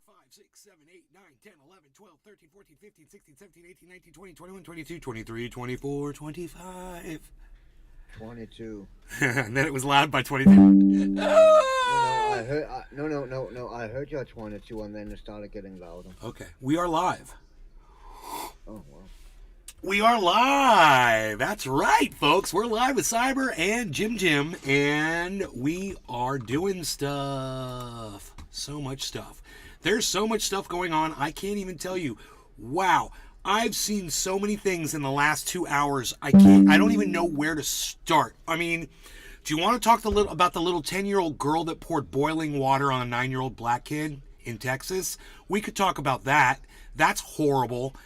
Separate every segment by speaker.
Speaker 1: 5, 6, 7, 8, 9, 10, 11, 12, 13, 14, 15, 16, 17, 18, 19, 20, 21, 22, 23, 24, 25.
Speaker 2: 22.
Speaker 1: And then it was loud by 22.
Speaker 2: No, I heard. No. I heard you at 22, and then it started getting louder.
Speaker 1: Okay, we are live.
Speaker 2: Oh wow.
Speaker 1: We are live. That's right, folks. We're live with Cyber and Jim, and we are doing stuff. So much stuff. There's so much stuff going on. I can't even tell you. Wow. I've seen so many things in the last 2 hours. I don't even know where to start. I mean, do you want to talk about the little 10-year-old girl that poured boiling water on a 9-year-old black kid in Texas? We could talk about that. That's horrible.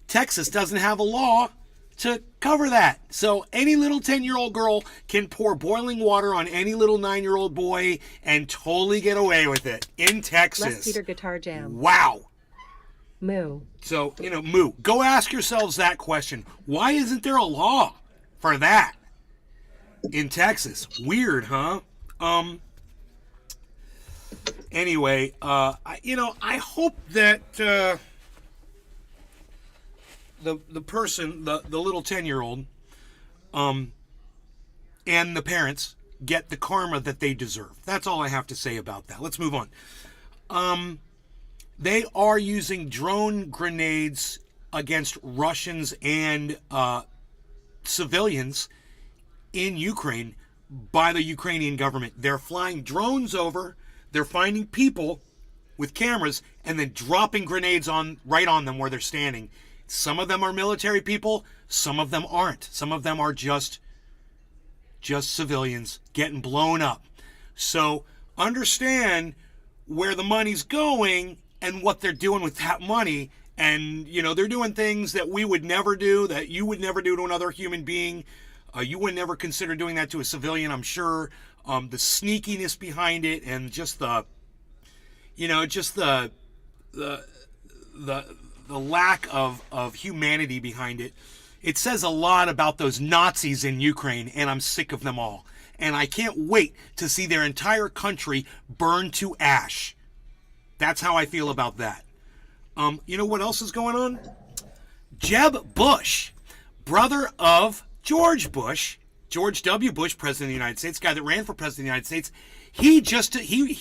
Speaker 1: Texas doesn't have a law to cover that. So any little 10-year-old girl can pour boiling water on any little 9-year-old boy and totally get away with it in Texas.
Speaker 3: Les Peter Guitar Jam.
Speaker 1: Wow.
Speaker 3: Moo.
Speaker 1: So, moo. Go ask yourselves that question. Why isn't there a law for that in Texas? Weird, huh? Anyway, I hope that the person, the little 10-year-old, and the parents get the karma that they deserve. That's all I have to say about that. Let's move on. They are using drone grenades against Russians and civilians in Ukraine by the Ukrainian government. They're flying drones over, they're finding people with cameras, and then dropping grenades right on them where they're standing. Some of them are military people, some of them aren't. Some of them are just civilians getting blown up. So understand where the money's going and what they're doing with that money. And, they're doing things that we would never do, that you would never do to another human being. You would never consider doing that to a civilian, I'm sure. The sneakiness behind it and just the lack of humanity behind it. It says a lot about those Nazis in Ukraine, and I'm sick of them all. And I can't wait to see their entire country burn to ash. That's how I feel about that. You know what else is going on? Jeb Bush, brother of George Bush, George W. Bush, President of the United States, guy that ran for President of the United States. He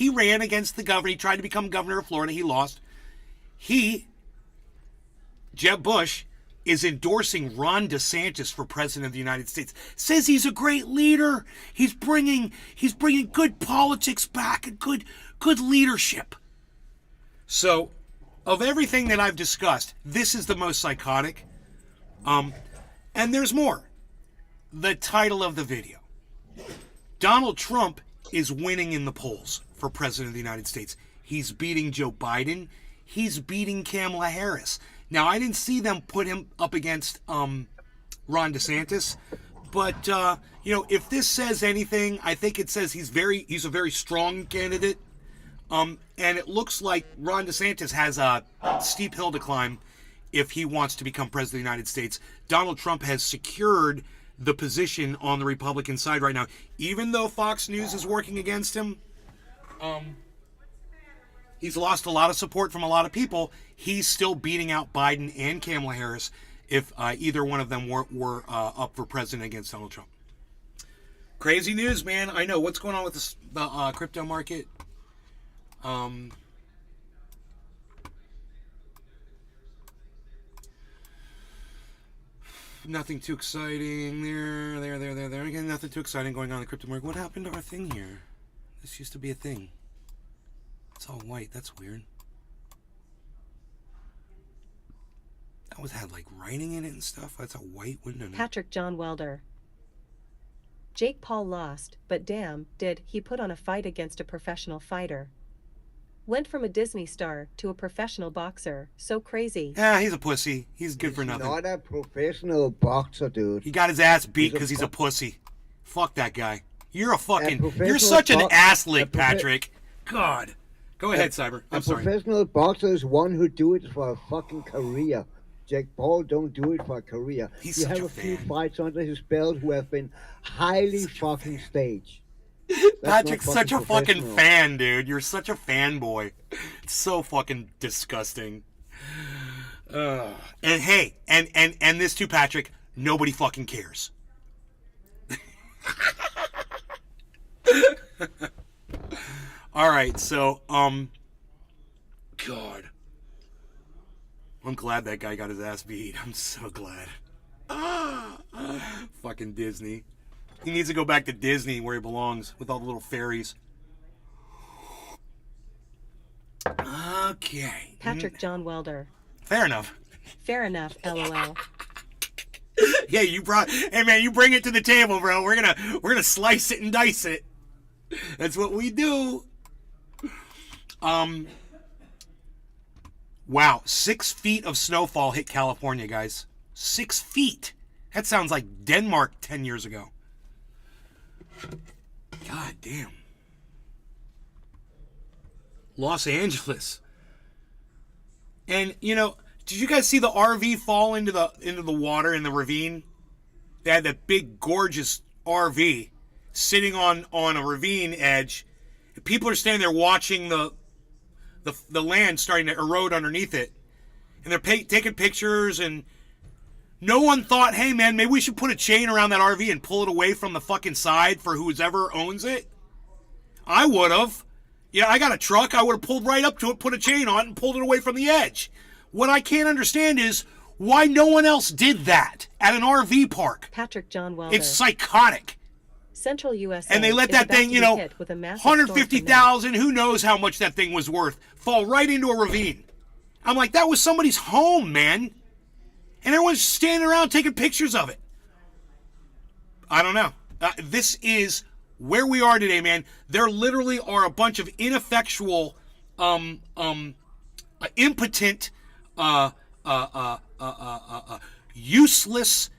Speaker 1: ran against the governor. He tried to become governor of Florida. He lost. Jeb Bush, is endorsing Ron DeSantis for President of the United States. Says he's a great leader. He's bringing good politics back and good leadership. So, of everything that I've discussed, this is the most psychotic. And there's more. The title of the video. Donald Trump is winning in the polls for President of the United States. He's beating Joe Biden. He's beating Kamala Harris. Now, I didn't see them put him up against Ron DeSantis, but if this says anything, I think it says he's a very strong candidate. And it looks like Ron DeSantis has a steep hill to climb if he wants to become president of the United States. Donald Trump has secured the position on the Republican side right now, even though Fox News is working against him. He's lost a lot of support from a lot of people. He's still beating out Biden and Kamala Harris if either one of them were up for president against Donald Trump. Crazy news, man. I know. What's going on with the crypto market? Nothing too exciting there. Again, nothing too exciting going on in the crypto market. What happened to our thing here? This used to be a thing. It's all white. That's weird. That had like writing in it and stuff. That's a white window.
Speaker 3: Patrick John Welder. Jake Paul lost, but damn, did he put on a fight against a professional fighter. Went from a Disney star to a professional boxer. So crazy.
Speaker 1: Yeah, he's a pussy. He's good for
Speaker 2: He's
Speaker 1: nothing.
Speaker 2: Not a professional boxer, dude.
Speaker 1: He got his ass beat because he's a pussy. Fuck that guy. You're
Speaker 2: professional
Speaker 1: such an ass lick,
Speaker 2: a profe-
Speaker 1: Patrick. God. Go ahead, Cyber. I'm sorry.
Speaker 2: A professional boxer is one who do it for a fucking career. Jake Paul don't do it for a career.
Speaker 1: He's
Speaker 2: he
Speaker 1: such
Speaker 2: have
Speaker 1: a
Speaker 2: a few
Speaker 1: fan.
Speaker 2: fights under his belt who have been highly fucking staged.
Speaker 1: Patrick's
Speaker 2: not
Speaker 1: such a fucking
Speaker 2: professional.
Speaker 1: fan, dude. You're such a fanboy. It's so fucking disgusting. And hey, and this too, Patrick. Nobody fucking cares. All right, so God, I'm glad that guy got his ass beat. I'm so glad. Fucking Disney. He needs to go back to Disney where he belongs with all the little fairies. Okay.
Speaker 3: Patrick John Welder.
Speaker 1: Fair enough.
Speaker 3: Fair enough, lol.
Speaker 1: Yeah, hey man, you bring it to the table, bro. We're gonna slice it and dice it. That's what we do. Wow, 6 feet of snowfall hit California, guys. 6 feet. That sounds like Denmark 10 years ago. God damn. Los Angeles. And did you guys see the RV fall into the water in the ravine? They had that big gorgeous RV sitting on a ravine edge. People are standing there watching the land starting to erode underneath it. And they're taking pictures, and no one thought, hey man, maybe we should put a chain around that RV and pull it away from the fucking side for whoever owns it. I would have. Yeah, I got a truck. I would have pulled right up to it, put a chain on it, and pulled it away from the edge. What I can't understand is why no one else did that at an RV park.
Speaker 3: Patrick John Welder.
Speaker 1: It's psychotic.
Speaker 3: Central USA.
Speaker 1: And they let
Speaker 3: is
Speaker 1: that
Speaker 3: about to
Speaker 1: thing,
Speaker 3: be hit with a massive storm tonight.
Speaker 1: 150,000, who knows how much that thing was worth, fall right into a ravine. I'm like, that was somebody's home, man. And everyone's standing around taking pictures of it. I don't know. This is where we are today, man. There literally are a bunch of ineffectual, impotent, useless,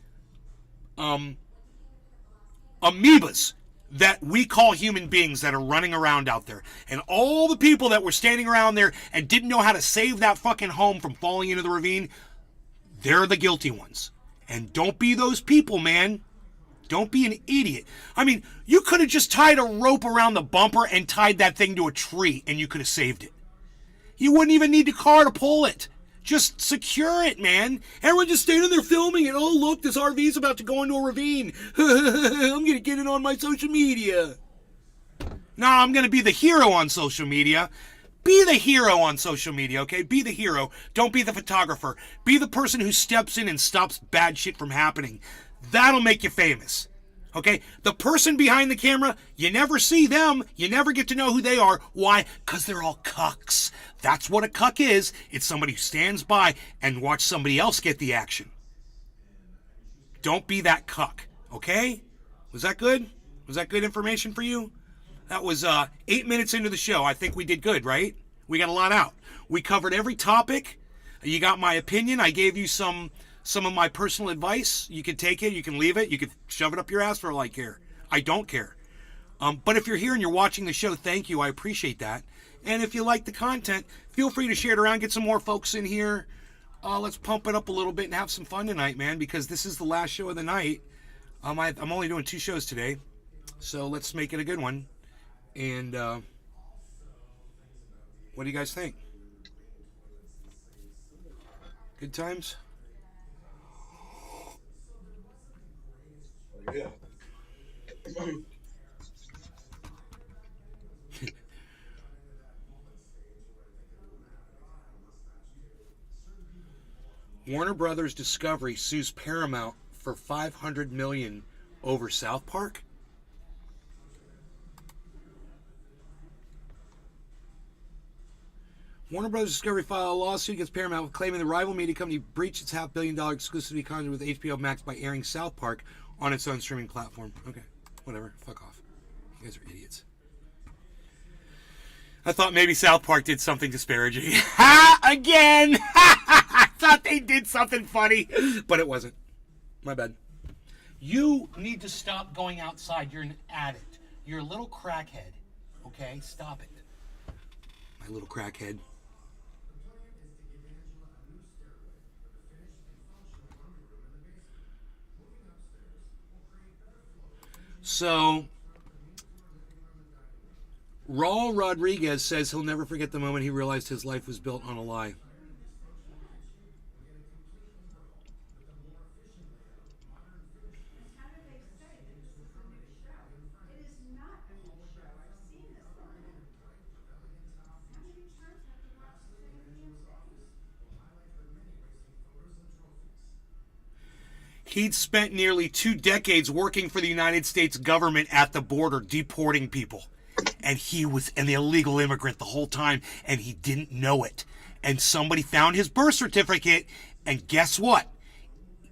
Speaker 1: amoebas that we call human beings that are running around out there. And all the people that were standing around there and didn't know how to save that fucking home from falling into the ravine, they're the guilty ones. And don't be those people, man. Don't be an idiot. I mean, you could have just tied a rope around the bumper and tied that thing to a tree and you could have saved it. You wouldn't even need a car to pull it. Just secure it, man. Everyone just standing there filming it. Oh, look, this RV's about to go into a ravine. I'm going to get it on my social media. No, I'm going to be the hero on social media. Be the hero on social media, okay? Be the hero. Don't be the photographer. Be the person who steps in and stops bad shit from happening. That'll make you famous. Okay? The person behind the camera, you never see them. You never get to know who they are. Why? Because they're all cucks. That's what a cuck is. It's somebody who stands by and watch somebody else get the action. Don't be that cuck. Okay? Was that good? Was that good information for you? That was 8 minutes into the show. I think we did good, right? We got a lot out. We covered every topic. You got my opinion. I gave you some of my personal advice. You can take it. You can leave it. You can shove it up your ass for all I care. I don't care. But if you're here and you're watching the show, thank you. I appreciate that. And if you like the content, feel free to share it around. Get some more folks in here. Let's pump it up a little bit and have some fun tonight, man, because this is the last show of the night. I'm only doing 2 shows today. So let's make it a good one. And what do you guys think? Good times?
Speaker 4: Yeah.
Speaker 1: Warner Brothers Discovery sues Paramount for $500 million over South Park? Warner Brothers Discovery filed a lawsuit against Paramount claiming the rival media company breached its $500 million exclusivity contract with HBO Max by airing South Park on its own streaming platform. Okay, whatever. Fuck off. You guys are idiots. I thought maybe South Park did something disparaging. Ha! Again! I thought they did something funny, but it wasn't. My bad. You need to stop going outside. You're an addict. You're a little crackhead. Okay? Stop it. My little crackhead. So, Raul Rodriguez says he'll never forget the moment he realized his life was built on a lie. He'd spent nearly 2 decades working for the United States government at the border, deporting people. And he was an illegal immigrant the whole time, and he didn't know it. And somebody found his birth certificate, and guess what?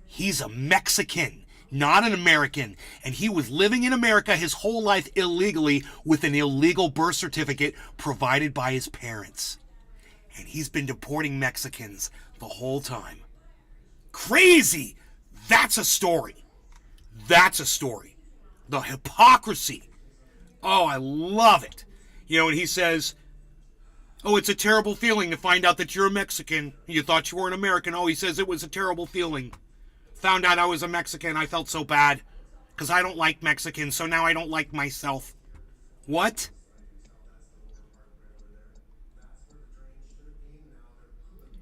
Speaker 1: He's a Mexican, not an American. And he was living in America his whole life illegally with an illegal birth certificate provided by his parents. And he's been deporting Mexicans the whole time. Crazy! That's a story. That's a story. The hypocrisy. Oh, I love it. You know, and he says, oh, it's a terrible feeling to find out that you're a Mexican. You thought you were an American. Oh, he says it was a terrible feeling. Found out I was a Mexican. I felt so bad because I don't like Mexicans, so now I don't like myself. What?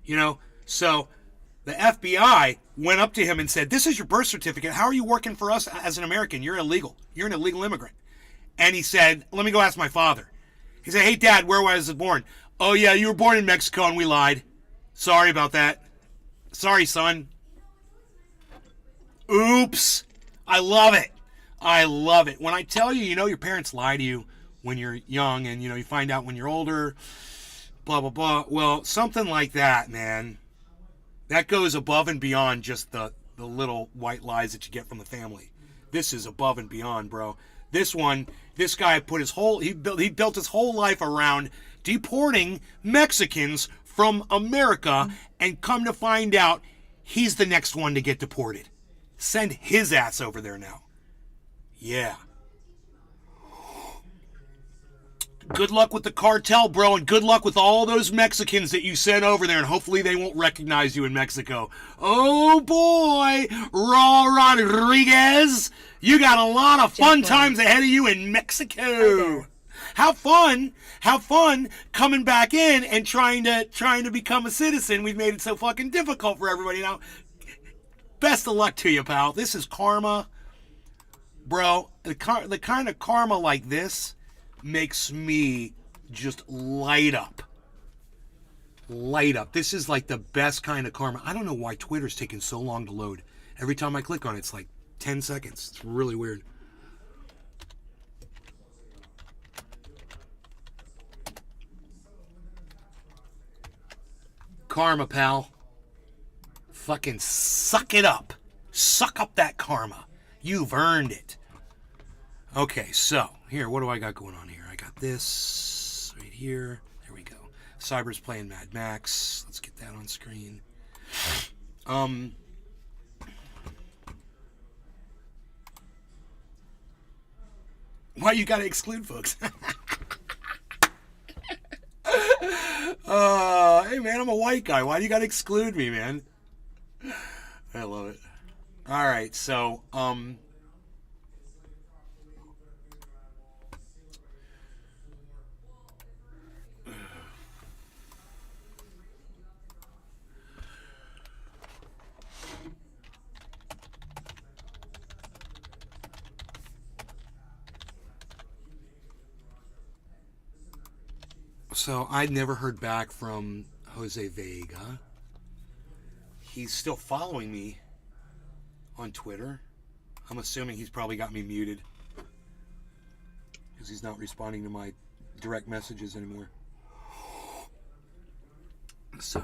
Speaker 1: You know, so the FBI went up to him and said, this is your birth certificate. How are you working for us as an American? You're illegal. You're an illegal immigrant. And he said, let me go ask my father. He said, hey, Dad, where was I born? Oh, yeah, you were born in Mexico and we lied. Sorry about that. Sorry, son. Oops. I love it. I love it. When I tell you, you know, your parents lie to you when you're young and, you know, you find out when you're older, blah, blah, blah. Well, something like that, man. That goes above and beyond just the little white lies that you get from the family. This is above and beyond, bro. This guy put he built his whole life around deporting Mexicans from America, and come to find out he's the next one to get deported. Send his ass over there now. Yeah. Good luck with the cartel, bro, and good luck with all those Mexicans that you sent over there, and hopefully they won't recognize you in Mexico. Oh, boy, Raul Rodriguez, you got a lot of fun times ahead of you in Mexico. Have fun coming back in and trying to become a citizen. We've made it so fucking difficult for everybody now. Best of luck to you, pal. This is karma, bro. The kind of karma like this makes me just light up. Light up. This is like the best kind of karma. I don't know why Twitter's taking so long to load. Every time I click on it, it's like 10 seconds. It's really weird. Karma, pal. Fucking suck it up. Suck up that karma. You've earned it. Okay, so, here, what do I got going on here? I got this right here. There we go. Cyber's playing Mad Max. Let's get that on screen. Why you gotta exclude folks? Hey, man, I'm a white guy. Why do you gotta exclude me, man? I love it. All right, so, So I'd never heard back from Jose Vega. He's still following me on Twitter. I'm assuming he's probably got me muted because he's not responding to my direct messages anymore. So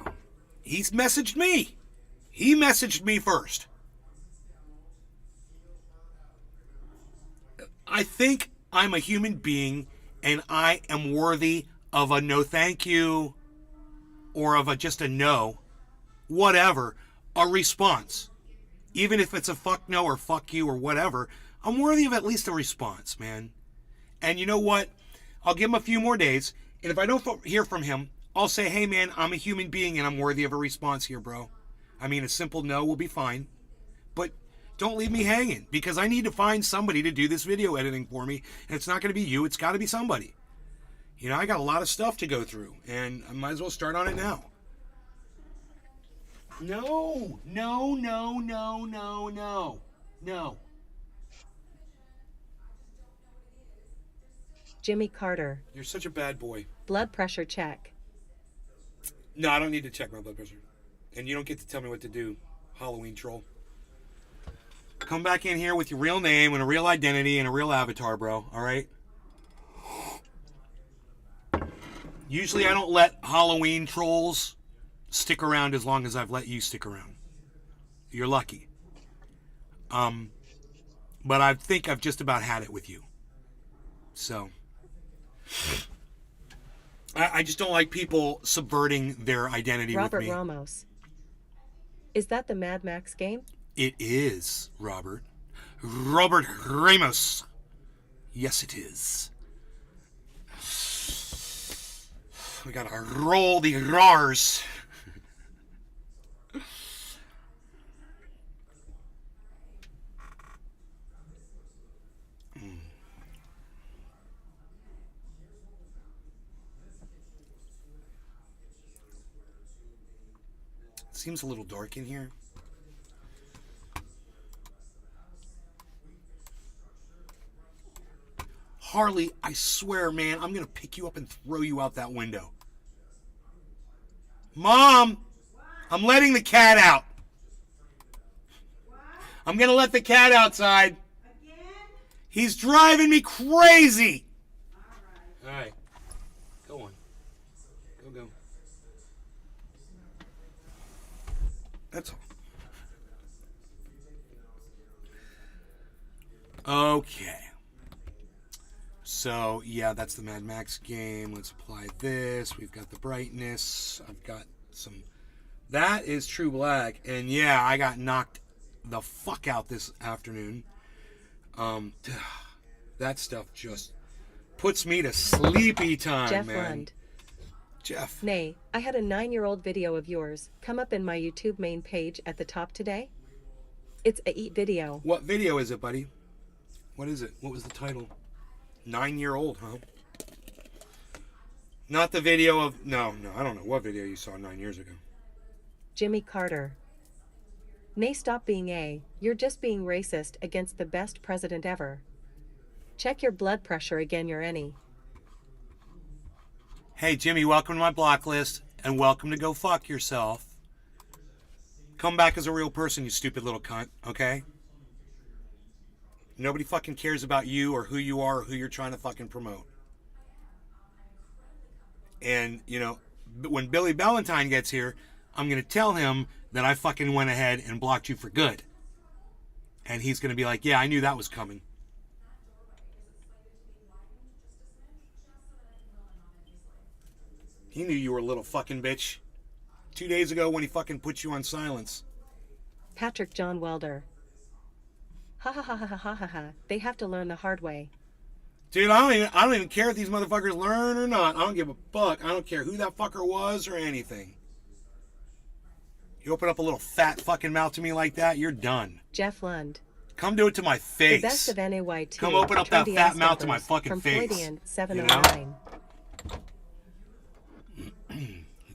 Speaker 1: he's messaged me. He messaged me first. I think I'm a human being and I am worthy of a no thank you or of just a no, whatever, a response. Even if it's a fuck no or fuck you or whatever, I'm worthy of at least a response, man. And you know what? I'll give him a few more days, and if I don't hear from him, I'll say, hey man, I'm a human being and I'm worthy of a response here, bro. I mean, a simple no will be fine, but don't leave me hanging, because I need to find somebody to do this video editing for me, and it's not going to be you, it's got to be somebody. You know, I got a lot of stuff to go through, and I might as well start on it now. No, no, no, no, no, no, no.
Speaker 3: Jimmy Carter.
Speaker 1: You're such a bad boy.
Speaker 3: Blood pressure check.
Speaker 1: No, I don't need to check my blood pressure. And you don't get to tell me what to do, Halloween troll. Come back in here with your real name and a real identity and a real avatar, bro. All right? Usually I don't let Halloween trolls stick around as long as I've let you stick around. You're lucky. But I think I've just about had it with you. So I just don't like people subverting their identity
Speaker 3: Robert
Speaker 1: with me.
Speaker 3: Ramos. Is that the Mad Max game?
Speaker 1: It is, Robert. Robert Ramos. Yes, it is. We gotta roll the R's. Seems a little dark in here. Harley, I swear, man, I'm gonna pick you up and throw you out that window. Mom, I'm letting the cat out. I'm gonna let the cat outside. He's driving me crazy. All right. Go on. Go. That's all. Okay. So, yeah, that's the Mad Max game. Let's apply this. We've got the brightness. I've got some... That is True Black. And, yeah, I got knocked the fuck out this afternoon. That stuff just puts me to sleepy time,
Speaker 3: Jeff
Speaker 1: man.
Speaker 3: Lund.
Speaker 1: Jeff.
Speaker 3: Nay, I had a 9-year-old video of yours come up in my YouTube main page at the top today. It's a eat video.
Speaker 1: What video is it, buddy? What is it? What was the title? 9-year-old, huh? Not the video of... No, I don't know what video you saw 9 years ago.
Speaker 3: Jimmy Carter. Nay, stop being a. You're just being racist against the best president ever. Check your blood pressure again, you're any.
Speaker 1: Hey, Jimmy, welcome to my block list, and welcome to go fuck yourself. Come back as a real person, you stupid little cunt, okay? Nobody fucking cares about you or who you are or who you're trying to fucking promote. And, you know, when Billy Valentine gets here, I'm going to tell him that I fucking went ahead and blocked you for good. And he's going to be like, yeah, I knew that was coming. He knew you were a little fucking bitch 2 days ago when he fucking put you on silence.
Speaker 3: Patrick John Welder. Ha ha ha ha ha ha ha. They have to learn the hard way.
Speaker 1: Dude, I don't even care if these motherfuckers learn or not. I don't give a fuck. I don't care who that fucker was or anything. You open up a little fat fucking mouth to me like that, you're done.
Speaker 3: Jeff Lund.
Speaker 1: Come do it to my face.
Speaker 3: The best of NAY2.
Speaker 1: Come open up that
Speaker 3: Trendy
Speaker 1: fat
Speaker 3: ass
Speaker 1: mouth to my
Speaker 3: numbers
Speaker 1: fucking
Speaker 3: from
Speaker 1: face.
Speaker 3: Freudian 709.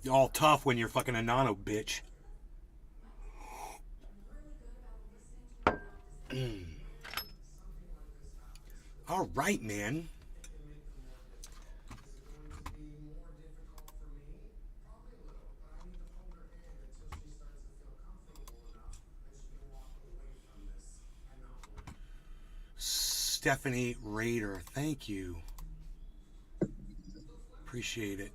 Speaker 1: You're all tough when you're fucking a nano bitch. All right, man. Stephanie Rader, thank you. Appreciate it.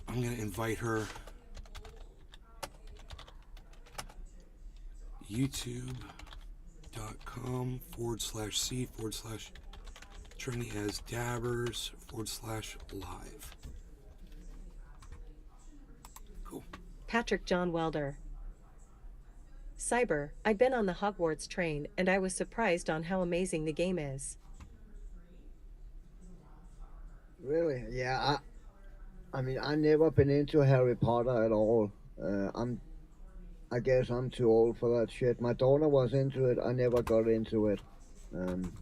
Speaker 1: I'm going to invite her. YouTube.com/C/Trini as Dabbers/live. Cool.
Speaker 3: Patrick John Welder. Cyber, I've been on the Hogwarts train and I was surprised on how amazing the game is.
Speaker 2: Really? Yeah. I mean, I never been into Harry Potter at all. I guess I'm too old for that shit. My daughter was into it. I never got into it. Um,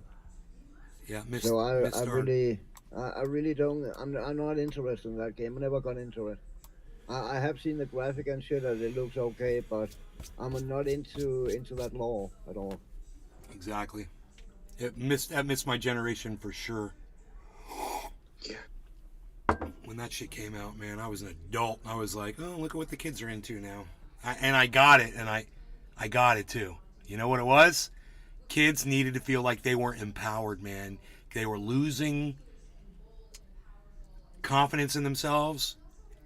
Speaker 1: Yeah,
Speaker 2: so I
Speaker 1: missed our.
Speaker 2: really, I really don't. I'm not interested in that game. I never got into it. I have seen the graphic and shit, and it looks okay, but I'm not into that lore at all.
Speaker 1: Exactly. That missed my generation for sure. When that shit came out, man, I was an adult. I was like, oh, look at what the kids are into now. And I got it, and I got it too. You know what it was? Kids needed to feel like they weren't empowered, man. They were losing confidence in themselves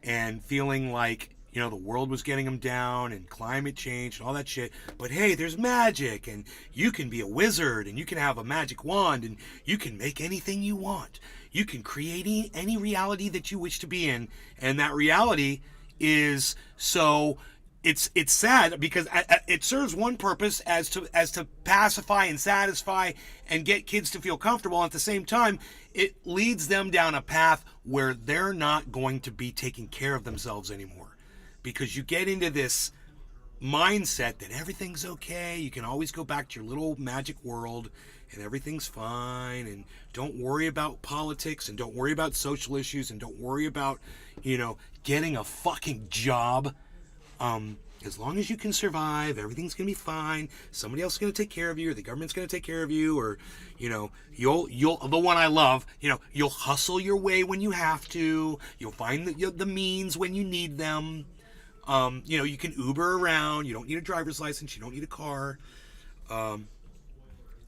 Speaker 1: and feeling like, the world was getting them down and climate change and all that shit. But hey, there's magic, and you can be a wizard, and you can have a magic wand, and you can make anything you want. You can create any reality that you wish to be in, and that reality is so. It's sad because it serves one purpose as to pacify and satisfy and get kids to feel comfortable. And at the same time, it leads them down a path where they're not going to be taking care of themselves anymore. Because you get into this mindset that everything's okay. You can always go back to your little magic world and everything's fine. And don't worry about politics, and don't worry about social issues, and don't worry about, getting a fucking job. As long as you can survive, everything's going to be fine. Somebody else is going to take care of you, or the government's going to take care of you, or, you'll, the one I love, you'll hustle your way when you have to. You'll find the means when you need them. You can Uber around. You don't need a driver's license. You don't need a car.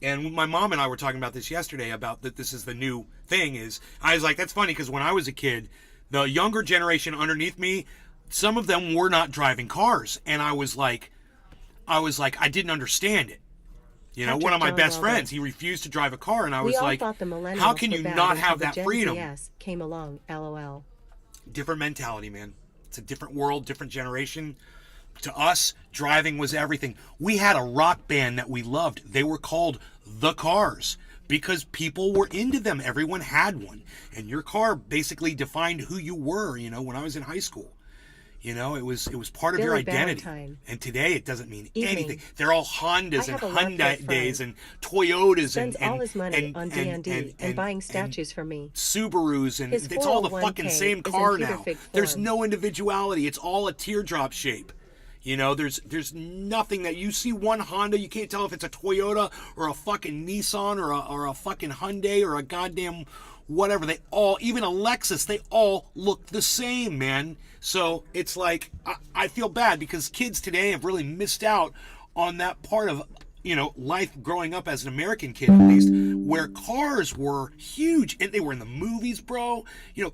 Speaker 1: And my mom and I were talking about this yesterday, about that this is the new thing. I was like, that's funny, because when I was a kid, the younger generation underneath me, some of them were not driving cars. And I was like, I didn't understand it.
Speaker 3: Patrick
Speaker 1: One of my
Speaker 3: John
Speaker 1: best
Speaker 3: Weldon.
Speaker 1: friends, he refused to drive a car. And I
Speaker 3: We
Speaker 1: was
Speaker 3: all
Speaker 1: like,
Speaker 3: thought the millennials
Speaker 1: how can
Speaker 3: were
Speaker 1: you
Speaker 3: bad
Speaker 1: not
Speaker 3: until
Speaker 1: have
Speaker 3: the
Speaker 1: that
Speaker 3: Gen
Speaker 1: freedom?
Speaker 3: ZS came along, lol.
Speaker 1: Different mentality, man. It's a different world, different generation. To us, driving was everything. We had a rock band that we loved. They were called The Cars because people were into them. Everyone had one. And your car basically defined who you were, when I was in high school. It was part of your
Speaker 3: Billy
Speaker 1: identity.
Speaker 3: Valentine.
Speaker 1: And today it doesn't mean
Speaker 3: Evening.
Speaker 1: anything. They're all Hondas
Speaker 3: I
Speaker 1: and
Speaker 3: have a love-hate
Speaker 1: Hyundais
Speaker 3: friend.
Speaker 1: and Toyotas
Speaker 3: Spends
Speaker 1: and
Speaker 3: all his money on D&D and buying
Speaker 1: and
Speaker 3: statues for me.
Speaker 1: Subarus, and
Speaker 3: His
Speaker 1: it's all the
Speaker 3: 401k
Speaker 1: fucking same
Speaker 3: is in
Speaker 1: car
Speaker 3: Peter
Speaker 1: now.
Speaker 3: Fig
Speaker 1: There's
Speaker 3: form.
Speaker 1: no individuality. It's all a teardrop shape. There's nothing that you see. One Honda, you can't tell if it's a Toyota or a fucking Nissan or a fucking Hyundai or a goddamn whatever. They all, even a Lexus, they all look the same, man. So it's like, I feel bad because kids today have really missed out on that part of, life growing up as an American kid, at least, where cars were huge and they were in the movies, bro.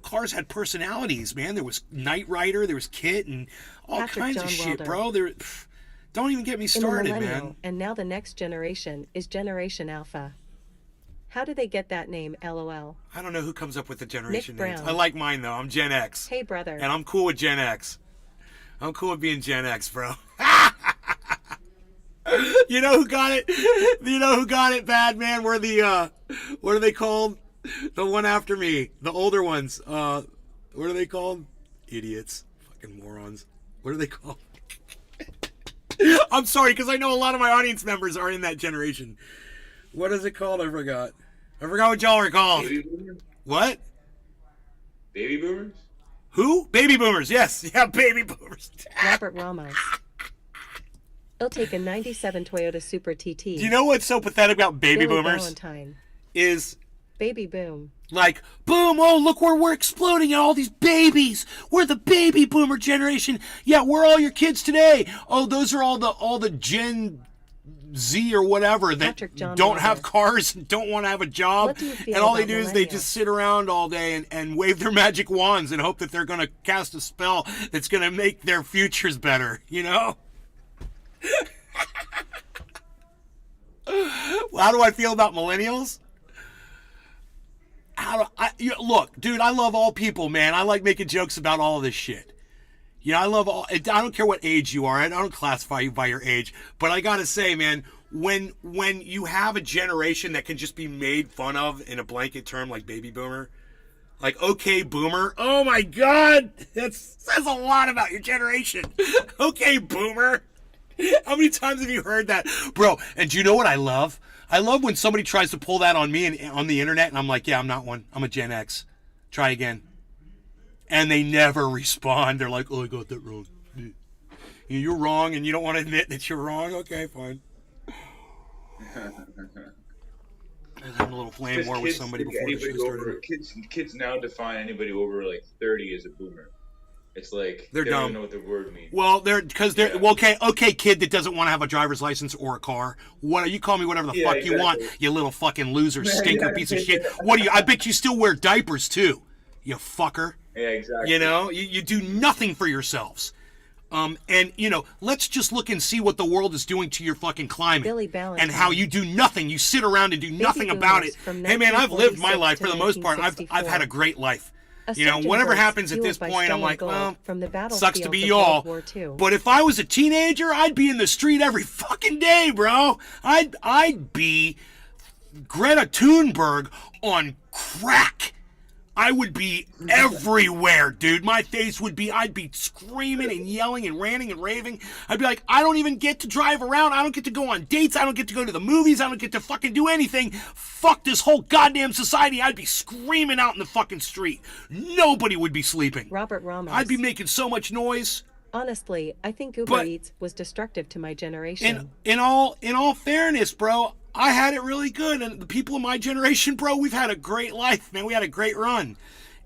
Speaker 1: Cars had personalities, man. There was Knight Rider, there was Kit, and all
Speaker 3: Patrick
Speaker 1: kinds
Speaker 3: John
Speaker 1: of shit,
Speaker 3: Welder.
Speaker 1: bro. Don't even get me
Speaker 3: In the
Speaker 1: started,
Speaker 3: millennial,
Speaker 1: man.
Speaker 3: and now the next generation is Generation Alpha. How do they get that name, lol?
Speaker 1: I don't know who comes up with the generation
Speaker 3: Nick
Speaker 1: names.
Speaker 3: Brown.
Speaker 1: I like mine, though. I'm Gen X.
Speaker 3: Hey, brother.
Speaker 1: And I'm cool with Gen X. I'm cool with being Gen X, bro. You know who got it? You know who got it bad, man? We're the, what are they called? The one after me. The older ones. What are they called? Idiots. Fucking morons. What are they called? I'm sorry, because I know a lot of my audience members are in that generation. What is it called? I forgot what y'all are called.
Speaker 4: Baby boomers?
Speaker 1: What?
Speaker 4: Baby boomers?
Speaker 1: Who? Baby boomers. Yes. Yeah, baby boomers.
Speaker 3: Robert Ramos. He'll take a 97 Toyota Super TT.
Speaker 1: Do you know what's so pathetic about baby
Speaker 3: Billy
Speaker 1: boomers?
Speaker 3: Valentine.
Speaker 1: Is
Speaker 3: Baby boom.
Speaker 1: like, boom, oh, look where we're exploding at all these babies. We're the baby boomer generation. Yeah, we're all your kids today. Oh, those are all the Gen Z or whatever that
Speaker 3: Patrick John
Speaker 1: don't
Speaker 3: Welder.
Speaker 1: have cars and don't want to have a job.
Speaker 3: What do you feel
Speaker 1: And all they
Speaker 3: about
Speaker 1: do is they
Speaker 3: millennials?
Speaker 1: just sit around all day and wave their magic wands and hope that they're going to cast a spell that's going to make their futures better, How do I feel about millennials? Look, dude, I love all people, man. I like making jokes about all of this shit. I love all. I don't care what age you are. I don't classify you by your age. But I gotta say, man, when you have a generation that can just be made fun of in a blanket term like baby boomer, Like, okay, boomer. Oh my God. That says a lot about your generation. Okay, boomer. How many times have you heard that? Bro, and do you know what I love? I love when somebody tries to pull that on me and on the internet, and I'm like, yeah, I'm not one. I'm a Gen X. Try again. And they never respond. They're like, oh, I got that wrong. You're wrong, and you don't want to admit that you're wrong? Okay, fine. I was having a little flame war with somebody before the show started.
Speaker 4: Kids now define anybody over like 30 as a boomer. It's like
Speaker 1: They're
Speaker 4: they
Speaker 1: dumb.
Speaker 4: don't even know what the word means.
Speaker 1: Well, they're well, okay, kid that doesn't want to have a driver's license or a car. What you call me whatever the fuck you want, you little fucking loser, stinker piece of shit. What do you? I bet you still wear diapers too, you fucker.
Speaker 4: Yeah, exactly.
Speaker 1: You know, you do nothing for yourselves. And you know, let's just look and see what the world is doing to your fucking climate,
Speaker 3: Billy Ballantyne.
Speaker 1: and how you do nothing. You sit around and do nothing about it.
Speaker 3: boomers from
Speaker 1: Hey man, I've lived my
Speaker 3: 1946
Speaker 1: life for
Speaker 3: to
Speaker 1: the most part. I've
Speaker 3: 1964.
Speaker 1: had a great life.
Speaker 3: A
Speaker 1: You know,
Speaker 3: surgeon
Speaker 1: whatever
Speaker 3: burst,
Speaker 1: happens at
Speaker 3: fueled
Speaker 1: this
Speaker 3: by
Speaker 1: point, I'm
Speaker 3: stolen
Speaker 1: like,
Speaker 3: gold
Speaker 1: well,
Speaker 3: from the
Speaker 1: sucks to be
Speaker 3: battlefields
Speaker 1: y'all.
Speaker 3: of World War II.
Speaker 1: But if I was a teenager, I'd be in the street every fucking day, bro. I'd be Greta Thunberg on crack. I would be everywhere, dude. My face would be, I'd be screaming and yelling and ranting and raving. I'd be like, I don't even get to drive around. I don't get to go on dates. I don't get to go to the movies. I don't get to fucking do anything. Fuck this whole goddamn society. I'd be screaming out in the fucking street. Nobody would be sleeping.
Speaker 3: Robert Ramos.
Speaker 1: I'd be making so much noise.
Speaker 3: Honestly, I think Uber
Speaker 1: But-
Speaker 3: Eats was destructive to my generation.
Speaker 1: And in all fairness, bro, I had it really good, and the people of my generation, bro, we've had a great life, man. We had a great run,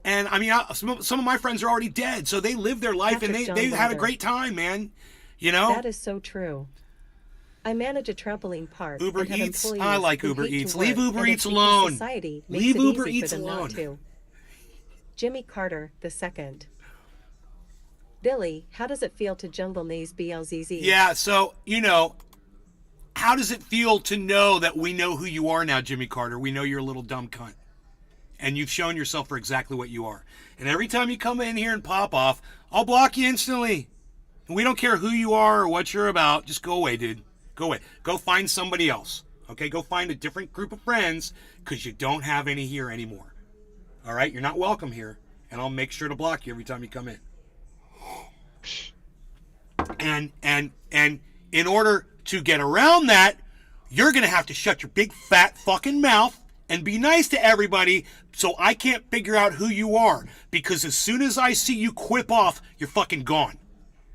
Speaker 1: and I mean, some of my friends are already dead, so they lived their life
Speaker 3: Patrick
Speaker 1: and
Speaker 3: John
Speaker 1: they had a
Speaker 3: Wilder.
Speaker 1: great time, man. You know,
Speaker 3: That is so true. I manage a trampoline park.
Speaker 1: Uber
Speaker 3: and have
Speaker 1: Eats.
Speaker 3: employees
Speaker 1: I like
Speaker 3: who
Speaker 1: Uber
Speaker 3: hate to
Speaker 1: Eats. Leave
Speaker 3: work,
Speaker 1: Uber
Speaker 3: and
Speaker 1: Eats
Speaker 3: it's because
Speaker 1: alone.
Speaker 3: Society makes
Speaker 1: Leave
Speaker 3: it
Speaker 1: Uber
Speaker 3: easy
Speaker 1: Eats
Speaker 3: for them
Speaker 1: alone.
Speaker 3: Not to. Jimmy Carter II. Billy, how does it feel to jungle knees BLZZ?
Speaker 1: yeah. So you know, how does it feel to know that we know who you are now, Jimmy Carter? We know you're a little dumb cunt, and you've shown yourself for exactly what you are. And every time you come in here and pop off, I'll block you instantly. And we don't care who you are or what you're about. Just go away, dude. Go away. Go find somebody else. Okay? Go find a different group of friends because you don't have any here anymore. All right? You're not welcome here. And I'll make sure to block you every time you come in. And in order to get around that, you're going to have to shut your big fat fucking mouth and be nice to everybody so I can't figure out who you are. Because as soon as I see you quip off, you're fucking gone.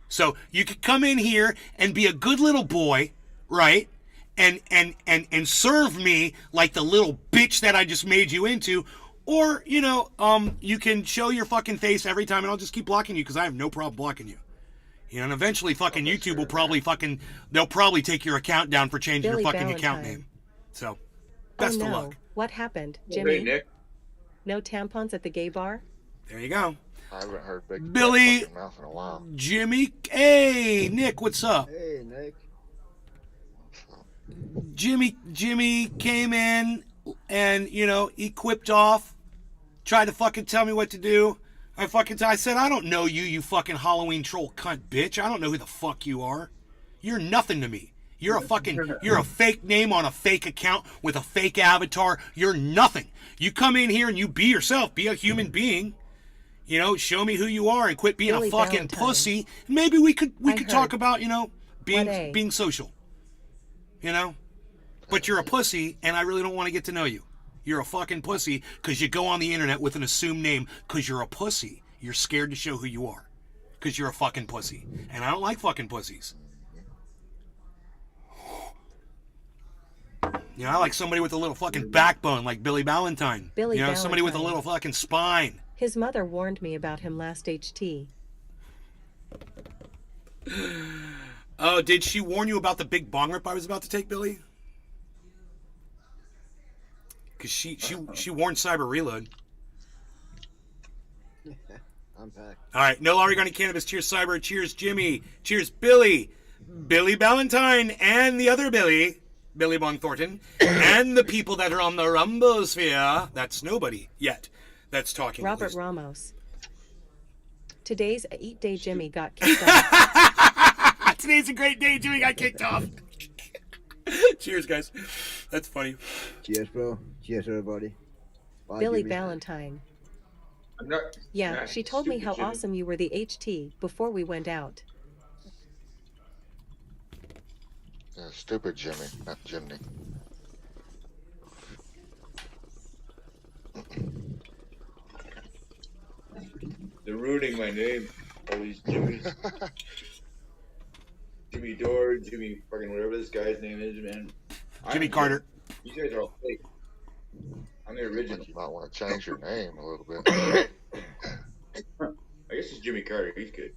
Speaker 1: So you could come in here and be a good little boy, right? And serve me like the little bitch that I just made you into. Or, you know, you can show your fucking face every time and I'll just keep blocking you because I have no problem blocking you. You know, and eventually fucking YouTube will probably they'll probably take your account down for changing
Speaker 3: Billy
Speaker 1: your fucking account
Speaker 3: Valentine.
Speaker 1: name. So,
Speaker 3: Oh
Speaker 1: best
Speaker 3: no.
Speaker 1: of luck.
Speaker 3: What happened,
Speaker 4: Hey,
Speaker 3: Jimmy?
Speaker 4: Nick.
Speaker 3: No tampons at the gay bar?
Speaker 1: There you go.
Speaker 5: I haven't heard Big
Speaker 1: Billy-
Speaker 5: fucking mouth in a while.
Speaker 1: Jimmy, hey, Nick, what's up?
Speaker 2: Hey, Nick.
Speaker 1: Jimmy came in and, you know, he quipped off, tried to fucking tell me what to do. I said, I don't know you, you fucking Halloween troll cunt bitch. I don't know who the fuck you are. You're nothing to me. You're a fake name on a fake account with a fake avatar. You're nothing. You come in here and you be yourself. Be a human being. You know, show me who you are and quit being
Speaker 3: Billy
Speaker 1: a fucking
Speaker 3: Valentine.
Speaker 1: pussy. Maybe we could
Speaker 3: I
Speaker 1: talk
Speaker 3: heard.
Speaker 1: about, you know,
Speaker 3: What A?
Speaker 1: being social. You know? But you're a pussy and I really don't want to get to know you. You're a fucking pussy because you go on the internet with an assumed name because you're a pussy. You're scared to show who you are because you're a fucking pussy. And I don't like fucking pussies. You know, I like somebody with a little fucking backbone like Billy Valentine.
Speaker 3: Billy
Speaker 1: you know, somebody with a
Speaker 3: Valentine.
Speaker 1: little fucking spine.
Speaker 3: His mother warned me about him last HT.
Speaker 1: Oh, did she warn you about the big bong rip I was about to take, Billy? Because she warned Cyber Reload.
Speaker 2: I'm packed.
Speaker 1: All right, no Organic Cannabis. Cheers, Cyber. Cheers, Jimmy. Cheers, Billy. Billy Valentine and the other Billy, Billy Bong Thornton, and the people that are on the Rumbosphere. That's nobody yet. That's talking. at
Speaker 3: Robert
Speaker 1: least.
Speaker 3: Ramos. Today's a Eat Day Jimmy got kicked off.
Speaker 1: Today's a great day. Jimmy got kicked off. Cheers, guys. That's funny.
Speaker 2: Cheers, bro. Cheers, everybody. Bye,
Speaker 3: Billy
Speaker 2: Jimmy.
Speaker 3: Valentine.
Speaker 4: I'm not.
Speaker 3: Yeah,
Speaker 4: Nah,
Speaker 3: she told me
Speaker 4: stupid
Speaker 3: how
Speaker 4: Jimmy.
Speaker 3: awesome you were the HT before we went out.
Speaker 5: Yeah, stupid Jimmy, not Jimmy.
Speaker 4: They're ruining my name. All these Jimmys. Jimmy Dore, Jimmy fucking whatever this guy's name is, man.
Speaker 1: Jimmy
Speaker 4: I'm
Speaker 1: Carter.
Speaker 4: Jim. You guys are all fake. I'm the original.
Speaker 5: Like you might want to change your name a little bit.
Speaker 4: I guess it's Jimmy Carter. He's good.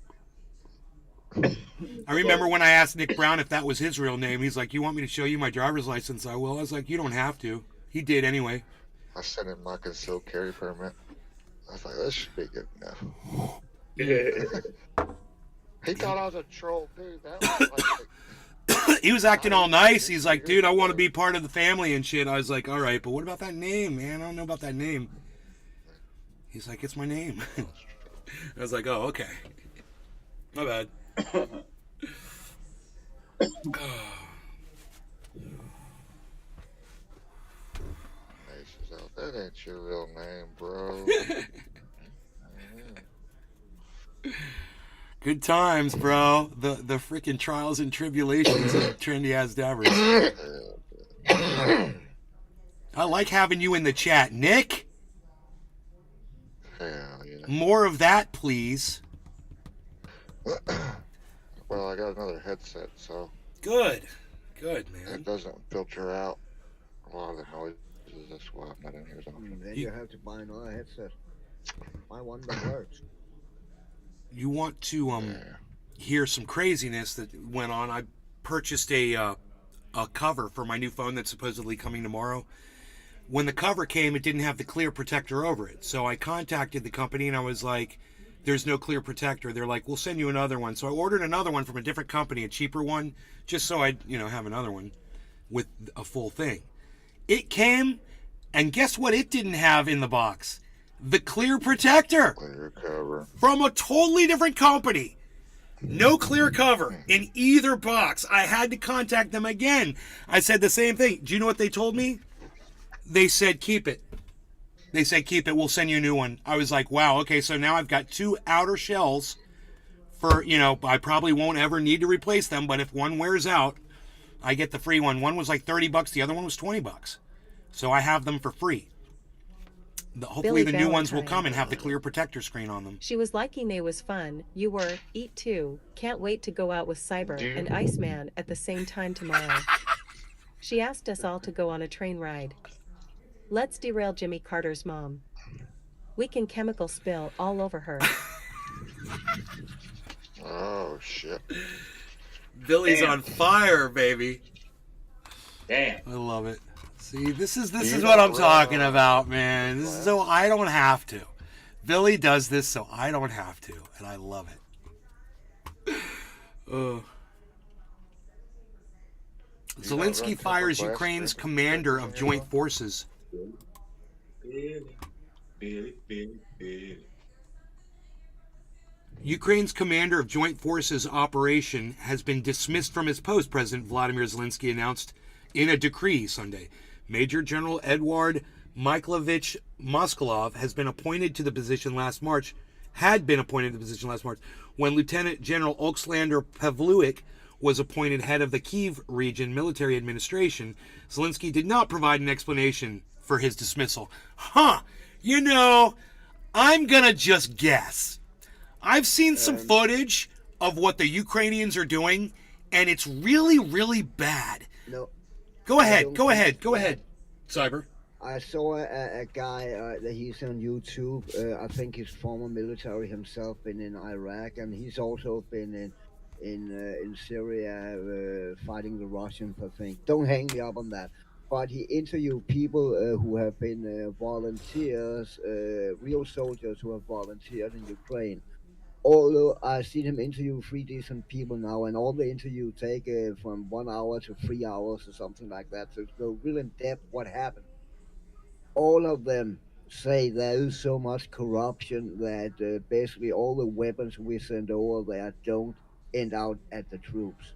Speaker 1: I remember when I asked Nick Brown if that was his real name. He's like, "You want me to show you my driver's license?" I will. I was like, "You don't have to." He did anyway.
Speaker 5: I sent him my concealed carry permit. I was like, this should be good enough. He thought I was a troll, dude. That was like,
Speaker 1: He was acting all nice. He's like, "Dude, I want to be part of the family and shit." I was like, "All right, but what about that name, man? I don't know about that name." He's like, "It's my name." I was like, "Oh, okay. My bad."
Speaker 5: Mace is out. That ain't your real name, bro.
Speaker 1: Good times, bro. The freaking trials and tribulations of Trendy As Davers. I like having you in the chat, Nick.
Speaker 5: Hell yeah.
Speaker 1: More of that, please.
Speaker 5: Well, I got another headset, so
Speaker 1: Good,
Speaker 5: it
Speaker 1: man.
Speaker 5: doesn't filter out a lot of the noises. That's why I'm not in here as often.
Speaker 2: Then you have to buy another headset. Buy one that works.
Speaker 1: You want to
Speaker 5: Yeah.
Speaker 1: hear some craziness that went on? I purchased a cover for my new phone that's supposedly coming tomorrow. When the cover came, it didn't have the clear protector over it. So I contacted the company and I was like, "There's no clear protector." They're like, "We'll send you another one." So I ordered another one from a different company, a cheaper one, just so I'd have another one with a full thing. It came, and guess what? It didn't have in the box the clear protector
Speaker 5: Clear cover.
Speaker 1: from a totally different company. No clear cover in either box. I had to contact them again. I said the same thing. Do you know what they told me? They said, "Keep it." They said, "Keep it. We'll send you a new one." I was like, wow, okay, so now I've got two outer shells for, I probably won't ever need to replace them, but if one wears out, I get the free one. One was like $30, the other one was $20. So I have them for free. Hopefully
Speaker 3: Billy
Speaker 1: the new ones will
Speaker 3: Valentine.
Speaker 1: come and have the clear protector screen on them.
Speaker 3: She was liking they was fun. You were, eat too. Can't wait to go out with Cyber and Iceman at the same time tomorrow. She asked us all to go on a train ride. Let's derail Jimmy Carter's mom. We can chemical spill all over her.
Speaker 5: Oh, shit.
Speaker 1: Billy's
Speaker 4: Damn.
Speaker 1: on fire, baby.
Speaker 4: Damn.
Speaker 1: I love it. See, this is
Speaker 5: You
Speaker 1: what I'm
Speaker 5: don't
Speaker 1: talking
Speaker 5: realize-
Speaker 1: about, man. This is so I don't have to. Billy does this so I don't have to, and I love it. Zelensky
Speaker 5: run
Speaker 1: fires
Speaker 5: cover
Speaker 1: Ukraine's
Speaker 5: blast
Speaker 1: commander
Speaker 5: things
Speaker 1: of
Speaker 5: in
Speaker 1: joint
Speaker 5: your
Speaker 1: forces.
Speaker 4: Billy.
Speaker 1: Ukraine's commander of joint forces operation has been dismissed from his post, President Vladimir Zelensky announced in a decree Sunday. Major General Eduard Mikhailovich Moskov had been appointed to the position last March, when Lieutenant General Oleksandr Pavluik was appointed head of the Kyiv region military administration. Zelensky did not provide an explanation for his dismissal. I'm gonna just guess. I've seen some footage of what the Ukrainians are doing, and it's really, really bad.
Speaker 2: No,
Speaker 1: Go ahead,
Speaker 2: don't
Speaker 1: go
Speaker 2: think
Speaker 1: ahead,
Speaker 2: it's
Speaker 1: go
Speaker 2: bad.
Speaker 1: ahead, Cyber.
Speaker 2: I saw a guy that he's on YouTube. I think he's former military himself, been in Iraq, and he's also been in Syria fighting the Russians. I think. Don't hang me up on that. But he interviewed people who have been volunteers, real soldiers who have volunteered in Ukraine. Although I've seen him interview 3 decent people now, and all the interview take from 1 hour to 3 hours or something like that. So it's go real in depth what happened. All of them say there is so much corruption that basically all the weapons we send over there don't end out at the troops.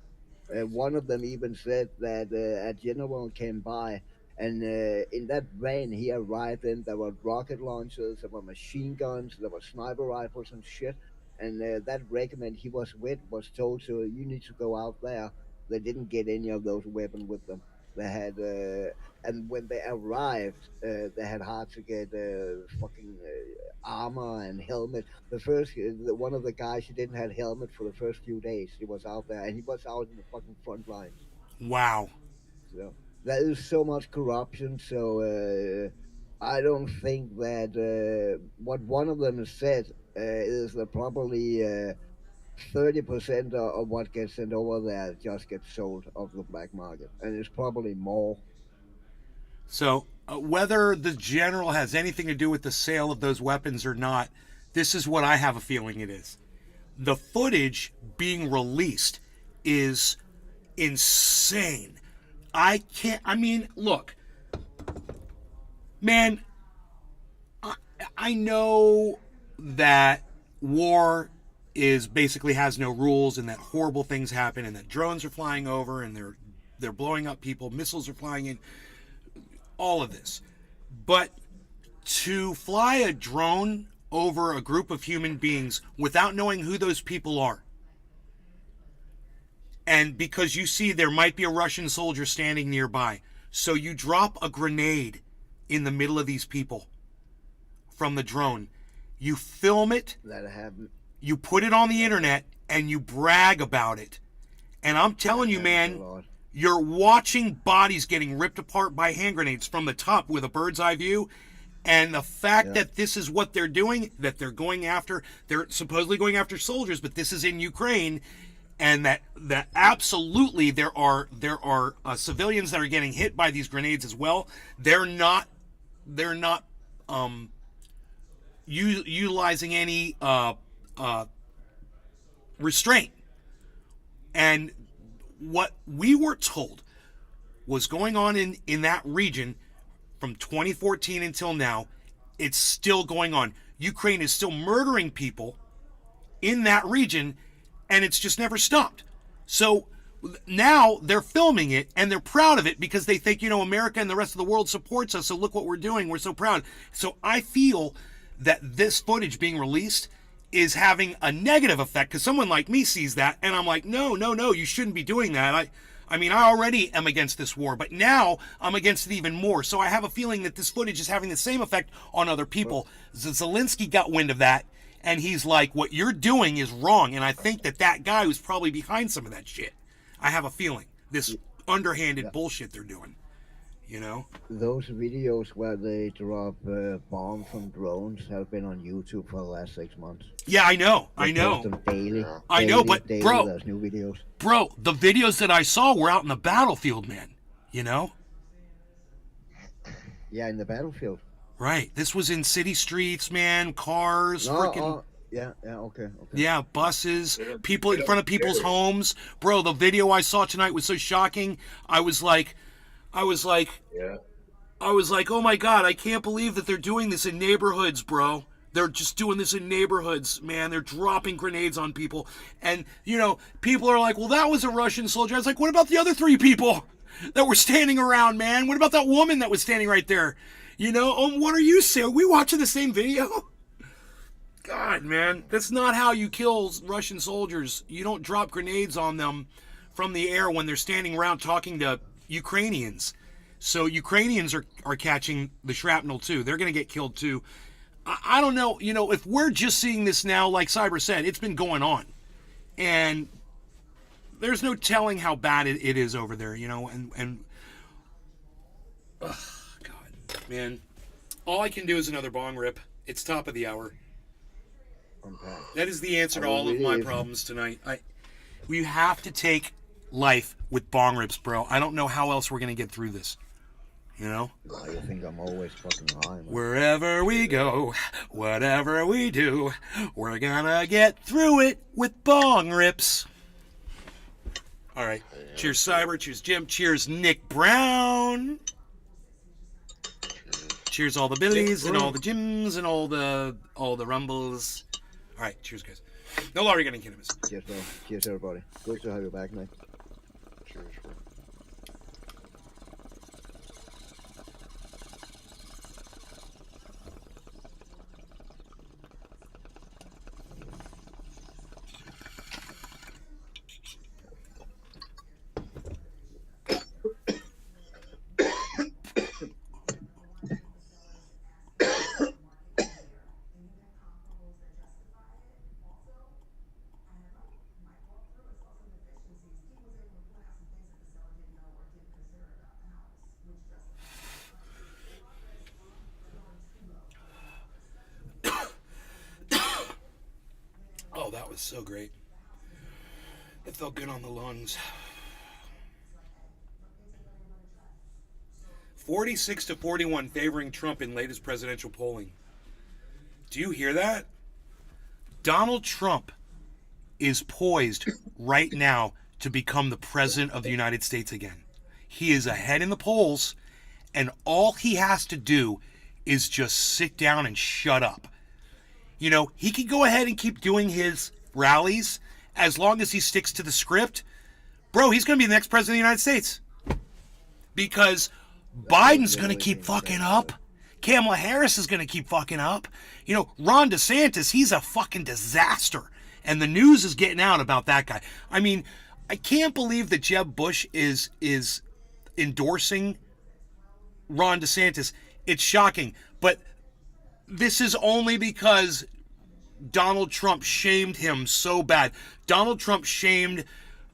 Speaker 2: One of them even said that a general came by And in that van he arrived in, there were rocket launchers, there were machine guns, there were sniper rifles and shit. And that regiment he was with was told to, you need to go out there. They didn't get any of those weapons with them. They had, and when they arrived, they had hard to get fucking armor and helmet. One of the guys, he didn't have helmet for the first few days. He was out there, and he was out in the fucking front lines.
Speaker 1: Wow.
Speaker 2: So there is so much corruption. So I don't think that what one of them has said is that probably 30% of what gets sent over there just gets sold off the black market, and it's probably more.
Speaker 1: So whether the general has anything to do with the sale of those weapons or not, this is what I have a feeling it is. The footage being released is insane. Look, man, I know that war is basically has no rules and that horrible things happen and that drones are flying over and they're blowing up people, missiles are flying in, all of this. But to fly a drone over a group of human beings without knowing who those people are, and because you see there might be a Russian soldier standing nearby, so you drop a grenade in the middle of these people from the drone, you film it,
Speaker 2: That happened.
Speaker 1: you put it on the internet, and you brag about it. And I'm telling you, man, you're watching bodies getting ripped apart by hand grenades from the top with a bird's eye view. And the fact that this is what they're doing, that they're supposedly going after soldiers, but this is in Ukraine, and that absolutely there are civilians that are getting hit by these grenades as well. They're not utilizing any restraint. And what we were told was going on in that region from 2014 until now, it's still going on. Ukraine is still murdering people in that region, and it's just never stopped. So now they're filming it, and they're proud of it because they think, America and the rest of the world supports us, so look what we're doing. We're so proud. So I feel that this footage being released is having a negative effect because someone like me sees that, and I'm like, no, you shouldn't be doing that. I already am against this war, but now I'm against it even more. So I have a feeling that this footage is having the same effect on other people. Zelensky got wind of that, and he's like, what you're doing is wrong. And I think that guy was probably behind some of that shit. I have a feeling. This underhanded bullshit they're doing.
Speaker 2: Those videos where they drop bombs from drones have been on YouTube for the last 6 months.
Speaker 1: Yeah, I know.
Speaker 2: They post them daily.
Speaker 1: I know, but
Speaker 2: daily,
Speaker 1: bro,
Speaker 2: there's new videos.
Speaker 1: Bro, the videos that I saw were out in the battlefield, man.
Speaker 2: Yeah, in the battlefield.
Speaker 1: Right. This was in city streets, man. Cars, freaking.
Speaker 2: Okay.
Speaker 1: Yeah, buses, people in front of people's homes. Bro, the video I saw tonight was so shocking. I was like, oh my God, I can't believe that they're doing this in neighborhoods, bro. They're just doing this in neighborhoods, man. They're dropping grenades on people. And, people are like, well, that was a Russian soldier. I was like, what about the other 3 people that were standing around, man? What about that woman that was standing right there? What are you saying? Are we watching the same video? God, man, that's not how you kill Russian soldiers. You don't drop grenades on them from the air when they're standing around talking to Ukrainians. So Ukrainians are catching the shrapnel too. They're going to get killed too. I don't know, if we're just seeing this now, like Cyber said, it's been going on. And there's no telling how bad it is over there, and God, man. All I can do is another bong rip. It's top of the hour. That is the answer to all of my problems tonight. We have to take life with bong rips, bro. I don't know how else we're going to get through this.
Speaker 2: I think I'm always fucking high, man.
Speaker 1: Wherever we go, whatever we do, we're gonna get through it with bong rips. All right. Cheers, Cyber. Cheers, Jim. Cheers, Nick Brown. Cheers, all the Billies and all the Jims and all the Rumbles. All right. Cheers, guys. No longer getting cannabis.
Speaker 2: Cheers, bro. Cheers, everybody. Good to have you back, man.
Speaker 5: Cheers, bro.
Speaker 1: was so great. It felt good on the lungs. 46-41 favoring Trump in latest presidential polling. Do you hear that? Donald Trump is poised right now to become the president of the United States again. He is ahead in the polls, and all he has to do is just sit down and shut up. You know, he can go ahead and keep doing his rallies as long as he sticks to the script. Bro, he's going to be the next president of the United States. Because Biden's going to keep fucking up. Kamala Harris is going to keep fucking up. You know, Ron DeSantis, he's a fucking disaster. And the news is getting out about that guy. I mean, I can't believe that Jeb Bush is endorsing Ron DeSantis. It's shocking. But this is only because Donald Trump shamed him so bad. Donald Trump shamed,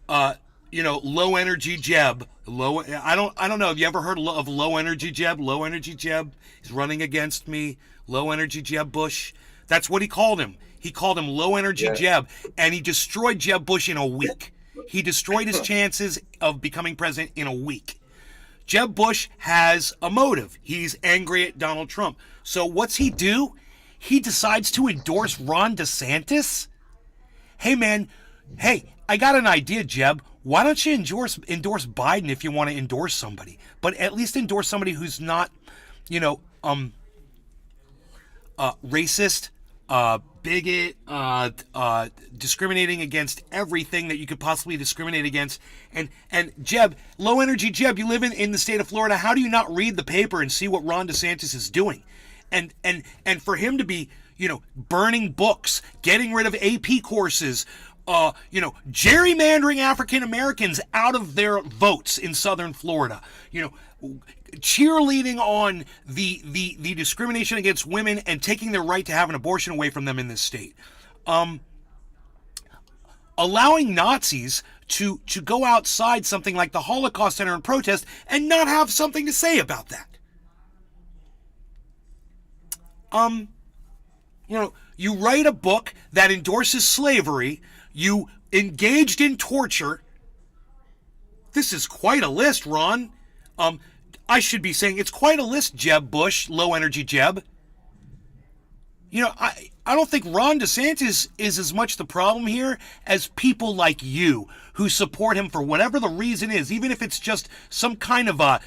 Speaker 1: low energy Jeb. I don't know. Have you ever heard of low energy Jeb? Low energy Jeb. He's running against me. Low energy Jeb Bush. That's what he called him. He called him low energy Jeb, and he destroyed Jeb Bush in a week. He destroyed his chances of becoming president in a week. Jeb Bush has a motive. He's angry at Donald Trump. So what's he do? He decides to endorse Ron DeSantis? Hey, man. Hey, I got an idea, Jeb. Why don't you endorse Biden if you want to endorse somebody? But at least endorse somebody who's not, racist, bigot, discriminating against everything that you could possibly discriminate against. And Jeb, low energy Jeb, you live in the state of Florida. How do you not read the paper and see what Ron DeSantis is doing? And for him to be, burning books, getting rid of AP courses, gerrymandering African Americans out of their votes in Southern Florida, cheerleading on the discrimination against women and taking their right to have an abortion away from them in this state. Allowing Nazis to go outside something like the Holocaust Center and protest and not have something to say about that. You write a book that endorses slavery. You engaged in torture. This is quite a list, Ron. I should be saying it's quite a list, Jeb Bush, low energy Jeb. I don't think Ron DeSantis is as much the problem here as people like you who support him for whatever the reason is, even if it's just some kind of a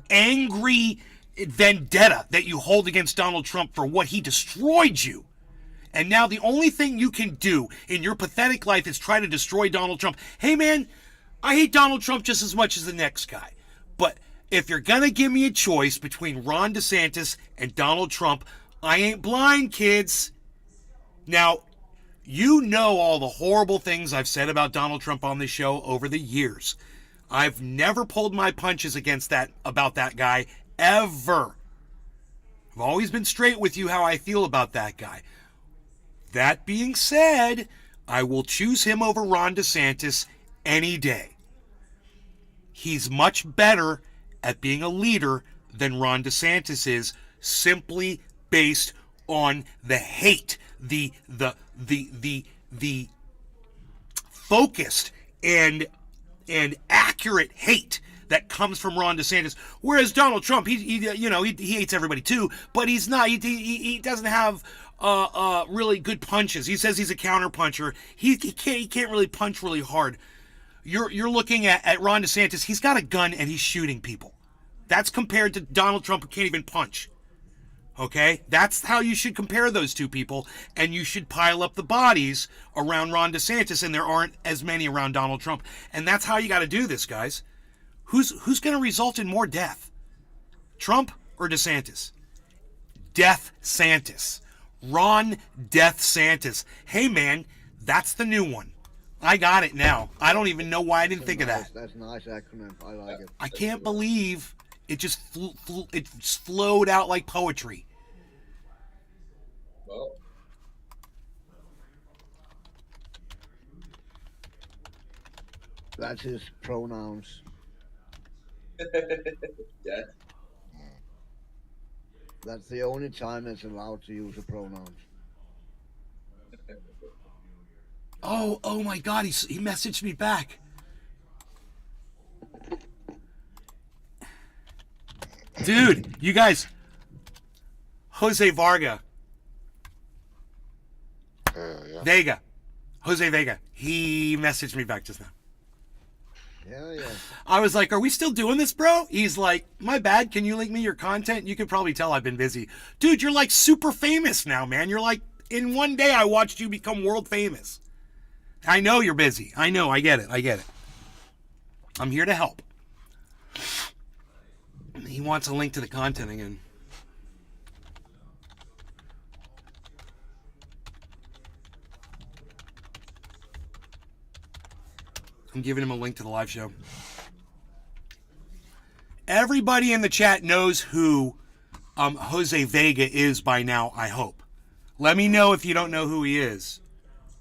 Speaker 1: angry vendetta that you hold against Donald Trump for what he destroyed you. And now the only thing you can do in your pathetic life is try to destroy Donald Trump. Hey, man, I hate Donald Trump just as much as the next guy. But if you're going to give me a choice between Ron DeSantis and Donald Trump, I ain't blind, kids. Now, you know all the horrible things I've said about Donald Trump on this show over the years. I've never pulled my punches about that guy, ever. I've always been straight with you how I feel about that guy. That being said, I will choose him over Ron DeSantis any day. He's much better at being a leader than Ron DeSantis is, simply based on the hate, the focused and accurate hate that comes from Ron DeSantis. Whereas Donald Trump, he hates everybody too, but he's not. He doesn't have really good punches. He says he's a counter puncher. He can't really punch really hard. You're looking at Ron DeSantis. He's got a gun and he's shooting people. That's compared to Donald Trump, who can't even punch. Okay? That's how you should compare those two people, and you should pile up the bodies around Ron DeSantis, and there aren't as many around Donald Trump. And that's how you got to do this, guys. Who's going to result in more death? Trump or DeSantis? Death Santis. Ron Death Santis. Hey, man, that's the new one. I got it now. I don't even know why I didn't think of that.
Speaker 2: That's a nice acronym. I like it.
Speaker 1: I can't believe it just it flowed out like poetry.
Speaker 4: Well,
Speaker 2: That's his pronouns.
Speaker 4: yeah.
Speaker 2: That's the only time it's allowed to use the pronouns.
Speaker 1: Oh my God, he messaged me back. Dude, you guys, Jose Varga,
Speaker 5: Yeah.
Speaker 1: Vega, Jose Vega, he messaged me back just now.
Speaker 2: Hell yeah.
Speaker 1: I was like, are we still doing this, bro? He's like, my bad, can you link me your content? You could probably tell I've been busy. Dude, you're like super famous now, man. You're like, in one day I watched you become world famous. I know you're busy. I know, I get it. I'm here to help. He wants a link to the content again. I'm giving him a link to the live show. Everybody in the chat knows who Jose Vega is by now, I hope. Let me know if you don't know who he is.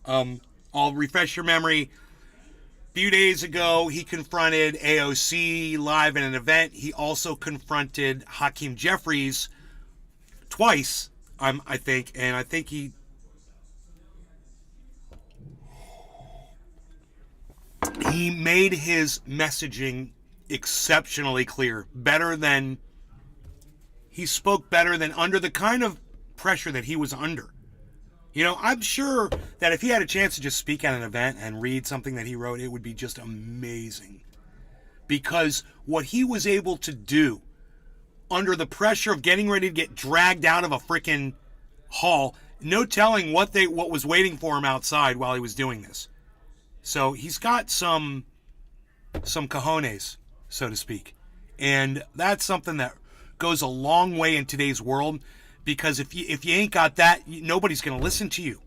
Speaker 1: I'll refresh your memory. A few days ago, he confronted AOC live in an event. He also confronted Hakeem Jeffries twice, I think. And I think he made his messaging exceptionally clear. He spoke better than under the kind of pressure that he was under. You know, I'm sure that if he had a chance to just speak at an event and read something that he wrote, it would be just amazing. Because what he was able to do under the pressure of getting ready to get dragged out of a freaking hall, no telling what was waiting for him outside while he was doing this. So he's got some cojones, so to speak. And that's something that goes a long way in today's world. Because if you ain't got that, nobody's going to listen to you.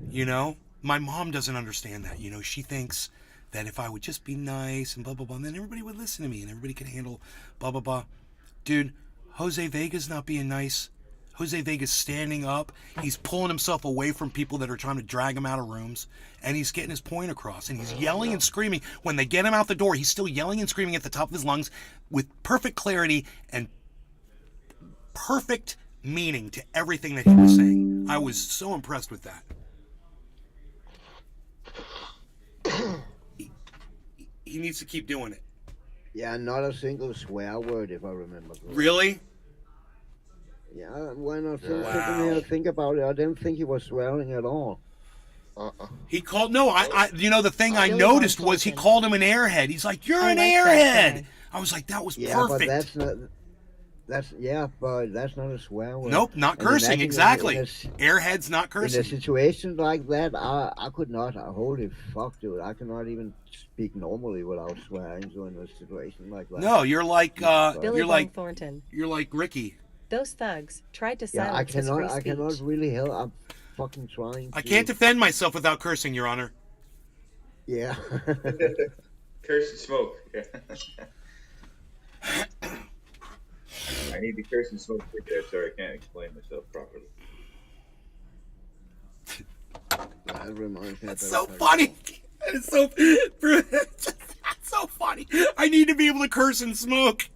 Speaker 1: You know? My mom doesn't understand that. You know, she thinks that if I would just be nice and blah, blah, blah, then everybody would listen to me and everybody could handle blah, blah, blah. Dude, Jose Vega's not being nice. Jose Vega's standing up. He's pulling himself away from people that are trying to drag him out of rooms. And he's getting his point across. And he's yelling and screaming. When they get him out the door, he's still yelling and screaming at the top of his lungs with perfect clarity and perfect meaning to everything that he was saying. I was so impressed with that. He needs to keep doing it.
Speaker 2: Yeah, not a single swear word, if I remember correctly.
Speaker 1: Really?
Speaker 2: Yeah, when I sitting
Speaker 1: Wow.
Speaker 2: here and think about it, I didn't think he was swearing at all.
Speaker 1: He called, no, the thing I
Speaker 3: Billy
Speaker 1: noticed
Speaker 3: Bob
Speaker 1: was he
Speaker 3: Thornton.
Speaker 1: called him an airhead. He's like, you're
Speaker 3: I
Speaker 1: an
Speaker 3: like that
Speaker 1: airhead.
Speaker 3: guy.
Speaker 1: I was like, that was
Speaker 2: Yeah,
Speaker 1: perfect.
Speaker 2: but that's not. But that's not a swear word.
Speaker 1: Nope, not
Speaker 2: And
Speaker 1: cursing,
Speaker 2: imagine
Speaker 1: exactly.
Speaker 2: In
Speaker 1: Airhead's not
Speaker 2: a
Speaker 1: cursing.
Speaker 2: situation like that, I could not. Holy fuck, dude! I cannot even speak normally without swearing. So in a situation like that.
Speaker 1: No, you're like,
Speaker 3: Billy
Speaker 1: you're
Speaker 3: Bob
Speaker 1: like,
Speaker 3: Thornton.
Speaker 1: you're like Ricky.
Speaker 3: Those thugs tried to
Speaker 2: Yeah,
Speaker 3: silence his free
Speaker 2: I cannot
Speaker 3: speech.
Speaker 2: really help. I'm fucking trying.
Speaker 1: I
Speaker 2: to-
Speaker 1: can't defend myself without cursing, Your Honor.
Speaker 2: Yeah.
Speaker 4: Curse and smoke. Yeah. I need to curse and smoke there. Sorry, I can't explain myself properly.
Speaker 2: That reminds me.
Speaker 1: That's
Speaker 2: of
Speaker 1: so
Speaker 2: that.
Speaker 1: funny. That is so, that's so funny. I need to be able to curse and smoke.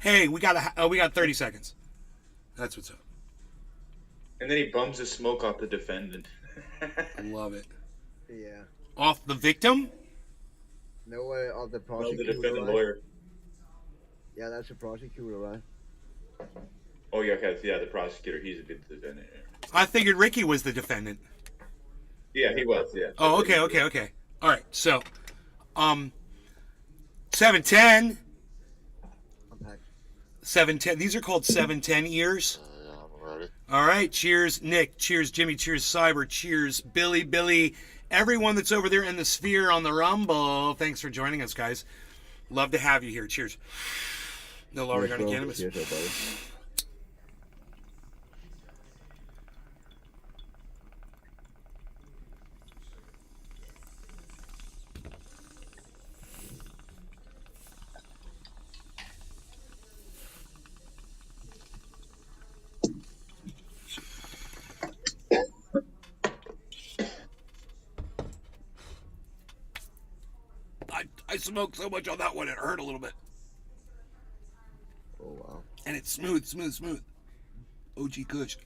Speaker 1: Hey, we got 30 seconds. That's what's up.
Speaker 4: And then he bums the smoke off the defendant.
Speaker 1: I love it.
Speaker 2: Yeah.
Speaker 1: Off the victim?
Speaker 2: No way of the
Speaker 4: No, the
Speaker 2: prosecutor.
Speaker 4: defendant
Speaker 2: right?
Speaker 4: lawyer.
Speaker 2: Yeah, that's a prosecutor, right?
Speaker 4: Oh yeah, okay, yeah, the prosecutor. He's a good defendant.
Speaker 1: I figured Ricky was the defendant.
Speaker 4: Yeah, he was. Yeah.
Speaker 1: Oh, okay. All right, so, 710.
Speaker 2: Unpacked.
Speaker 1: 710. These are called 710 ears.
Speaker 5: Yeah, I'm ready.
Speaker 1: All right, cheers, Nick. Cheers, Jimmy. Cheers, Cyber. Cheers, Billy. Everyone that's over there in the sphere on the Rumble. Thanks for joining us, guys. Love to have you here. Cheers. No lower
Speaker 2: Yes,
Speaker 1: on
Speaker 2: bro.
Speaker 1: cannabis.
Speaker 2: Yes, buddy.
Speaker 1: I smoked so much on that one, it hurt a little bit.
Speaker 2: Oh wow.
Speaker 1: And it's smooth. OG Kush.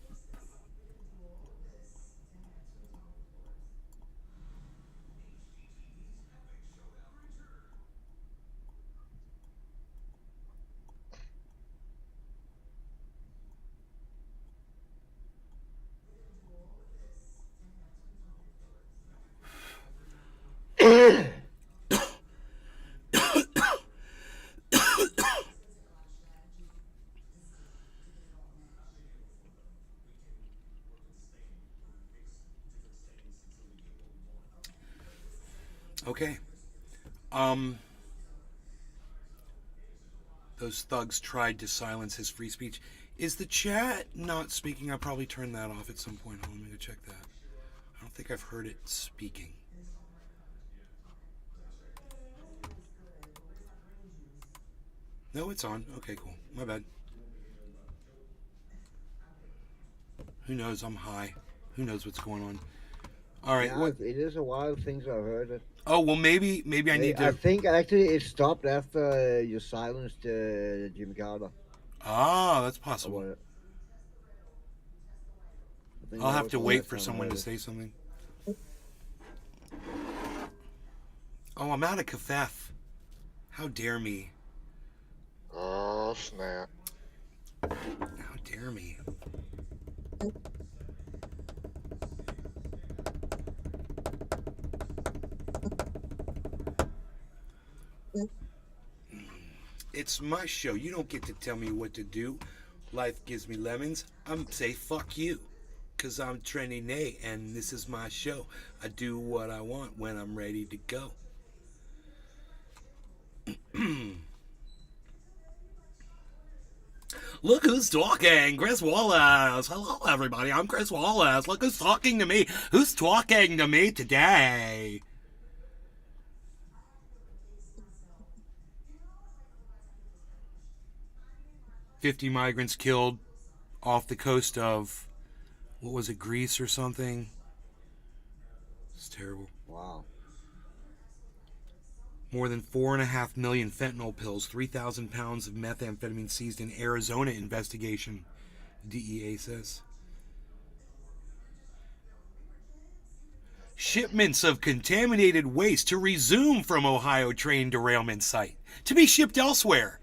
Speaker 1: Okay. Those thugs tried to silence his free speech. Is the chat not speaking? I'll probably turn that off at some point. Hold on, let me go check that. I don't think I've heard it speaking. No, it's on. Okay, cool. My bad. Who knows? I'm high. Who knows what's going on? All right.
Speaker 2: Yeah,
Speaker 1: What?
Speaker 2: it is a while since I heard it.
Speaker 1: Oh well, maybe I need
Speaker 2: I
Speaker 1: to.
Speaker 2: think actually it stopped after you silenced Jimmy Carter.
Speaker 1: Ah, that's
Speaker 2: Or
Speaker 1: possible.
Speaker 2: what? I think
Speaker 1: I'll
Speaker 2: that
Speaker 1: have
Speaker 2: was
Speaker 1: to
Speaker 2: the
Speaker 1: wait
Speaker 2: last
Speaker 1: for
Speaker 2: time I
Speaker 1: someone
Speaker 2: heard
Speaker 1: to
Speaker 2: it.
Speaker 1: say something. Oh, I'm out of kafef. How dare me?
Speaker 5: Oh, snap.
Speaker 1: How dare me? It's my show. You don't get to tell me what to do. Life gives me lemons. I'm say fuck you. Cause I'm Trendy Nate and this is my show. I do what I want when I'm ready to go. Look who's talking, Chris Wallace. Hello everybody, I'm Chris Wallace. Look who's talking to me. Who's talking to me today? "50 migrants killed off the coast of, what was it, Greece or something?" It's terrible.
Speaker 2: Wow.
Speaker 1: More than 4.5 million fentanyl pills, 3,000 pounds of methamphetamine seized in Arizona investigation, DEA says. Shipments of contaminated waste to resume from Ohio train derailment site, to be shipped elsewhere.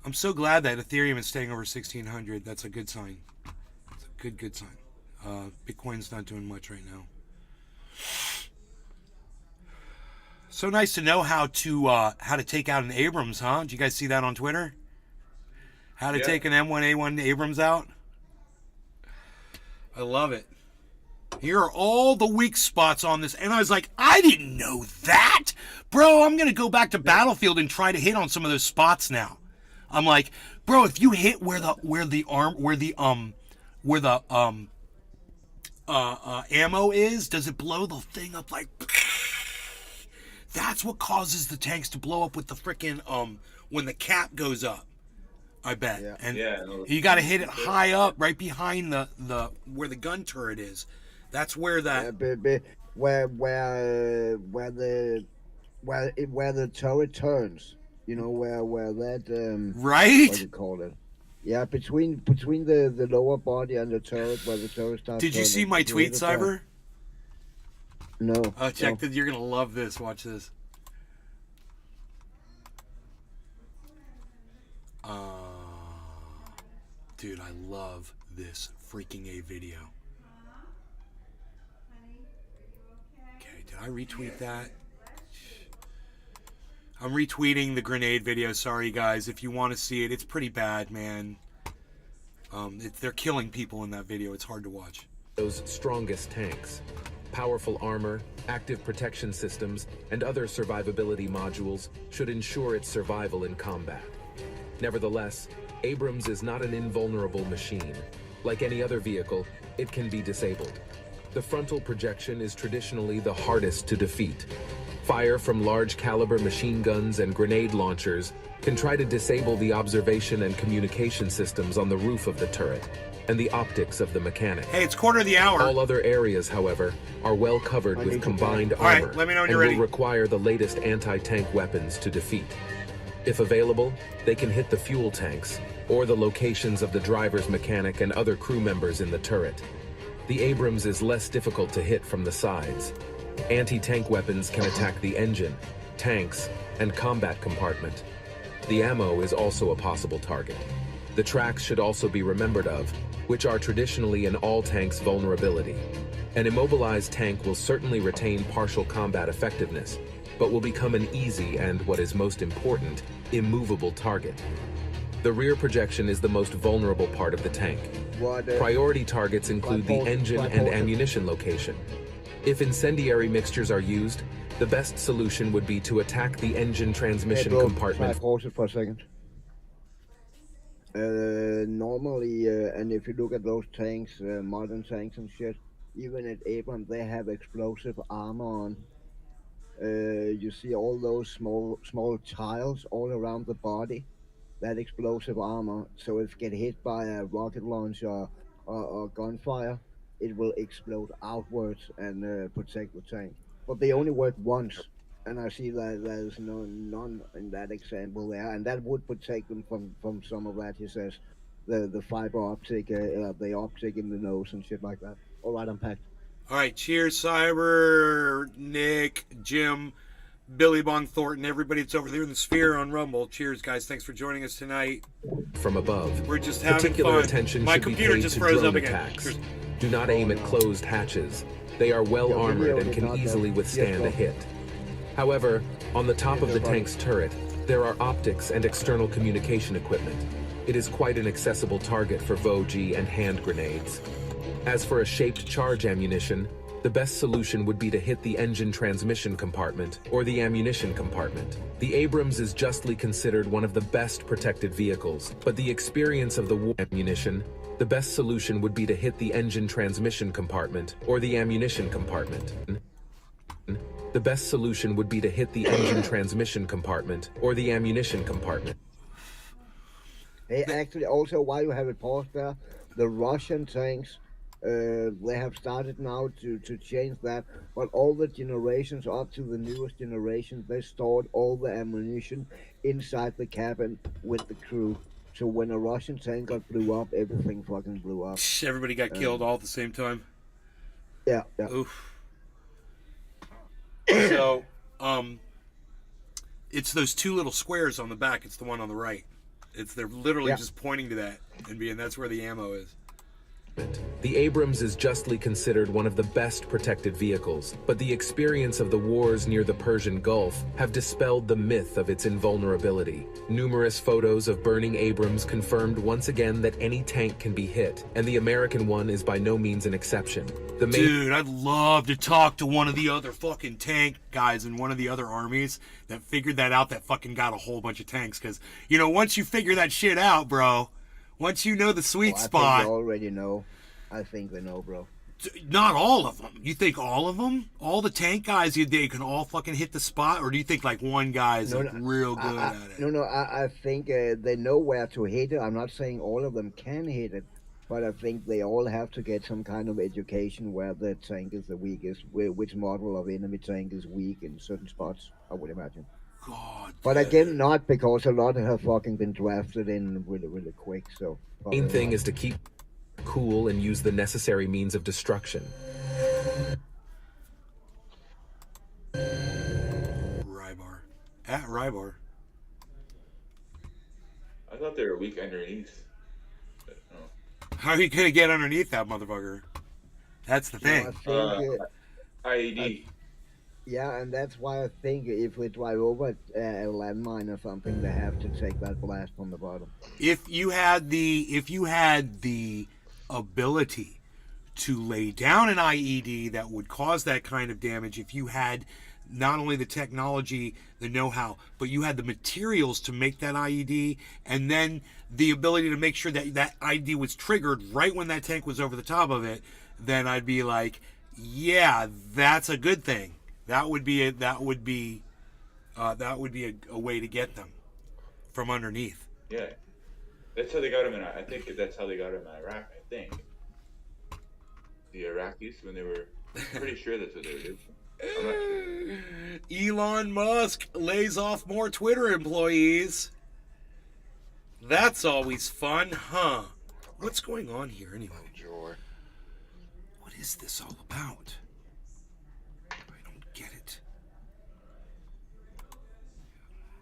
Speaker 1: I'm so glad that Ethereum is staying over 1,600. That's a good sign. It's a good sign. Bitcoin's not doing much right now. So nice to know how to take out an Abrams, huh? Did you guys see that on Twitter? How to take an M1A1 Abrams out? I love it. Here are all the weak spots on this. And I was like, I didn't know that. Bro, I'm going to go back to Battlefield and try to hit on some of those spots now. I'm like, bro, if you hit where the ammo is, does it blow the thing up like? That's what causes the tanks to blow up with the frickin' when the cap goes up. I bet.
Speaker 2: Yeah.
Speaker 1: And
Speaker 4: no,
Speaker 1: you got to hit it high up, right behind the where the gun turret is. That's where that.
Speaker 2: Where the turret turns. You know where that
Speaker 1: Right.
Speaker 2: what do you call it? Yeah, between the lower body and the turret, where the turret starts.
Speaker 1: Did you see my tweet, Cyber?
Speaker 2: No.
Speaker 1: Oh, check
Speaker 2: no.
Speaker 1: this. You're gonna love this. Watch this. Dude, I love this freaking A video. Okay, did I retweet that? I'm retweeting the grenade video. Sorry, guys. If you want to see it, it's pretty bad, man. They're killing people in that video. It's hard to watch.
Speaker 6: Those strongest tanks. Powerful armor, active protection systems, and other survivability modules should ensure its survival in combat. Nevertheless, Abrams is not an invulnerable machine. Like any other vehicle, it can be disabled. The frontal projection is traditionally the hardest to defeat. Fire from large caliber machine guns and grenade launchers can try to disable the observation and communication systems on the roof of the turret and the optics of the mechanic.
Speaker 1: Hey, it's quarter of the hour.
Speaker 6: All other areas, however, are well covered with combined
Speaker 1: All right,
Speaker 6: armor
Speaker 1: let me know when
Speaker 6: and
Speaker 1: you're ready.
Speaker 6: will require the latest anti-tank weapons to defeat. If available, they can hit the fuel tanks or the locations of the driver's mechanic and other crew members in the turret. The Abrams is less difficult to hit from the sides. Anti-tank weapons can attack the engine, tanks, and combat compartment. The ammo is also a possible target. The tracks should also be remembered of, which are traditionally in all tanks' vulnerability. An immobilized tank will certainly retain partial combat effectiveness, but will become an easy and, what is most important, immovable target. The rear projection is the most vulnerable part of the tank. Priority targets include the engine and ammunition location. If incendiary mixtures are used, the best solution would be to attack the engine transmission compartment.
Speaker 2: Pause it for a second. Normally, and if you look at those tanks, modern tanks and shit, even at Abrams, they have explosive armor on. You see all those small tiles all around the body. That explosive armor. So if it get hit by a rocket launcher or gunfire, it will explode outwards and protect the tank. But they only work once, and I see that there's none in that example there, and that would protect them from some of that. He says, the fiber optic, the optic in the nose and shit like that. All right, I'm packed.
Speaker 1: All right, cheers, Cyber, Nick, Jim, Billy Bong Thornton, everybody that's over there in the Sphere on Rumble. Cheers, guys. Thanks for joining us tonight.
Speaker 6: From above.
Speaker 1: We're just having
Speaker 6: Particular
Speaker 1: fun.
Speaker 6: attention
Speaker 1: My
Speaker 6: should be
Speaker 1: computer
Speaker 6: paid
Speaker 1: just
Speaker 6: to
Speaker 1: froze
Speaker 6: drone
Speaker 1: up again.
Speaker 6: attacks.
Speaker 1: Cheers.
Speaker 6: Do not aim at closed hatches. They are well armored and can easily withstand a hit. However, on the top of the tank's turret, there are optics and external communication equipment. It is quite an accessible target for VOG and hand grenades. As for a shaped charge ammunition, the best solution would be to hit the engine transmission compartment or the ammunition compartment. The Abrams is justly considered one of the best protected vehicles, but the experience of the war ammunition, the best solution would be to hit the engine transmission compartment or the ammunition compartment. The best solution would be to hit the engine transmission compartment or the ammunition compartment.
Speaker 2: Hey, actually, also, while you have it paused there, the Russian tanks, they have started now to change that, but all the generations up to the newest generation, they stored all the ammunition inside the cabin with the crew. So when a Russian tank blew up, everything fucking blew up.
Speaker 1: Everybody got killed all at the same time.
Speaker 2: Yeah.
Speaker 1: Oof. So, it's those two little squares on the back. It's the one on the right. They're literally just pointing to that and that's where the ammo is.
Speaker 6: The Abrams is justly considered one of the best protected vehicles, but the experience of the wars near the Persian Gulf have dispelled the myth of its invulnerability. Numerous photos of burning Abrams confirmed once again that any tank can be hit, and the American one is by no means an exception.
Speaker 1: Dude, I'd love to talk to one of the other fucking tank guys in one of the other armies that figured that out, that fucking got a whole bunch of tanks, because, once you figure that shit out, bro, once you know the sweet spot...
Speaker 2: I think they already know. I think they know, bro.
Speaker 1: Not all of them. You think all of them? All the tank guys, they can all fucking hit the spot? Or do you think, one guy is real good at it?
Speaker 2: No, I think they know where to hit it. I'm not saying all of them can hit it, but I think they all have to get some kind of education where the tank is the weakest, which model of enemy tank is weak in certain spots, I would imagine.
Speaker 1: God.
Speaker 2: But again, not because a lot have fucking been drafted in really, really quick, so...
Speaker 6: Main thing is to keep cool and use the necessary means of destruction.
Speaker 1: Rybar. At Rybar.
Speaker 4: I thought they were weak underneath. But,
Speaker 1: How are you going to get underneath that motherfucker? That's the thing.
Speaker 2: I think,
Speaker 4: IED.
Speaker 2: yeah, and that's why I think if we drive over a landmine or something, they have to take that blast from the bottom.
Speaker 1: If you had the ability to lay down an IED that would cause that kind of damage, if you had not only the technology, the know-how, but you had the materials to make that IED, and then the ability to make sure that that IED was triggered right when that tank was over the top of it, then I'd be like, yeah, that's a good thing. That would be a way to get them from underneath.
Speaker 4: Yeah. That's how they got him in. I think that's how they got him in Iraq. I think the Iraqis, when they were, I'm pretty sure that's what they were doing. I'm not sure.
Speaker 1: Elon Musk lays off more Twitter employees. That's always fun, huh? What's going on here anyway?
Speaker 5: Joy.
Speaker 1: What is this all about? I don't get it.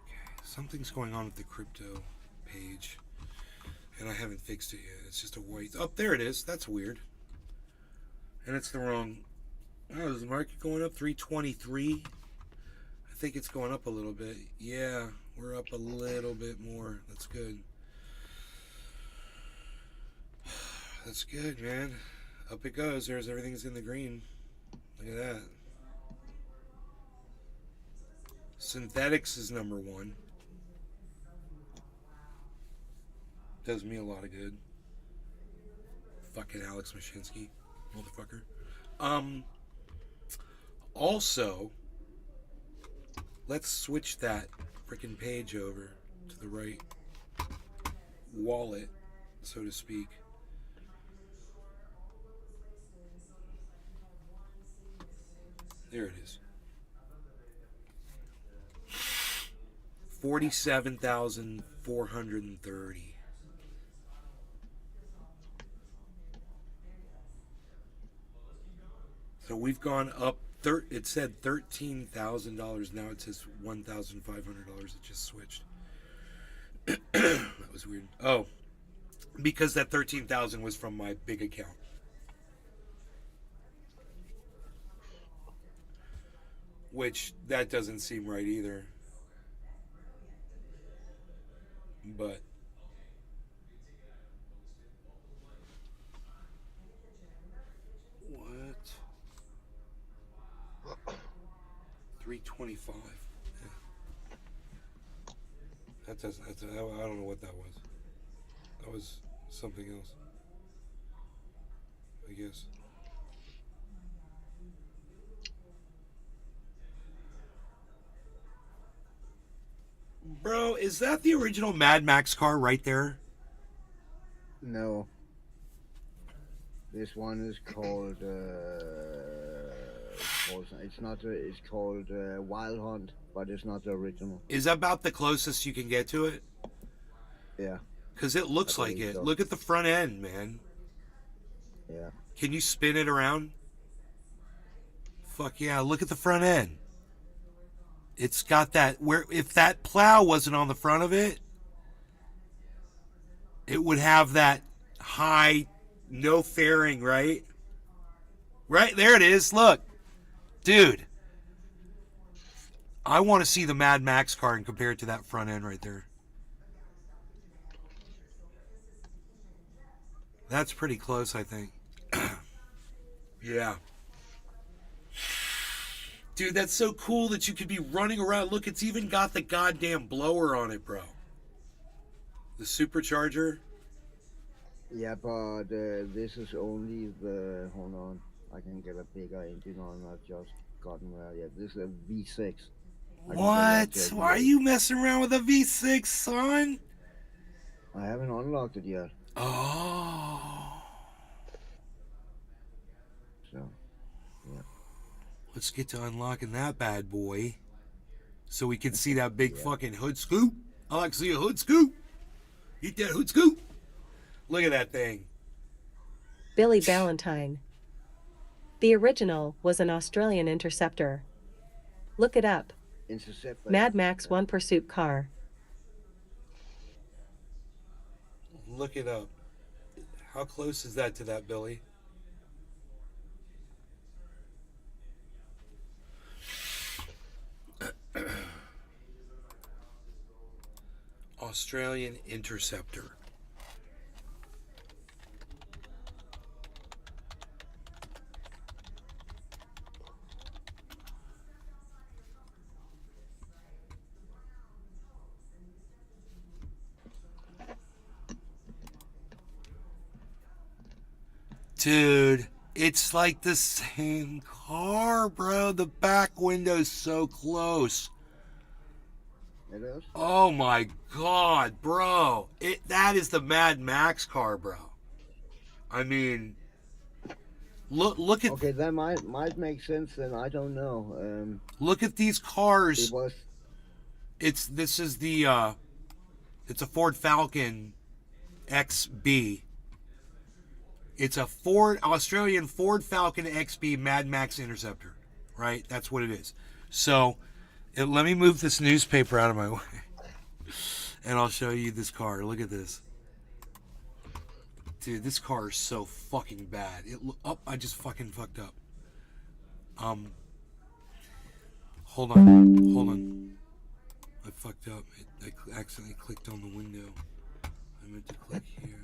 Speaker 1: Okay, something's going on with the crypto page. And I haven't fixed it yet. It's just a white... Oh, there it is. That's weird. And it's the wrong... Oh, is the market going up? 323? I think it's going up a little bit. Yeah, we're up a little bit more. That's good. That's good, man. Up it goes. There's everything's in the green. Look at that. Synthetics is number one. Does me a lot of good. Fucking Alex Mashinsky, motherfucker. Also, let's switch that freaking page over to the right wallet, so to speak. There it is. 47,430. So we've gone up. It said $13,000. Now it says $1,500. It just switched. That was weird. Oh, because that 13,000 was from my big account. Which that doesn't seem right either. But what? 325. Yeah. That doesn't. I don't know what that was. That was something else, I guess. Bro, is that the original Mad Max car right there?
Speaker 2: No. This one is called. It's not. It's called Wild Hunt, but it's not the original.
Speaker 1: Is that about the closest you can get to it?
Speaker 2: Yeah.
Speaker 1: Because it looks like it.
Speaker 2: So.
Speaker 1: Look at the front end, man.
Speaker 2: Yeah.
Speaker 1: Can you spin it around? Fuck yeah, look at the front end. It's got that, where if that plow wasn't on the front of it, it would have that high, no fairing, right? Right, there it is, look. Dude. I want to see the Mad Max car and compare it to that front end right there. That's pretty close, I think. Yeah. Dude, that's so cool that you could be running around. Look, it's even got the goddamn blower on it, bro. The supercharger.
Speaker 2: Yeah, but this is only the. Hold on. I can get a bigger engine on. I've just gotten there. Yeah, this is a V6.
Speaker 1: What? Why are you messing around with a V6, son?
Speaker 2: I haven't unlocked it yet.
Speaker 1: Oh.
Speaker 2: So, yeah.
Speaker 1: Let's get to unlocking that bad boy. So we can see that big fucking hood scoop. I like to see a hood scoop. Eat that hood scoop. Look at that thing.
Speaker 3: Billy Valentine. The original was an Australian Interceptor. Look it up.
Speaker 2: Interceptor.
Speaker 3: Mad Max 1 Pursuit car.
Speaker 1: Look it up. How close is that to that, Billy? Australian Interceptor. Dude, it's like the same car, bro. The back window's so close.
Speaker 2: It is?
Speaker 1: Oh my god, bro. That is the Mad Max car, bro. I mean, look at
Speaker 2: Okay, that might make sense. Then I don't know.
Speaker 1: look at these cars.
Speaker 2: It was.
Speaker 1: This is the it's a Ford Falcon XB. It's a Australian Ford Falcon XB Mad Max Interceptor, right? That's what it is. So, let me move this newspaper out of my way, and I'll show you this car. Look at this. Dude, this car is so fucking bad. I just fucking fucked up. Hold on. I fucked up. I accidentally clicked on the window. I meant to click here.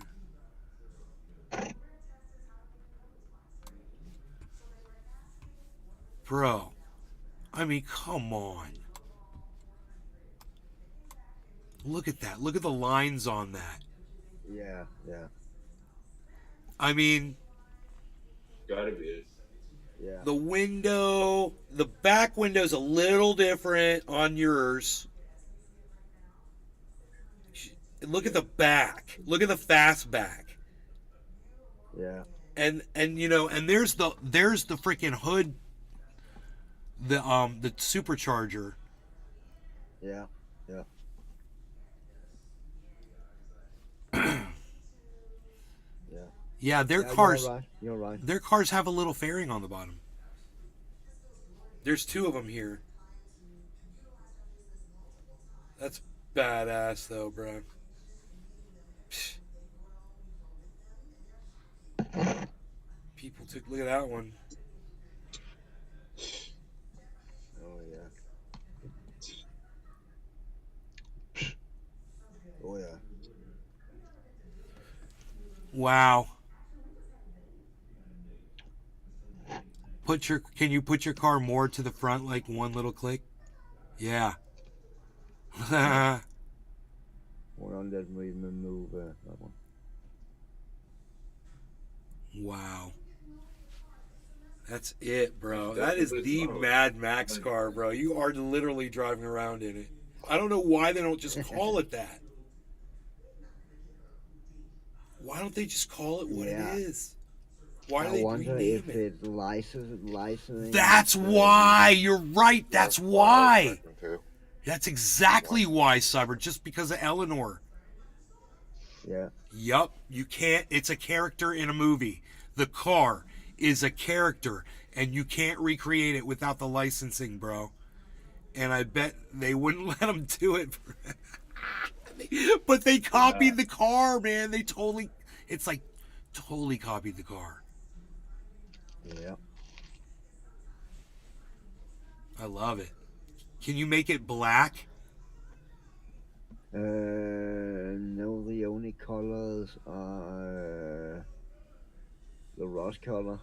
Speaker 1: Bro, I mean, come on. Look at that. Look at the lines on that.
Speaker 2: Yeah.
Speaker 1: I mean,
Speaker 4: Gotta be it.
Speaker 2: Yeah.
Speaker 1: the window, the back window's a little different on yours. Look at the back. Look at the fast back.
Speaker 2: Yeah.
Speaker 1: And you know, and there's the freaking hood, the supercharger.
Speaker 2: Yeah.
Speaker 1: Yeah, their
Speaker 2: Yeah,
Speaker 1: cars.
Speaker 2: You're right.
Speaker 1: Their cars have a little fairing on the bottom. There's 2 of them here. That's badass, though, bro. People took. Look at that one.
Speaker 2: Oh yeah.
Speaker 1: Wow. Can you put your car more to the front, like one little click? Yeah.
Speaker 2: Hold on, let me move that one.
Speaker 1: Wow. That's it, bro.
Speaker 4: That's
Speaker 1: That is
Speaker 4: what it's
Speaker 1: the
Speaker 4: about.
Speaker 1: Mad Max car, bro. You are literally driving around in it. I don't know why they don't just call it that. Why don't they just call it what
Speaker 2: Yeah.
Speaker 1: it is? Why do
Speaker 2: I
Speaker 1: they
Speaker 2: wonder
Speaker 1: rename
Speaker 2: if
Speaker 1: it?
Speaker 2: it's licensing.
Speaker 1: That's why. You're right. That's
Speaker 5: I was
Speaker 1: why.
Speaker 5: thinking too.
Speaker 1: That's exactly why, Cyber. Just because of Eleanor.
Speaker 2: Yeah.
Speaker 1: Yup. You can't. It's a character in a movie. The car is a character, and you can't recreate it without the licensing, bro. And I bet they wouldn't let them do it. But they copied the car, man. They totally. It's like totally copied the car.
Speaker 2: Yeah.
Speaker 1: I love it. Can you make it black?
Speaker 2: No, the only colors are the rust color,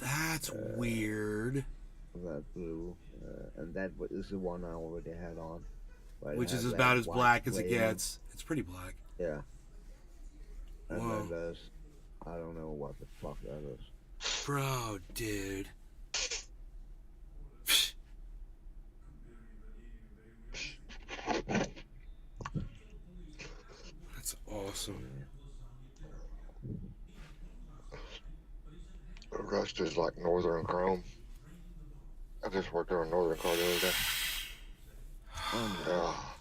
Speaker 1: That's weird.
Speaker 2: that blue, and that is the one I already had on. But it
Speaker 1: Which is
Speaker 2: has
Speaker 1: about
Speaker 2: that
Speaker 1: as
Speaker 2: white
Speaker 1: black as it
Speaker 2: gray on.
Speaker 1: gets. It's pretty black.
Speaker 2: Yeah. And
Speaker 1: Whoa.
Speaker 2: then there's, I don't know what the fuck that is.
Speaker 1: Bro, dude. That's awesome.
Speaker 5: Rust is like Northern Chrome. I just worked on a Northern car the other day. Ah.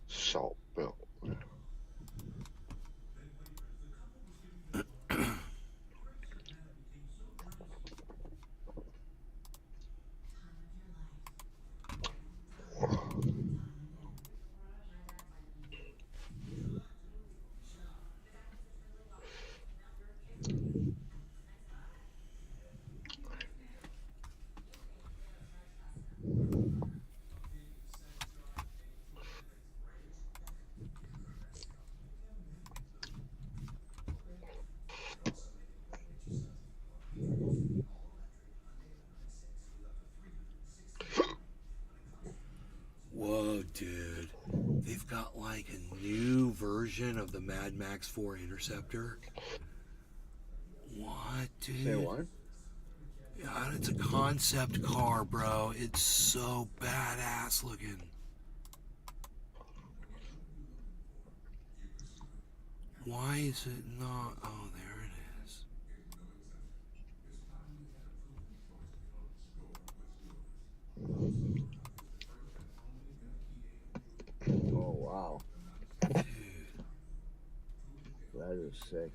Speaker 5: Salt belt.
Speaker 1: Whoa, dude. They've got like a new version of the Mad Max 4 Interceptor. What, dude?
Speaker 2: Say what?
Speaker 1: Yeah, it's a concept car, bro. It's so badass looking. Why is it not? Oh, there it is.
Speaker 2: Oh wow,
Speaker 1: Dude.
Speaker 2: that is sick.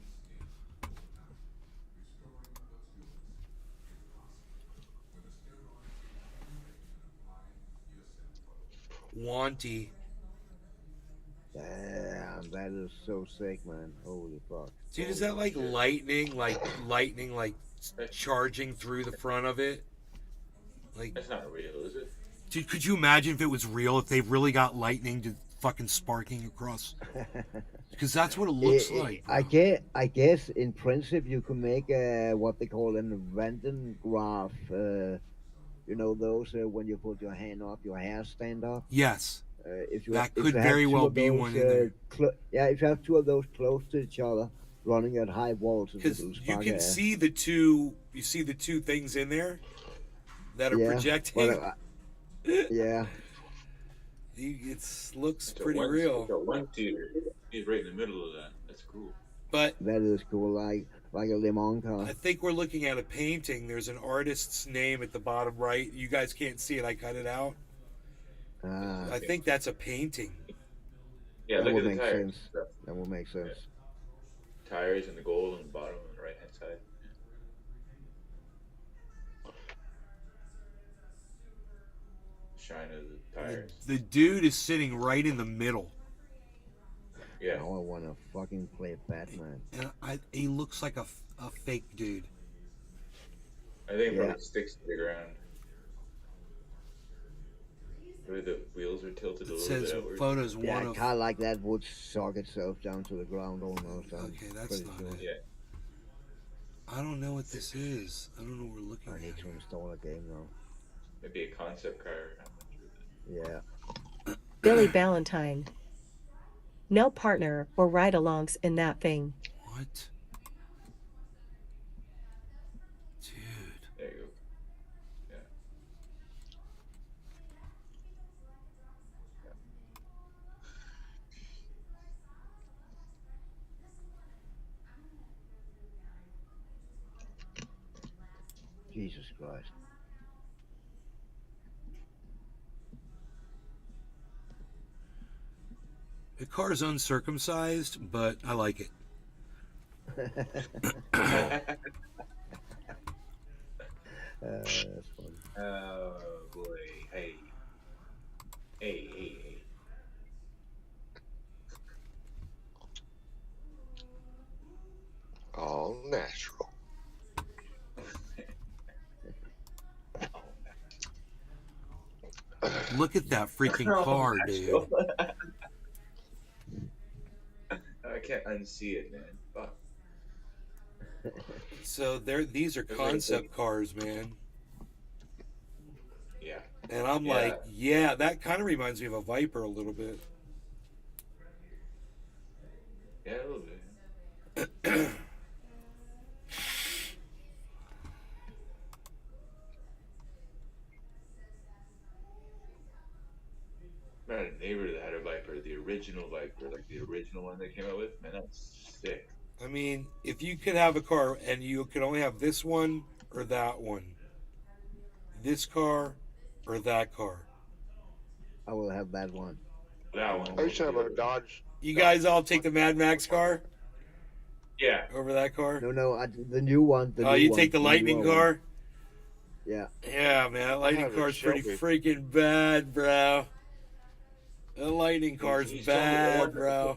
Speaker 1: Wanty.
Speaker 2: Damn, that is so sick, man. Holy fuck.
Speaker 1: Dude, is that like lightning? Like lightning, like charging through the front of it. Like,
Speaker 4: That's not real, is it?
Speaker 1: dude, could you imagine if it was real? If they really got lightning to fucking sparking across? Because that's what it looks like.
Speaker 2: I guess in principle you can make what they call an Van graph. You know those when you put your hand up, your hair stand up.
Speaker 1: Yes.
Speaker 2: If you
Speaker 1: That
Speaker 2: if
Speaker 1: could
Speaker 2: you have
Speaker 1: very
Speaker 2: two
Speaker 1: well
Speaker 2: of
Speaker 1: be
Speaker 2: those,
Speaker 1: one in there.
Speaker 2: yeah, if you have two of those close to each other, running at high voltage,
Speaker 1: Because
Speaker 2: it'll
Speaker 1: you
Speaker 2: spark
Speaker 1: can
Speaker 2: air.
Speaker 1: see the two. You see the two things in there that are
Speaker 2: Yeah,
Speaker 1: projecting.
Speaker 2: but, yeah,
Speaker 1: It looks
Speaker 4: It's a
Speaker 1: pretty
Speaker 4: one,
Speaker 1: real.
Speaker 4: It's a one-seater. He's right in the middle of that. That's cool.
Speaker 1: But
Speaker 2: that is cool. Like a Le Mans car.
Speaker 1: I think we're looking at a painting. There's an artist's name at the bottom right. You guys can't see it. I cut it out. I think that's a painting.
Speaker 4: Yeah,
Speaker 2: That
Speaker 4: look
Speaker 2: would
Speaker 4: at the
Speaker 2: make
Speaker 4: tires.
Speaker 2: sense. That will make sense.
Speaker 4: Tires and the gold on the bottom on the right-hand side. Shine of the tires.
Speaker 1: The dude is sitting right in the middle,
Speaker 4: Yeah.
Speaker 2: Now I want to fucking play Batman.
Speaker 1: and he looks like a fake dude.
Speaker 4: I think it
Speaker 2: Yeah.
Speaker 4: probably sticks to the ground. Maybe the wheels are tilted a
Speaker 1: It
Speaker 4: little
Speaker 1: says
Speaker 4: bit outward.
Speaker 1: photos
Speaker 2: Yeah,
Speaker 1: one
Speaker 2: a
Speaker 1: of.
Speaker 2: car like that would suck itself down to the ground almost. I'm
Speaker 1: Okay, that's
Speaker 2: pretty
Speaker 1: not
Speaker 2: sure.
Speaker 1: it.
Speaker 4: Yeah.
Speaker 1: I don't know what this is. I don't know what we're looking
Speaker 2: I
Speaker 1: at.
Speaker 2: need to install a game now.
Speaker 4: Maybe a concept car. I'm not sure.
Speaker 2: Yeah.
Speaker 3: Billy Valentine. No partner or ride-alongs in that thing.
Speaker 1: What? Dude.
Speaker 4: There you go. Yeah.
Speaker 2: Jesus Christ.
Speaker 1: The car's uncircumcised, but I like it.
Speaker 2: That's funny.
Speaker 4: Oh boy. Hey. Hey, hey, hey.
Speaker 5: All natural.
Speaker 1: Look at that freaking car, dude.
Speaker 4: I can't unsee it, man. Fuck.
Speaker 1: So these are concept cars, man.
Speaker 4: Yeah.
Speaker 1: And I'm
Speaker 4: Yeah.
Speaker 1: like, yeah, that kind of reminds me of a Viper a little bit.
Speaker 4: Yeah, a little bit. I had a neighbor that had a Viper, the original Viper, like the original one they came out with. Man, that's sick.
Speaker 1: I mean, if you could have a car and you could only have this one or that one, this car or that car,
Speaker 2: I will have that one.
Speaker 4: That one.
Speaker 5: I used to have a Dodge.
Speaker 1: you guys all take the Mad Max car
Speaker 4: Yeah.
Speaker 1: over that car?
Speaker 2: No, the new one.
Speaker 1: Oh, you take the Lightning
Speaker 2: newer one.
Speaker 1: car?
Speaker 2: Yeah.
Speaker 1: Yeah, man, that Lightning
Speaker 5: have a
Speaker 1: car's pretty
Speaker 5: Shelby.
Speaker 1: freaking bad, bro. That Lightning car's
Speaker 4: He's told me
Speaker 1: bad, bro.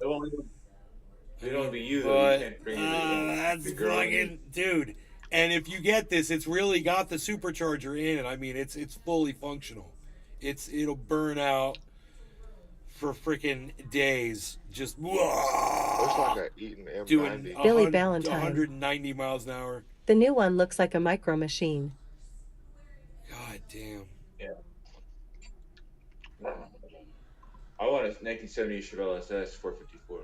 Speaker 4: They don't be you, though.
Speaker 1: But
Speaker 4: You can't bring it in.
Speaker 1: that's
Speaker 4: The girl
Speaker 1: fucking dude. And if you get this, it's really got the supercharger in it. I mean, it's fully functional. It'll burn out for freaking days. Just
Speaker 5: Looks like an Eaton
Speaker 1: doing
Speaker 5: M90.
Speaker 3: Billy Valentine.
Speaker 1: 190 miles an hour.
Speaker 3: The new one looks like a micro machine.
Speaker 1: God damn.
Speaker 4: I want a 1970 Chevelle SS 454.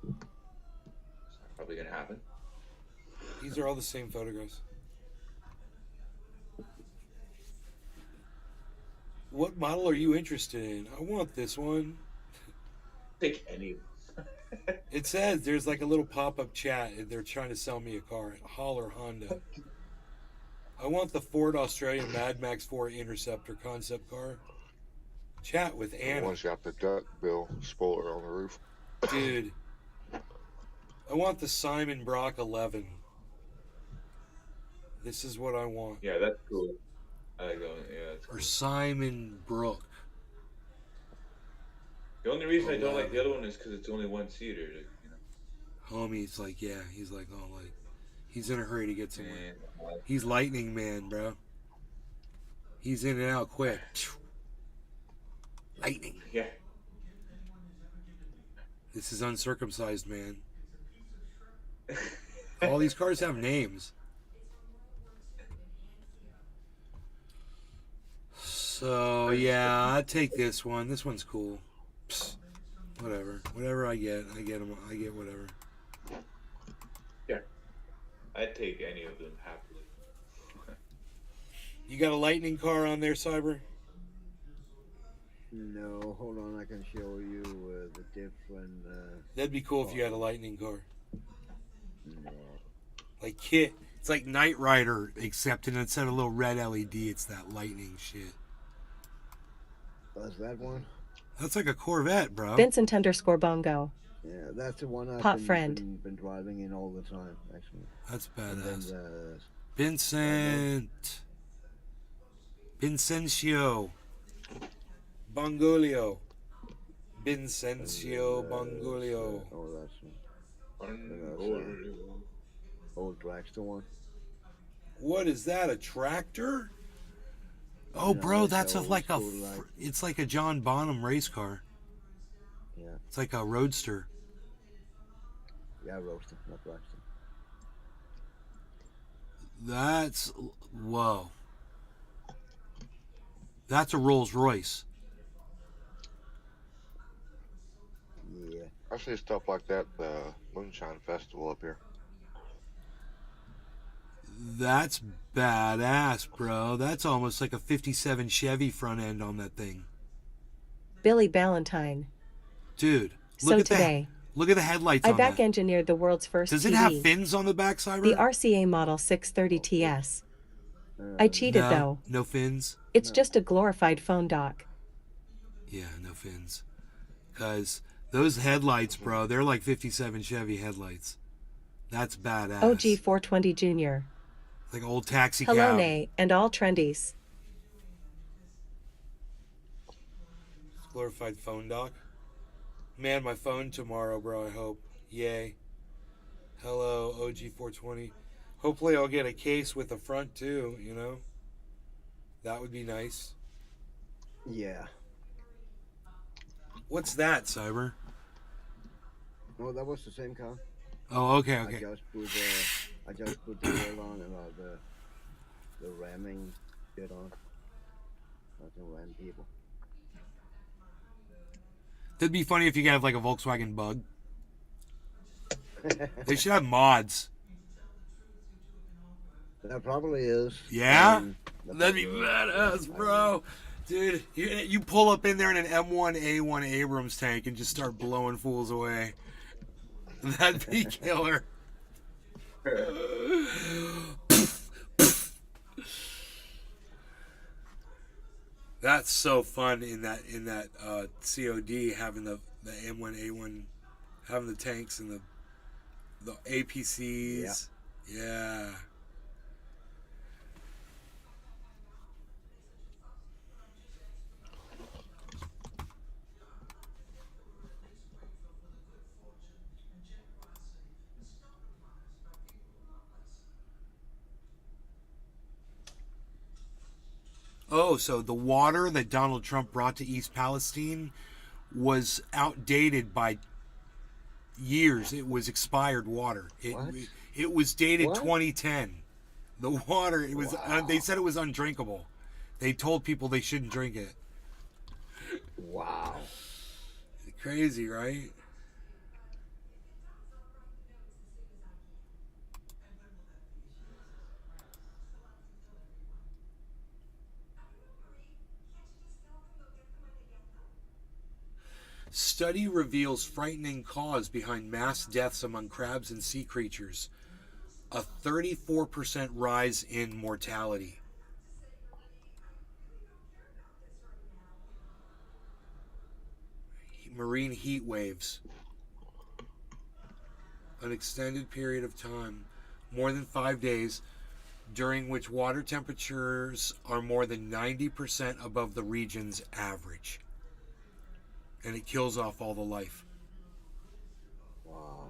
Speaker 4: It's not probably gonna happen.
Speaker 1: These are all the same photographs. What model are you interested in? I want this one.
Speaker 4: Pick any.
Speaker 1: It says there's like a little pop-up chat. They're trying to sell me a car. Holler Honda. I want the Ford Australian Mad Max 4 Interceptor concept car. Chat with
Speaker 5: The
Speaker 1: Anna.
Speaker 5: one's got the duck bill spoiler on the roof.
Speaker 1: Dude. I want the Simon Brock 11. This is what I want.
Speaker 4: Yeah, that's cool. I like that one. Yeah, that's
Speaker 1: Or
Speaker 4: cool.
Speaker 1: Simon Brook.
Speaker 4: The only reason I don't like the other one is because it's only one seater. You know.
Speaker 1: Homie's like, yeah. He's like, oh, like, He's in a hurry to get somewhere.
Speaker 4: And,
Speaker 1: He's Lightning Man, bro. He's in and out quick. Lightning.
Speaker 4: yeah.
Speaker 1: This is uncircumcised man. All these cars have names. So yeah, I take this one. This one's cool. Psst. Whatever I get them. I get whatever.
Speaker 4: Yeah. I'd take any of them happily.
Speaker 1: You got a lightning car on there, Cyber?
Speaker 2: No, hold on. I can show you the different.
Speaker 1: That'd be cool if you had a lightning car.
Speaker 2: No.
Speaker 1: Like Kit. It's like Knight Rider, except instead of a little red LED, it's that lightning shit.
Speaker 2: That's that one.
Speaker 1: That's like a Corvette, bro.
Speaker 3: Vincent_Bongo.
Speaker 2: Yeah, that's the one I've
Speaker 3: Pot friend.
Speaker 2: been driving in all the time, actually.
Speaker 1: That's
Speaker 2: And then
Speaker 1: badass.
Speaker 2: the
Speaker 1: Vincent. Vincencio. Bongolio. Vincencio Bongolio.
Speaker 2: Oh, that's
Speaker 4: Unbelievable.
Speaker 2: old dragster one.
Speaker 1: What is that? A tractor? Oh, bro,
Speaker 2: it's
Speaker 1: that's
Speaker 2: a
Speaker 1: a,
Speaker 2: old
Speaker 1: like a.
Speaker 2: school, like-
Speaker 1: It's like a John Bonham race car.
Speaker 2: Yeah,
Speaker 1: It's like a roadster.
Speaker 2: yeah, roaster, not dragster.
Speaker 1: That's whoa. That's a Rolls Royce.
Speaker 2: Yeah,
Speaker 5: I see stuff like that at the Moonshine Festival up here.
Speaker 1: That's badass, bro. That's almost like a 57 Chevy front end on that thing.
Speaker 3: Billy Ballantyne.
Speaker 1: Dude,
Speaker 3: So
Speaker 1: look at
Speaker 3: today,
Speaker 1: look at the headlights
Speaker 3: I
Speaker 1: on that.
Speaker 3: back-engineered the world's first
Speaker 1: Does
Speaker 3: TV,
Speaker 1: it have fins on the back, Cyber?
Speaker 3: the RCA Model 630 TS. I cheated
Speaker 1: no,
Speaker 3: though.
Speaker 1: No fins?
Speaker 3: It's just a glorified phone dock.
Speaker 1: Yeah, no fins. Because those headlights, bro, they're like 57 Chevy headlights. That's badass.
Speaker 3: OG 420 Jr.
Speaker 1: Like old taxi
Speaker 3: Hello,
Speaker 1: cab.
Speaker 3: Nay, and all trendies.
Speaker 1: Glorified phone dock. Man, my phone tomorrow, bro, I hope. Yay. Hello, OG420. Hopefully I'll get a case with the front too, you know? That would be nice.
Speaker 2: yeah.
Speaker 1: What's that, Cyber?
Speaker 2: No, that was the same car.
Speaker 1: Oh, okay,
Speaker 2: I
Speaker 1: okay.
Speaker 2: just put the wheel on and the ramming shit on. I can ram people.
Speaker 1: That'd be funny if you could have like a Volkswagen Bug. They should have mods.
Speaker 2: That probably is.
Speaker 1: Yeah?
Speaker 2: That
Speaker 1: That'd be
Speaker 2: probably
Speaker 1: badass,
Speaker 2: is.
Speaker 1: bro. Dude, you pull up in there in an M1A1 Abrams tank and just start blowing fools away. That'd be killer. That's so fun in that COD having the M1A1, having the tanks and the APCs. Yeah. Oh, so the water that Donald Trump brought to East Palestine was outdated by years. It was expired water.
Speaker 2: What?
Speaker 1: It was dated
Speaker 2: What?
Speaker 1: 2010. The water, it was. They said it was undrinkable. They told people they shouldn't drink it.
Speaker 2: Wow.
Speaker 1: Crazy, right? Study reveals frightening cause behind mass deaths among crabs and sea creatures. A 34% rise in mortality. Marine heat waves. An extended period of time, more than 5 days, during which water temperatures are more than 90% above the region's average. And it kills off all the life.
Speaker 2: Wow.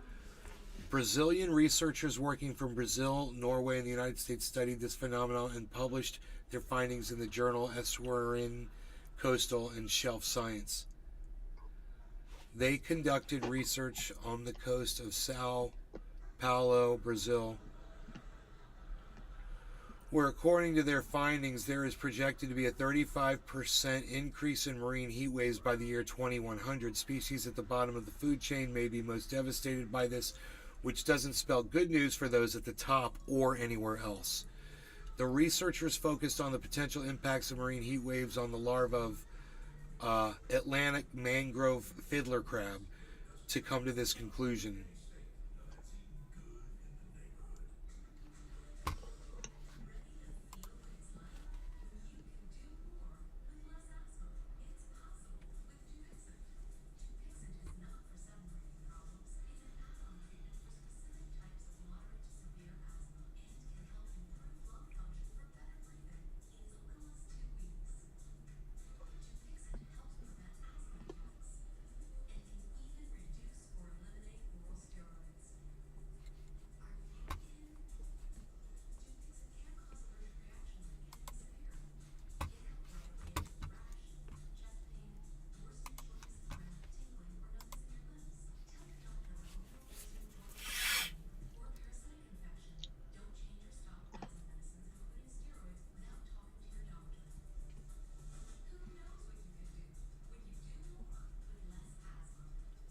Speaker 1: Brazilian researchers working from Brazil, Norway, and the United States studied this phenomenon and published their findings in the journal Estuarine Coastal and Shelf Science. They conducted research on the coast of Sao Paulo, Brazil, where according to their findings there is projected to be a 35% increase in marine heat waves by the year 2100. Species at the bottom of the food chain may be most devastated by this, which doesn't spell good news for those at the top or anywhere else. The researchers focused on the potential impacts of marine heat waves on the larvae of Atlantic mangrove fiddler crab to come to this conclusion.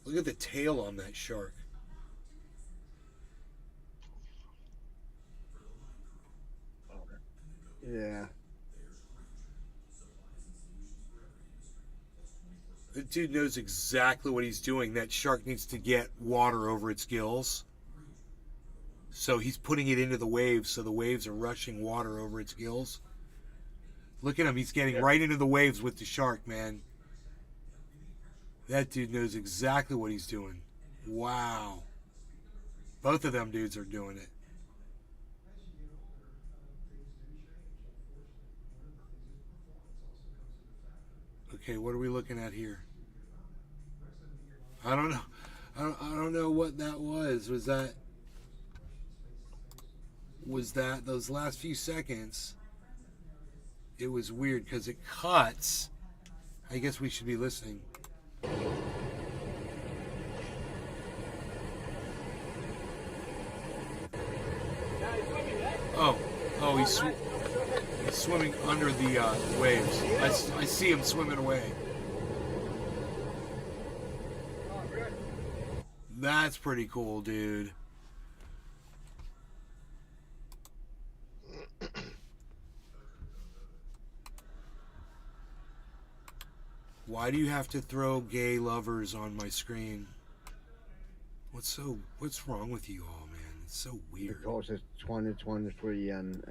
Speaker 1: Look at the tail on that shark.
Speaker 2: Yeah.
Speaker 1: The dude knows exactly what he's doing. That shark needs to get water over its gills. So he's putting it into the waves, so the waves are rushing water over its gills. Look at him. He's getting right into the waves with the shark, man. That dude knows exactly what he's doing. Wow. Both of them dudes are doing it. Okay, what are we looking at here? I don't know. I don't know what that was. Was that those last few seconds? It was weird because it cuts. I guess we should be listening. Oh, he's swimming under the waves. I see him swimming away. That's pretty cool, dude. Why do you have to throw gay lovers on my screen? What's wrong with you all, man? It's so weird.
Speaker 2: Because it's 2023 and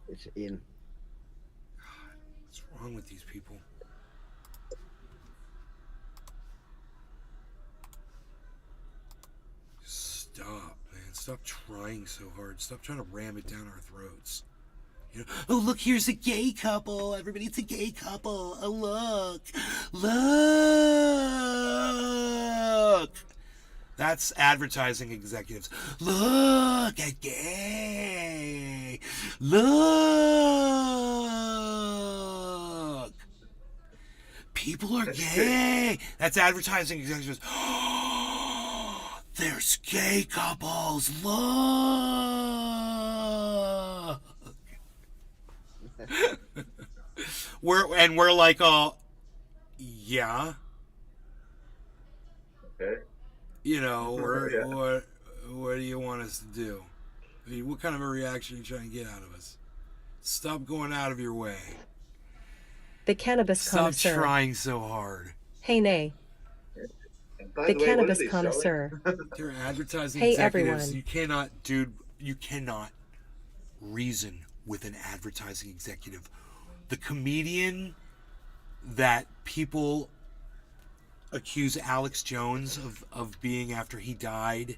Speaker 2: it's in.
Speaker 1: God, what's wrong with these people? Stop, man. Stop trying so hard. Stop trying to ram it down our throats. You know, oh, look, here's a gay couple. Everybody, it's a gay couple. Oh, look. Look. That's advertising executives. Look at gay. Look. People are gay. That's advertising executives. There's gay couples. Look. we're like, yeah.
Speaker 4: Okay.
Speaker 1: You know, what do you want us to do? I mean, what kind of a reaction are you trying to get out of us? Stop going out of your way.
Speaker 3: The cannabis
Speaker 1: Stop
Speaker 3: connoisseur.
Speaker 1: trying so hard.
Speaker 3: Hey, nay.
Speaker 4: By
Speaker 3: The
Speaker 4: way, what are
Speaker 3: cannabis
Speaker 4: they selling?
Speaker 3: connoisseur.
Speaker 1: They're advertising
Speaker 3: Hey,
Speaker 1: executives.
Speaker 3: everyone.
Speaker 1: You cannot, dude, you cannot reason with an advertising executive. The comedian that people accuse Alex Jones of being after he died,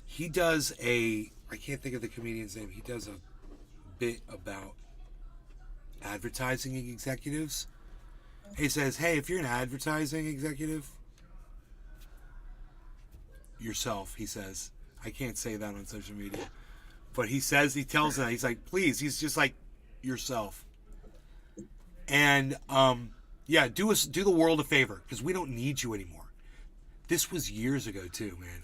Speaker 1: he does I can't think of the comedian's name, he does a bit about advertising executives. He says, hey, if you're an advertising executive, yourself, he says. I can't say that on social media. But he tells that, he's like, please, he's just like, yourself. And, yeah, do the world a favor, because we don't need you anymore. This was years ago, too, man.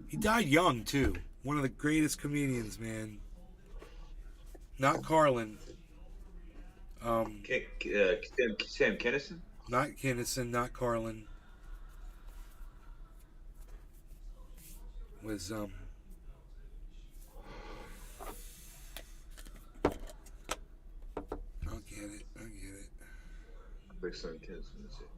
Speaker 1: He died young, too. One of the greatest comedians, man. Not Carlin.
Speaker 4: Sam Kinison?
Speaker 1: Not Kinnison, not Carlin. Was, I'll get it.
Speaker 4: Like Sam Kinison, that's it.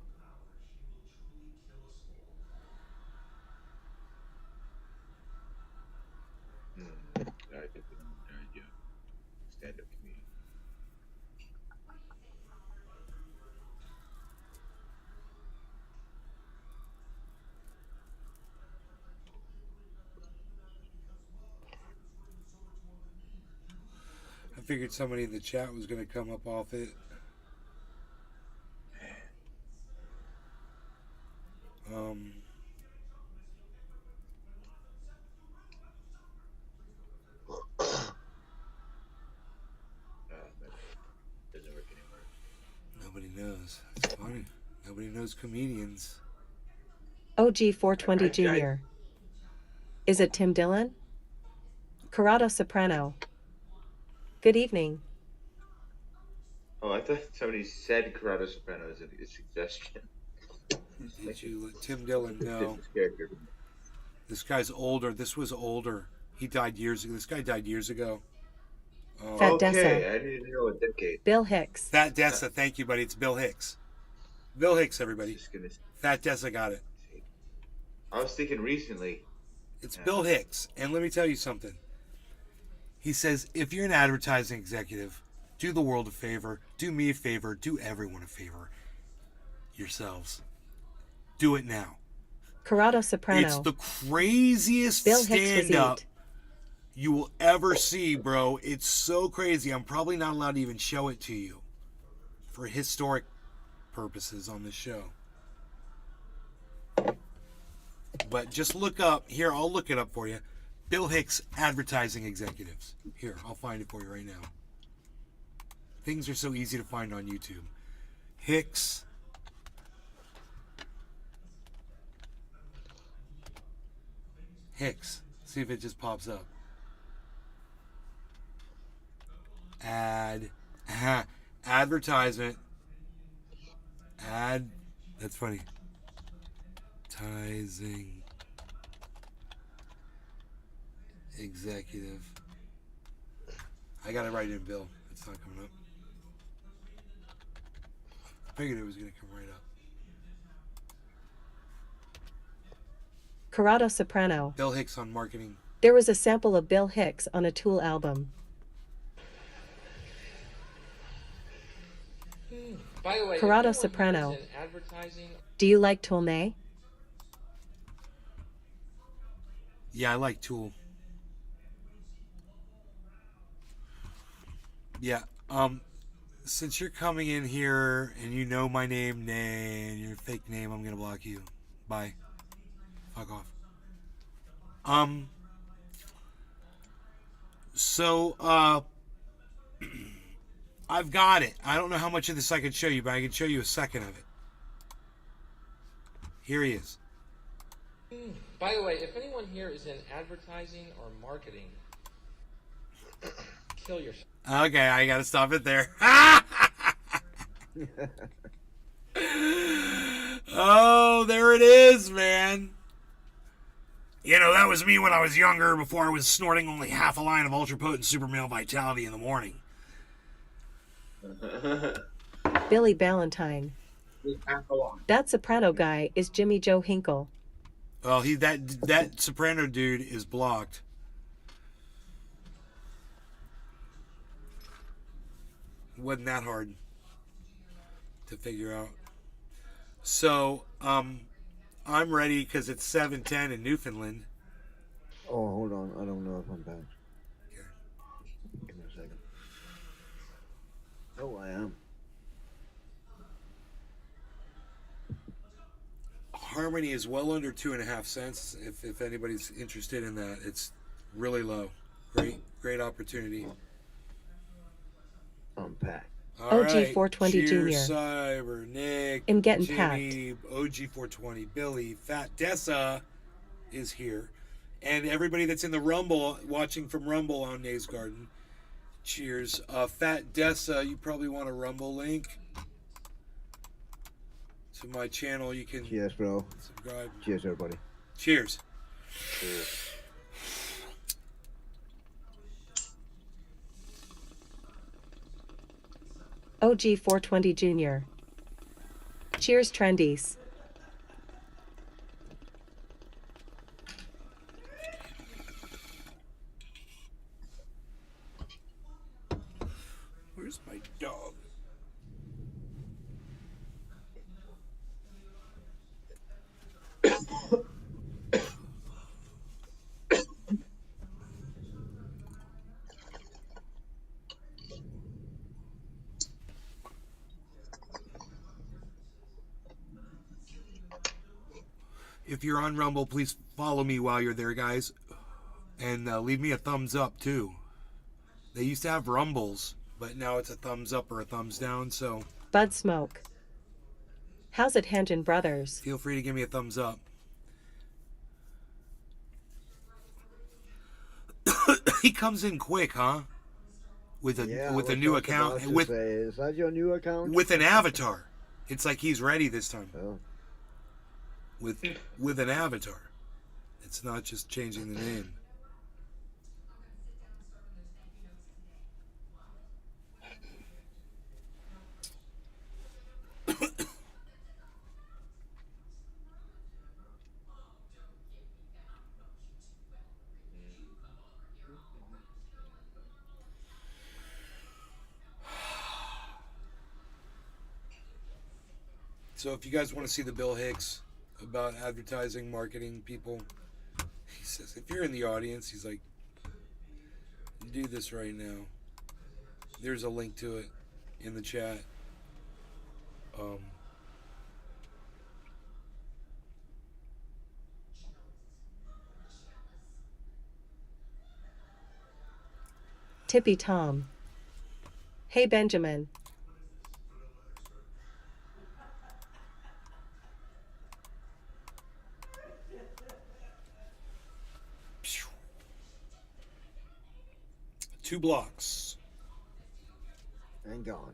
Speaker 4: I get the idea. Stand-up comedian.
Speaker 1: I figured somebody in the chat was going to come up off it.
Speaker 4: Doesn't work anymore.
Speaker 1: Nobody knows. It's funny. Nobody knows comedians.
Speaker 3: OG420 Jr. Is it Tim Dillon? Corrado Soprano. Good evening.
Speaker 4: Oh, I thought somebody said Corrado Soprano as a suggestion.
Speaker 1: Did you let Tim Dillon know?
Speaker 4: Different character.
Speaker 1: This guy's older. This was older. He died years ago. This guy died years ago.
Speaker 3: Fat
Speaker 4: Okay,
Speaker 3: Dessa.
Speaker 4: I didn't know a decade.
Speaker 3: Bill Hicks.
Speaker 1: Fat Dessa. Thank you, buddy. It's Bill Hicks. Bill Hicks, everybody.
Speaker 4: Just gonna
Speaker 1: Fat Dessa got it.
Speaker 4: say. I was thinking recently.
Speaker 1: It's Bill Hicks. And let me tell you something. He says, if you're an advertising executive, do the world a favor, do me a favor, do everyone a favor. Yourselves. Do it now.
Speaker 3: Corrado Soprano.
Speaker 1: It's the craziest
Speaker 3: Bill Hicks
Speaker 1: stand-up
Speaker 3: Physique.
Speaker 1: you will ever see, bro. It's so crazy. I'm probably not allowed to even show it to you for historic purposes on this show. But just look up. Here, I'll look it up for you. Bill Hicks, advertising executives. Here, I'll find it for you right now. Things are so easy to find on YouTube. Hicks. Hicks. See if it just pops up. Advertisement. That's funny. Advertising executive. I got it right in, Bill. It's not coming up. I figured it was going to come right up.
Speaker 3: Corrado Soprano.
Speaker 1: Bill Hicks on marketing.
Speaker 3: There was a sample of Bill Hicks on a Tool album.
Speaker 7: By the way,
Speaker 3: Corrado
Speaker 7: if anyone
Speaker 3: Soprano.
Speaker 7: here is in advertising,
Speaker 3: Do you like Toulme?
Speaker 1: Yeah, I like Tool. Yeah, since you're coming in here and you know my name and your fake name, I'm gonna block you. Bye. Fuck off. So, I've got it. I don't know how much of this I can show you, but I can show you a second of it. Here he is.
Speaker 7: by the way, if anyone here is in advertising or marketing, kill yourself.
Speaker 1: Okay, I gotta stop it there. Oh, there it is, man. You know, that was me when I was younger, before I was snorting only half a line of ultra potent super male vitality in the morning.
Speaker 3: Billy Ballantyne. That soprano guy is Jimmy Joe Hinkle.
Speaker 1: Well, that soprano dude is blocked. Wasn't that hard to figure out. So, I'm ready because it's 7:10 in Newfoundland.
Speaker 2: Oh, hold on. I don't know if I'm back.
Speaker 1: Okay.
Speaker 2: Give me a second. Oh, I am.
Speaker 1: Harmony is well under 2.5 cents. If anybody's interested in that, it's really low. Great opportunity.
Speaker 2: Unpack.
Speaker 1: All
Speaker 3: OG
Speaker 1: right.
Speaker 3: 420
Speaker 1: Cheers,
Speaker 3: Jr.
Speaker 1: Cyber, Nick,
Speaker 3: I'm getting
Speaker 1: Jimmy, OG 420, Billy, Fat Dessa is here, and everybody that's in the Rumble watching from Rumble on Nays Garden. Cheers, Fat Dessa. You probably want a Rumble link to my channel. You can
Speaker 2: Cheers, bro.
Speaker 1: subscribe.
Speaker 2: Cheers, everybody.
Speaker 1: Cheers.
Speaker 5: Cheers.
Speaker 3: OG 420 Jr. Cheers, Trendies.
Speaker 1: Where's my dog? If you're on Rumble, please follow me while you're there, guys. And leave me a thumbs up, too. They used to have Rumbles, but now it's a thumbs up or a thumbs down, so
Speaker 3: Bud Smoke. How's it, Hanjin Brothers?
Speaker 1: feel free to give me a thumbs up. He comes in quick, huh? With a
Speaker 2: Yeah,
Speaker 1: with
Speaker 2: I
Speaker 1: a
Speaker 2: was
Speaker 1: new
Speaker 2: just about
Speaker 1: account
Speaker 2: to
Speaker 1: with
Speaker 2: say, is that your new account?
Speaker 1: with an avatar. It's like he's ready this time.
Speaker 2: Oh.
Speaker 1: With an avatar. It's not just changing the name. So if you guys want to see the Bill Hicks about advertising, marketing people, he says, if you're in the audience, he's like, do this right now. There's a link to it in the chat.
Speaker 3: Tippy Tom. Hey, Benjamin.
Speaker 1: Two blocks.
Speaker 2: And gone.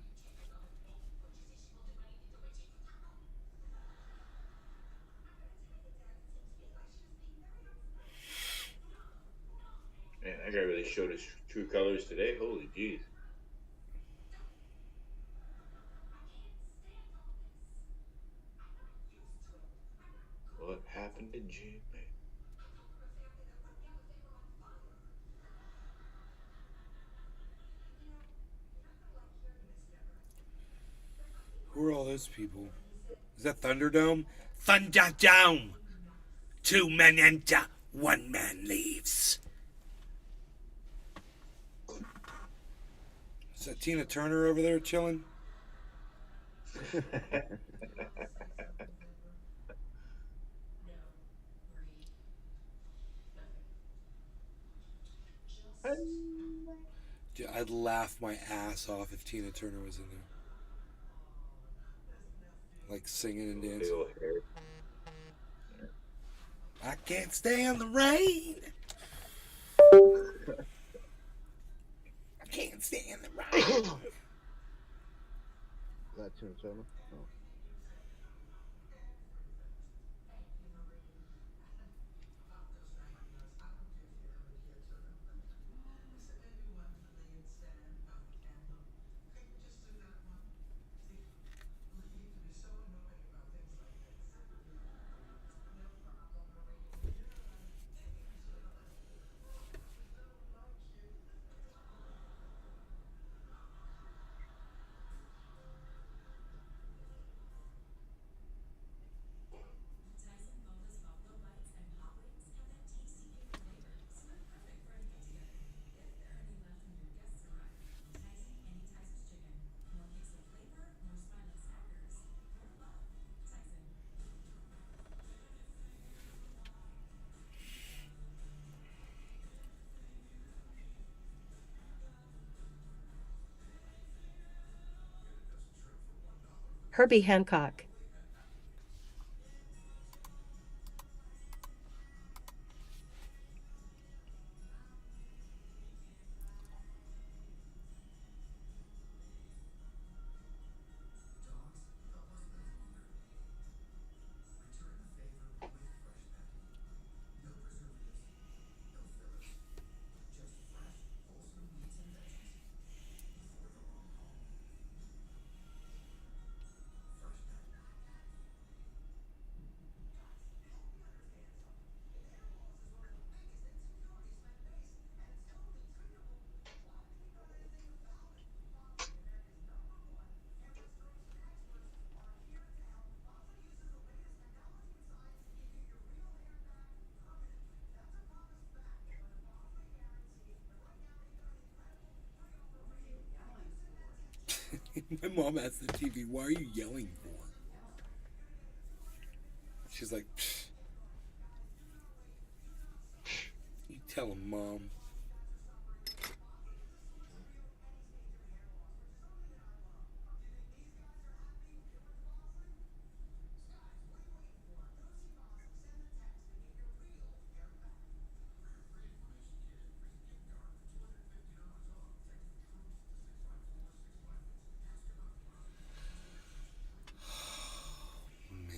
Speaker 4: Man, that guy really showed his true colors today. Holy jeez. What happened to Jimmy?
Speaker 1: Who are all those people? Is that Thunderdome? Thunderdome! 2 men enter, 1 man leaves. Is that Tina Turner over there chilling? I'd laugh my ass off if Tina Turner was in there. Like singing and
Speaker 4: Big
Speaker 1: dancing.
Speaker 4: old hair.
Speaker 1: I can't stand the rain. I can't stand the rain.
Speaker 2: That's Tina Turner. Oh.
Speaker 3: Herbie Hancock.
Speaker 1: My mom asked the TV, "Why are you yelling for?" She's like, "Psh. You tell him, Mom." Man.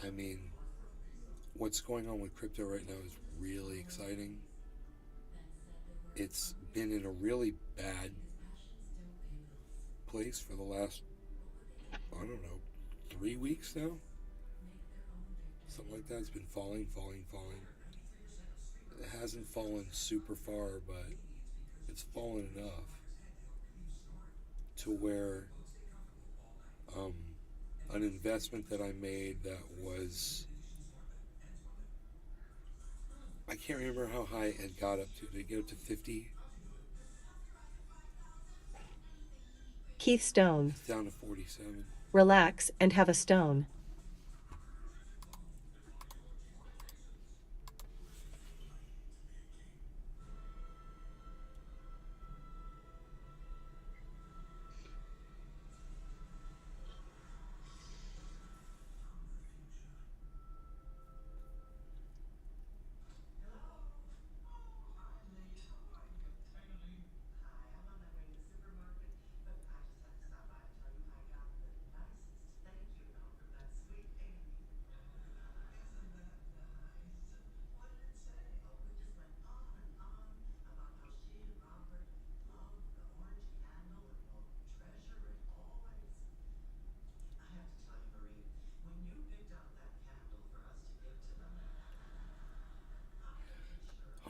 Speaker 1: I mean, what's going on with crypto right now is really exciting. It's been in a really bad place for the last, I don't know, 3 weeks now? Something like that. It's been falling. It hasn't fallen super far, but it's fallen enough to where an investment that I made that was, I can't remember how high it got up to. Did it get up to 50?
Speaker 3: Keith Stone.
Speaker 1: It's down to 47.
Speaker 3: Relax and have a stone.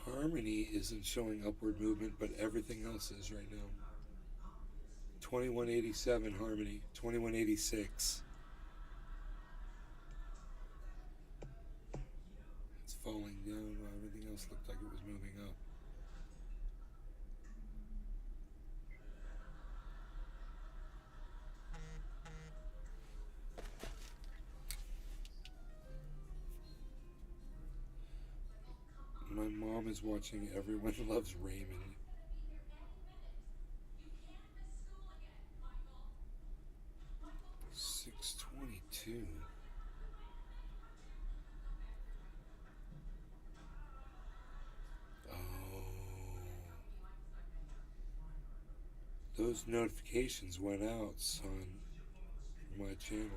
Speaker 1: Harmony isn't showing upward movement, but everything else is right now. 2187 Harmony, 2186. It's falling down while everything else looked like it was moving up. My mom is watching Everyone Loves Raymond. $622. Oh. Those notifications went out, son, from my channel.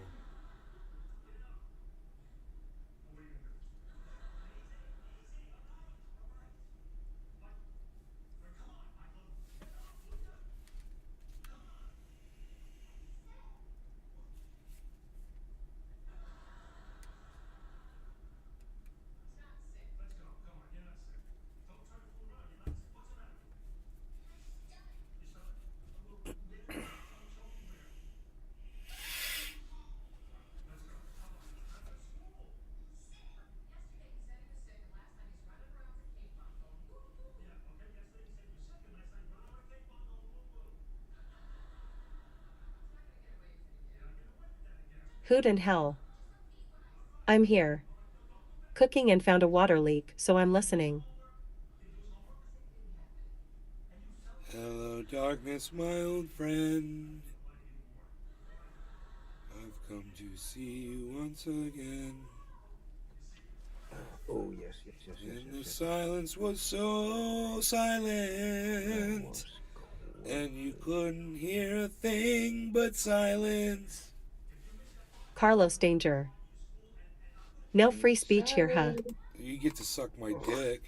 Speaker 3: Hoot and hell. I'm here. Cooking and found a water leak, so I'm listening.
Speaker 1: Hello, darkness, my old friend. I've come to see you once again.
Speaker 2: Oh yes, yes, yes, yes,
Speaker 1: And
Speaker 2: yes,
Speaker 1: the
Speaker 2: yes.
Speaker 1: silence was so
Speaker 2: That
Speaker 1: silent,
Speaker 2: was
Speaker 1: and you couldn't hear a thing but silence.
Speaker 3: Carlos Danger. No free speech here, huh?
Speaker 1: You get to suck my dick.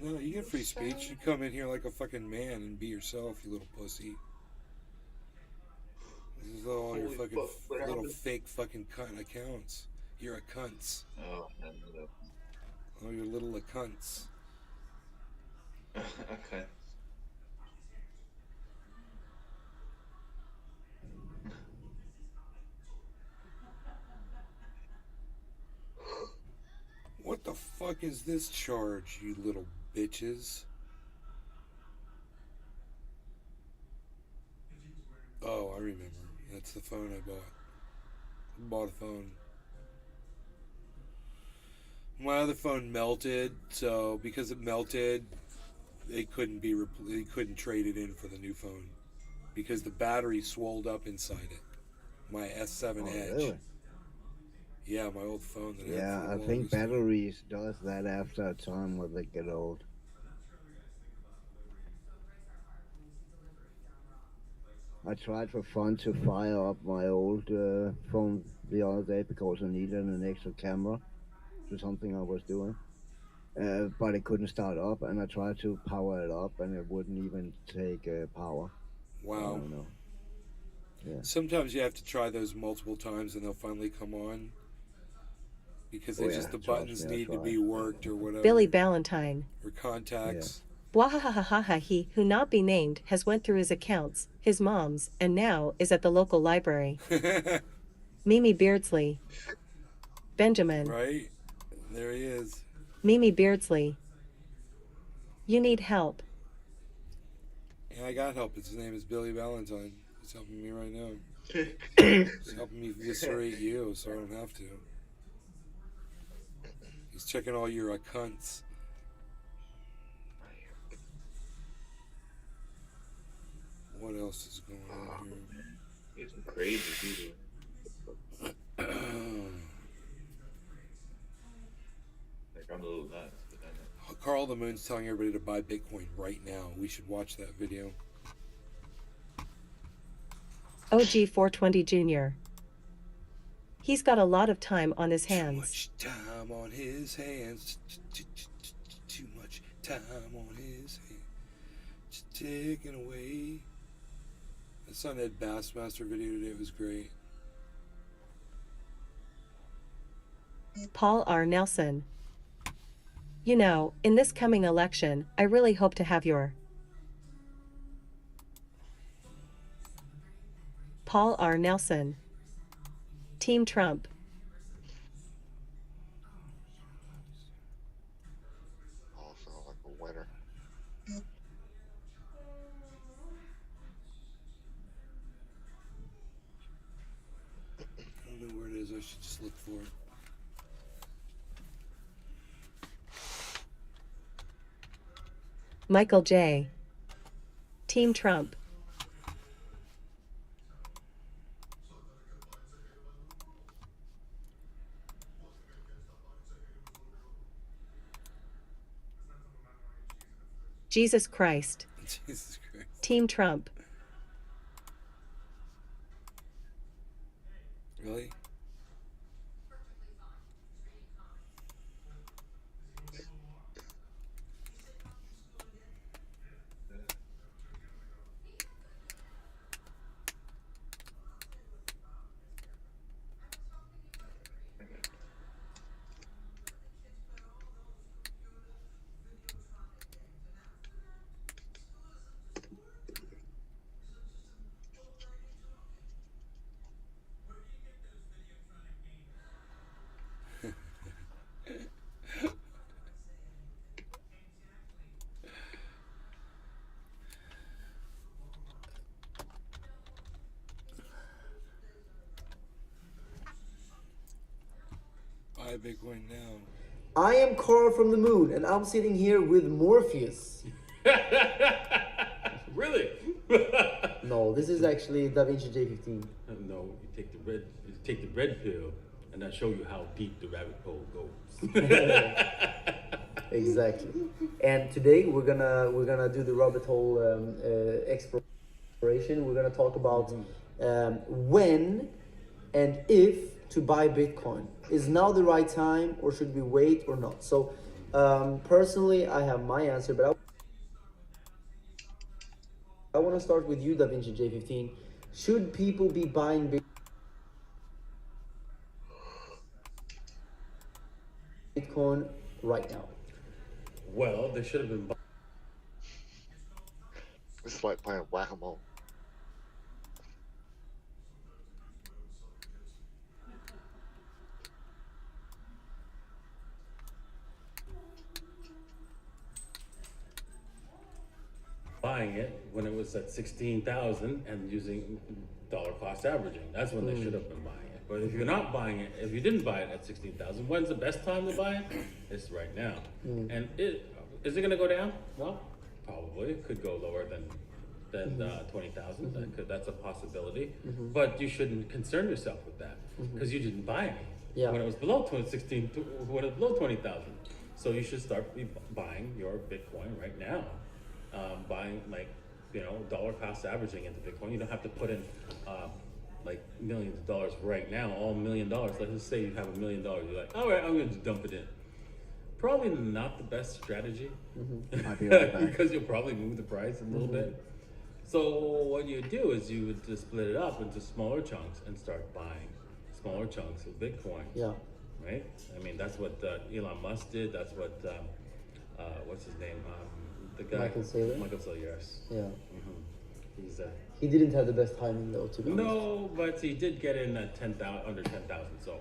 Speaker 1: No, you get free speech. You come in here like a fucking man and be yourself, you little pussy. This is all your
Speaker 4: Holy
Speaker 1: fucking
Speaker 4: fuck, what
Speaker 1: little
Speaker 4: happened?
Speaker 1: fake fucking cunt accounts. You're a cunts.
Speaker 4: Oh, I know that.
Speaker 1: Oh, you're little a cunts.
Speaker 4: Okay.
Speaker 1: What the fuck is this charge, you little bitches? Oh, I remember. That's the phone I bought. I bought a phone. My other phone melted, so because it melted, they couldn't they couldn't trade it in for the new phone because the battery swelled up inside it. My S7
Speaker 2: Oh
Speaker 1: Edge.
Speaker 2: really?
Speaker 1: Yeah, my old phone that I had
Speaker 2: Yeah,
Speaker 1: for
Speaker 2: I
Speaker 1: the
Speaker 2: think
Speaker 1: longest time.
Speaker 2: batteries does that after a time when they get old. I tried for fun to fire up my old phone the other day because I needed an extra camera to something I was doing. But it couldn't start up, and I tried to power it up, and it wouldn't even take power. So I
Speaker 1: Wow.
Speaker 2: don't know. Yeah.
Speaker 1: Sometimes you have to try those multiple times and they'll finally come on because
Speaker 2: Oh
Speaker 1: they
Speaker 2: yeah.
Speaker 1: just the
Speaker 2: Trust
Speaker 1: buttons
Speaker 2: me, I
Speaker 1: need to
Speaker 2: tried.
Speaker 1: be worked or whatever.
Speaker 3: Billy Ballantyne.
Speaker 1: Or
Speaker 2: Yeah.
Speaker 1: contacts.
Speaker 3: Wahahahaha, he who not be named has went through his accounts, his mom's, and now is at the local library. Mimi Beardsley. Benjamin.
Speaker 1: Right? There he is.
Speaker 3: Mimi Beardsley. You need help.
Speaker 1: And I got help. His name is Billy Valentine. He's helping me right now. He's helping me eviscerate you so I don't have to. He's checking all your cunts. What else is going on
Speaker 4: It's some crazy people.
Speaker 1: here?
Speaker 4: Like, I'm a little nuts, but I know.
Speaker 1: Carl the Moon's telling everybody to buy Bitcoin right now. We should watch that video.
Speaker 3: OG 420 Jr. He's got a lot of time on his hands.
Speaker 1: Too much time on his hands. Too much time on his hands. Just taken away. I saw that Bassmaster video today. It was great.
Speaker 3: Paul R. Nelson. You know, in this coming election, I really hope to have your Paul R. Nelson. Team Trump.
Speaker 5: Also like a winner.
Speaker 1: I don't know where it is. I should just look for it.
Speaker 3: Michael J. Team Trump. Jesus Christ.
Speaker 1: Jesus Christ.
Speaker 3: Team Trump.
Speaker 1: Really? buy Bitcoin now.
Speaker 8: I am Carl from the moon, and I'm sitting here with Morpheus.
Speaker 9: Really?
Speaker 8: No, this is actually DaVinci J15.
Speaker 9: No, you take the red pill, and I show you how deep the rabbit hole goes.
Speaker 8: Exactly. And today we're gonna do the rabbit hole exploration. We're gonna talk about when and if to buy Bitcoin. Is now the right time, or should we wait or not? So personally, I have my answer, but I want to start with you, DaVinci J15. Should people be buying Bitcoin right now?
Speaker 9: Well, they should have been.
Speaker 5: It's like playing whack-a-mole.
Speaker 9: Buying it when it was at 16,000 and using dollar cost averaging. That's when they should have been buying it. But if you're not buying it, if you didn't buy it at 16,000, when's the best time to buy it? It's right now. And is it going to go down? Well, probably. It could go lower than 20,000. That's a possibility. But you shouldn't concern yourself with that because you didn't buy any when it was below 20,000. So you should start buying your Bitcoin right now. Buying dollar cost averaging into Bitcoin. You don't have to put in like millions of dollars right now, all $1 million. Let's just say you have $1 million. You're like, all right, I'm going to dump it in. Probably not the best strategy
Speaker 8: Might be right back.
Speaker 9: because you'll probably move the price a little bit. So what you do is you would just split it up into smaller chunks and start buying smaller chunks of Bitcoin.
Speaker 8: Yeah.
Speaker 9: Right? I mean, that's what Elon Musk did. That's what, what's his name? The guy.
Speaker 8: Michael Saylor?
Speaker 9: Michael Saylor, yes.
Speaker 8: Yeah.
Speaker 9: He's
Speaker 8: He didn't have the best timing though, to be honest.
Speaker 9: no, but he did get in at under 10,000. So,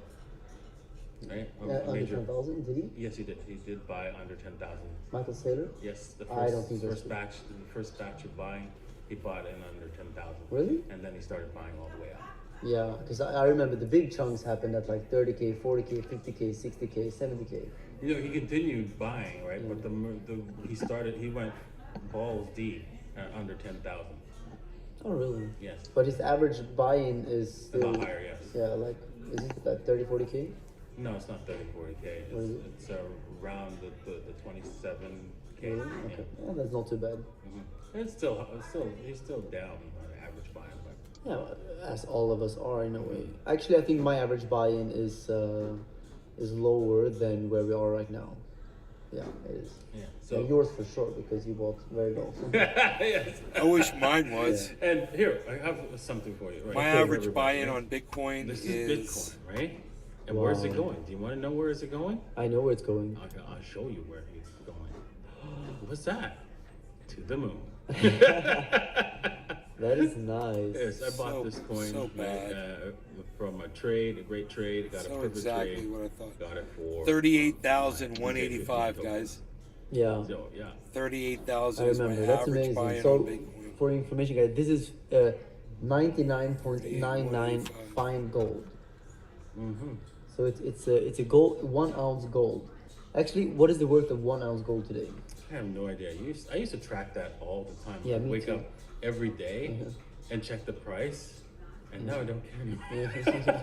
Speaker 9: right?
Speaker 8: Under 10,000, did he?
Speaker 9: Yes, he did. He did buy under 10,000.
Speaker 8: Michael Saylor?
Speaker 9: Yes, the
Speaker 8: I don't think that's
Speaker 9: first
Speaker 8: true.
Speaker 9: batch, the first batch of buying, he bought in under 10,000.
Speaker 8: Really?
Speaker 9: And then he started buying all the way up.
Speaker 8: Yeah, because I remember the big chunks happened at like 30K, 40K, 50K, 60K, 70K.
Speaker 9: You know, he continued buying, right? But he went balls deep at under 10,000.
Speaker 8: Oh, really?
Speaker 9: Yes.
Speaker 8: But his average buy-in is
Speaker 9: A
Speaker 8: still...
Speaker 9: lot higher, yes.
Speaker 8: Yeah, like, is it like 30, 40K?
Speaker 9: No, it's not 30, 40K.
Speaker 8: What is it?
Speaker 9: It's around the 27K.
Speaker 8: Really? Okay. Yeah, that's not too bad.
Speaker 9: He's still down on average buying, but
Speaker 8: Yeah, as all of us are in a way. Actually, I think my average buy-in is lower than where we are right now. Yeah, it is.
Speaker 9: yeah.
Speaker 8: So
Speaker 9: So
Speaker 8: yours for sure, because you bought very low.
Speaker 9: yes.
Speaker 1: I wish mine was.
Speaker 9: And here I have something for you. Right?
Speaker 1: My
Speaker 9: For
Speaker 1: average
Speaker 9: everybody,
Speaker 1: buy-in
Speaker 9: yeah?
Speaker 1: on Bitcoin
Speaker 9: This
Speaker 1: is
Speaker 9: is Bitcoin, right? And where's it
Speaker 8: Wow.
Speaker 9: going? Do you want to know where is it going?
Speaker 8: I know where it's going.
Speaker 9: I'll show you where it's going. What's that? To the moon.
Speaker 8: That is nice.
Speaker 9: Yes, I bought
Speaker 1: So-
Speaker 9: this coin
Speaker 1: so bad.
Speaker 9: from a great trade. Got a
Speaker 1: So
Speaker 9: perfect
Speaker 1: exactly
Speaker 9: trade.
Speaker 1: what I thought.
Speaker 9: Got it for
Speaker 1: 38,185, guys.
Speaker 8: Yeah,
Speaker 9: So yeah,
Speaker 1: 38,000
Speaker 8: I
Speaker 1: is my
Speaker 8: remember. That's
Speaker 1: average
Speaker 8: amazing.
Speaker 1: buy-in
Speaker 8: So,
Speaker 1: on Bitcoin.
Speaker 8: for information, guys, this is 99.99 fine gold. So it's a gold 1 ounce gold. Actually, what is the worth of 1 ounce gold today?
Speaker 9: I have no idea. I used to track that all the time.
Speaker 8: Yeah,
Speaker 9: I'd
Speaker 8: me
Speaker 9: wake
Speaker 8: too.
Speaker 9: up every day and check the price, and now I don't care anymore.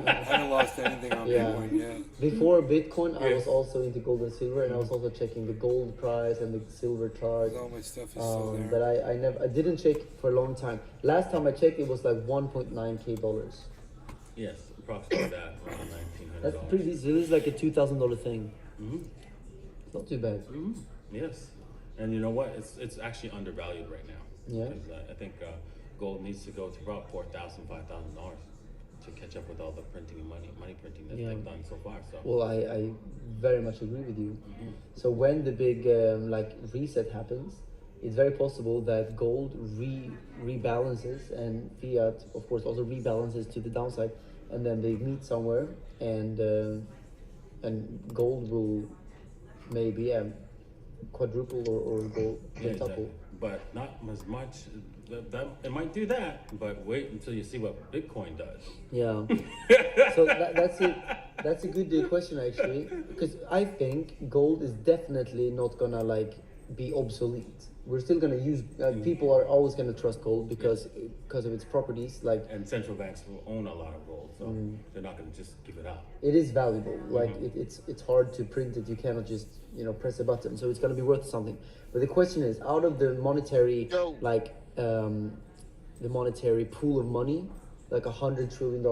Speaker 1: I haven't lost anything on
Speaker 8: Yeah.
Speaker 1: Bitcoin yet.
Speaker 8: Before Bitcoin, I was
Speaker 9: Yes.
Speaker 8: also into gold and silver, and I was also checking the gold price and the silver chart.
Speaker 1: All my stuff is still there.
Speaker 8: But I didn't check for a long time. Last time I checked, it was like 1.9K dollars.
Speaker 9: Yes, approximately that, around $1,900.
Speaker 8: That's pretty decent. So this is like a $2,000 thing. It's not too bad.
Speaker 9: Yes, and you know what? It's actually undervalued right now.
Speaker 8: Yeah.
Speaker 9: Because I think gold needs to go to about $4,000, $5,000 to catch up with all the printing and money printing that
Speaker 8: Yeah.
Speaker 9: they've done so far. So
Speaker 8: Well, I very much agree with you. So when the big reset happens, it's very possible that gold rebalances and fiat, of course, also rebalances to the downside, and then they meet somewhere, and gold will maybe quadruple or go
Speaker 9: yeah,
Speaker 8: quintuple.
Speaker 9: exactly. But not as much. it might do that, but wait until you see what Bitcoin does.
Speaker 8: Yeah. So that's a good question actually, because I think gold is definitely not gonna like be obsolete. We're still gonna use. People are always gonna trust gold because of its properties. Like,
Speaker 9: And central banks will own a lot of gold, so they're not gonna just give it out.
Speaker 8: it is valuable. Like it's hard to print it. You cannot just press a button. So it's gonna be worth something. But the question is, out of the monetary the monetary pool of money, like $100 trillion,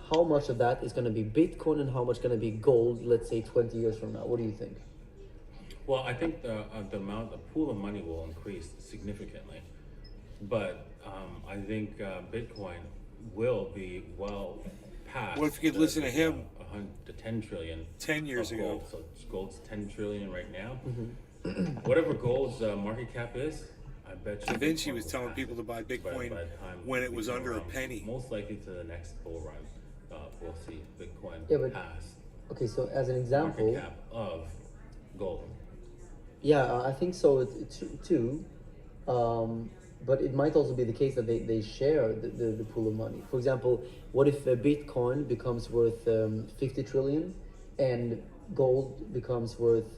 Speaker 8: how much of that is gonna be Bitcoin and how much gonna be gold? Let's say 20 years from now. What do you think?
Speaker 9: Well, I think the pool of money will increase significantly, but I think Bitcoin will be well past.
Speaker 1: What if you could listen to him?
Speaker 9: The 10 trillion.
Speaker 1: 10 years
Speaker 9: of
Speaker 1: ago.
Speaker 9: gold. So gold's 10 trillion right now. Whatever gold's market cap is, I bet you.
Speaker 1: Da Vinci
Speaker 9: Bitcoin
Speaker 1: was
Speaker 9: will
Speaker 1: telling
Speaker 9: pass
Speaker 1: people
Speaker 9: it
Speaker 1: to buy Bitcoin
Speaker 9: by the time
Speaker 1: when it was
Speaker 9: we
Speaker 1: under
Speaker 9: go
Speaker 1: a
Speaker 9: around.
Speaker 1: penny.
Speaker 9: Most likely to the next bull run, we'll see Bitcoin
Speaker 8: Yeah, but-
Speaker 9: pass
Speaker 8: Okay, so as an
Speaker 9: market
Speaker 8: example,
Speaker 9: cap of gold.
Speaker 8: yeah, I think so too. But it might also be the case that they share the pool of money. For example, what if Bitcoin becomes worth 50 trillion and gold becomes worth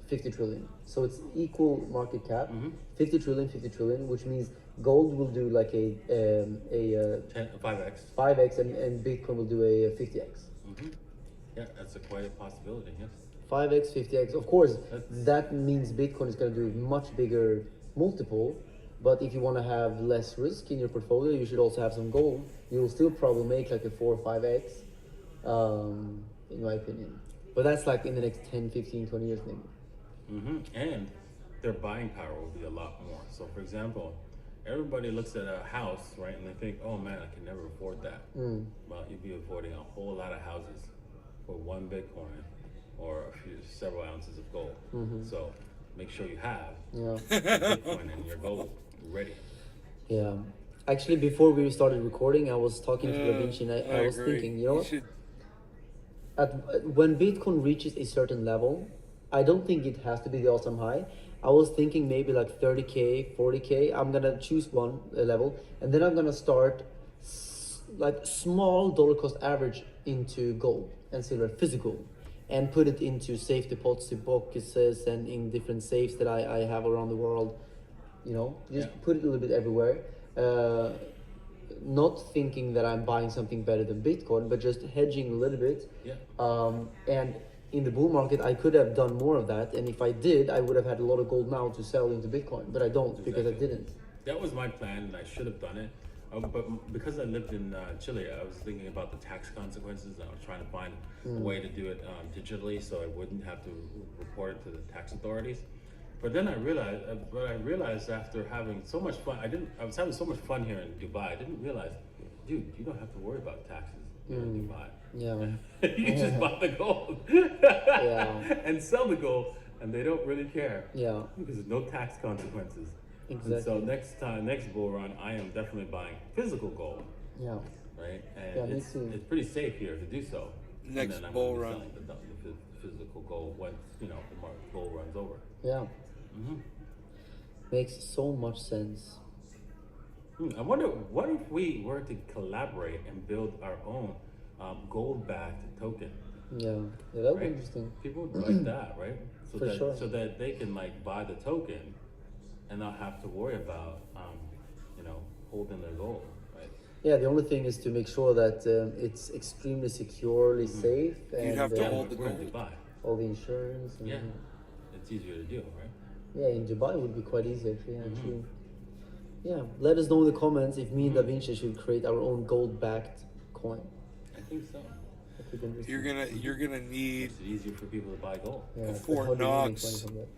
Speaker 8: 50 trillion? So it's equal market cap, 50 trillion, which means gold will do like a
Speaker 9: 5x.
Speaker 8: 5x and Bitcoin will do a 50x.
Speaker 9: Yeah, that's quite a possibility. Yes.
Speaker 8: 5x, 50x. Of course,
Speaker 9: That's-
Speaker 8: that means Bitcoin is going to do a much bigger multiple. But if you want to have less risk in your portfolio, you should also have some gold. You will still probably make like a 4 or 5x, in my opinion. But that's like in the next 10, 15, 20 years maybe.
Speaker 9: And their buying power will be a lot more. So, for example, everybody looks at a house, right, and they think, "Oh man, I can never afford that." Well, you'd be affording a whole lot of houses for one Bitcoin or several ounces of gold. So, make sure you have
Speaker 8: Yeah.
Speaker 9: Bitcoin and your gold ready.
Speaker 8: Yeah. Actually, before we started recording, I was talking to Da Vinci and I was
Speaker 1: agree.
Speaker 8: thinking, you know,
Speaker 1: should-
Speaker 8: when Bitcoin reaches a certain level, I don't think it has to be the all-time high. I was thinking maybe like 30K, 40K. I'm gonna choose one level, and then I'm gonna start like small dollar cost average into gold and silver, physical, and put it into safe deposit boxes and in different safes that I have around the world. Just put it a little bit everywhere. Not thinking that I'm buying something better than Bitcoin, but just hedging a little bit. And in the bull market, I could have done more of that. And if I did, I would have had a lot of gold now to sell into Bitcoin, but I don't because I didn't.
Speaker 9: That was my plan, and I should have done it. But because I lived in Chile, I was thinking about the tax consequences, and I was trying to find a way to do it digitally so I wouldn't have to report it to the tax authorities. But then I realized after having so much fun, I was having so much fun here in Dubai. I didn't realize, dude, you don't have to worry about taxes here in Dubai.
Speaker 8: Yeah.
Speaker 9: You just buy the gold and sell the gold, and they don't really care.
Speaker 8: Yeah.
Speaker 9: Because there's no tax consequences.
Speaker 8: Exactly.
Speaker 9: And so next bull run, I am definitely buying physical gold,
Speaker 8: Yeah.
Speaker 9: right? And
Speaker 8: Yeah, me
Speaker 9: it's
Speaker 8: too.
Speaker 9: pretty safe here to do so.
Speaker 1: Next
Speaker 9: and then I'm
Speaker 1: bull
Speaker 9: gonna be
Speaker 1: run.
Speaker 9: selling the physical gold once the bull runs over.
Speaker 8: Yeah. Makes so much sense.
Speaker 9: I wonder, what if we were to collaborate and build our own gold-backed token?
Speaker 8: Yeah. Yeah, that would be
Speaker 9: Right.
Speaker 8: interesting.
Speaker 9: People would like that, right? So
Speaker 8: For
Speaker 9: that
Speaker 8: sure.
Speaker 9: so that they can like buy the token and not have to worry about holding their gold, right?
Speaker 8: Yeah, the only thing is to make sure that it's extremely securely safe and
Speaker 1: have to
Speaker 9: Yeah,
Speaker 1: hold the
Speaker 9: we're in
Speaker 1: gold.
Speaker 9: Dubai.
Speaker 8: all the insurance. And,
Speaker 9: Yeah, it's easier to do, right?
Speaker 8: Yeah, in Dubai it would be quite easy actually. Yeah, true. Yeah, let us know in the comments if me and Da Vinci should create our own gold-backed coin.
Speaker 9: I think so.
Speaker 8: That could be interesting.
Speaker 1: You're gonna need
Speaker 9: It's easier for people to buy gold.
Speaker 8: Yeah, but
Speaker 1: Fort
Speaker 8: how do we make
Speaker 1: Knox.
Speaker 8: money from that?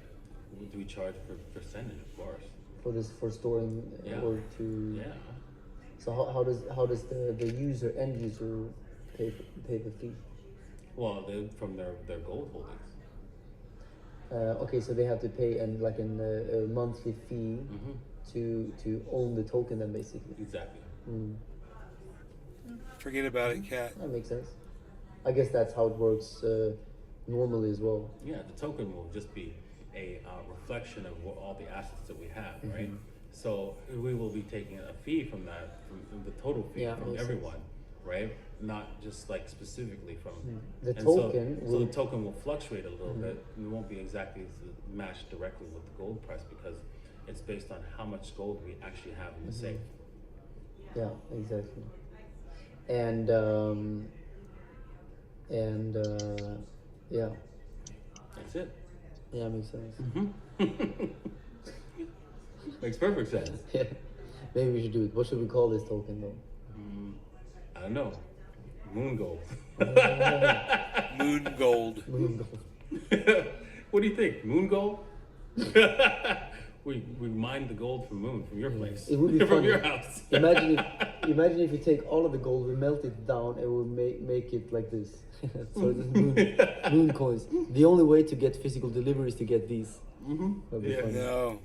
Speaker 9: Do we charge per percentage, of course?
Speaker 8: For storing
Speaker 9: Yeah.
Speaker 8: or to.
Speaker 9: Yeah.
Speaker 8: So how does the end user pay the fee?
Speaker 9: Well, from their gold holdings.
Speaker 8: Okay, so they have to pay a monthly fee to own the token then basically.
Speaker 9: Exactly.
Speaker 1: forget about it, Kat.
Speaker 8: That makes sense. I guess that's how it works normally as well.
Speaker 9: Yeah, the token will just be a reflection of all the assets that we have, right? So we will be taking a fee from that, from the total fee
Speaker 8: Yeah,
Speaker 9: from
Speaker 8: makes
Speaker 9: everyone, right? Not just like specifically from
Speaker 8: The
Speaker 9: and
Speaker 8: token
Speaker 9: So
Speaker 8: will-
Speaker 9: the token will fluctuate a little bit. And it won't be exactly matched directly with the gold price because it's based on how much gold we actually have in the safe.
Speaker 8: Yeah, exactly. And yeah,
Speaker 9: That's it.
Speaker 8: yeah, makes sense.
Speaker 9: Makes perfect sense.
Speaker 8: Yeah, maybe we should do it. What should we call this token though?
Speaker 9: I don't know. Moon gold.
Speaker 1: Moon gold.
Speaker 8: Moon gold.
Speaker 9: What do you think? Moon gold? we mine the gold from moon from your place.
Speaker 8: It would be
Speaker 9: from
Speaker 8: funny.
Speaker 9: your house.
Speaker 8: Imagine if you take all of the gold, we melt it down, and we make it like this. So it's moon coins. The only way to get physical delivery is to get these. That'd be
Speaker 9: Yeah.
Speaker 8: funny.
Speaker 1: No.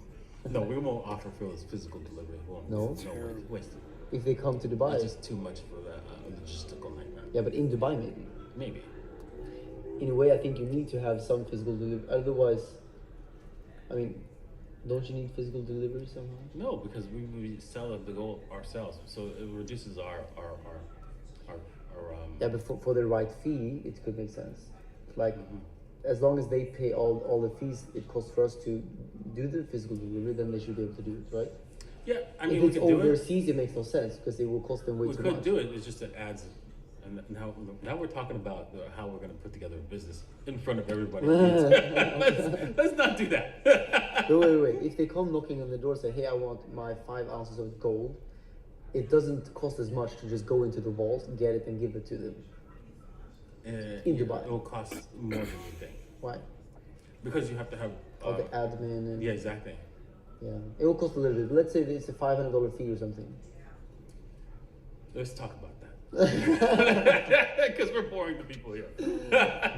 Speaker 9: No, we won't offer Phyllis physical delivery.
Speaker 8: No?
Speaker 9: it's wasted.
Speaker 8: If they come to Dubai.
Speaker 9: It's just too much for that logistical nightmare.
Speaker 8: Yeah, but in Dubai maybe.
Speaker 9: Maybe.
Speaker 8: In a way, I think you need to have some physical delivery. Otherwise, I mean, don't you need physical delivery somehow?
Speaker 9: No, because we sell the gold ourselves, so it reduces our
Speaker 8: Yeah, but for the right fee, it could make sense. Like, as long as they pay all the fees it costs for us to do the physical delivery, then they should be able to do it, right?
Speaker 9: Yeah, I mean,
Speaker 8: If
Speaker 9: we
Speaker 8: it's
Speaker 9: could do it.
Speaker 8: overseas, it makes no sense because it will cost them way
Speaker 9: We
Speaker 8: too
Speaker 9: could
Speaker 8: much.
Speaker 9: do it. It's just it adds. And now we're talking about how we're going to put together a business in front of everybody. let's not do that.
Speaker 8: Wait. If they come knocking on the door and say, hey, I want my 5 ounces of gold, it doesn't cost as much to just go into the vault, get it, and give it to them. In Dubai.
Speaker 9: It will cost more than you think.
Speaker 8: Why?
Speaker 9: Because you have to have.
Speaker 8: All the admin and...
Speaker 9: Yeah, exactly.
Speaker 8: Yeah. It will cost a little bit. Let's say it's a $500 fee or something.
Speaker 9: Let's talk about that. Because we're boring the people here.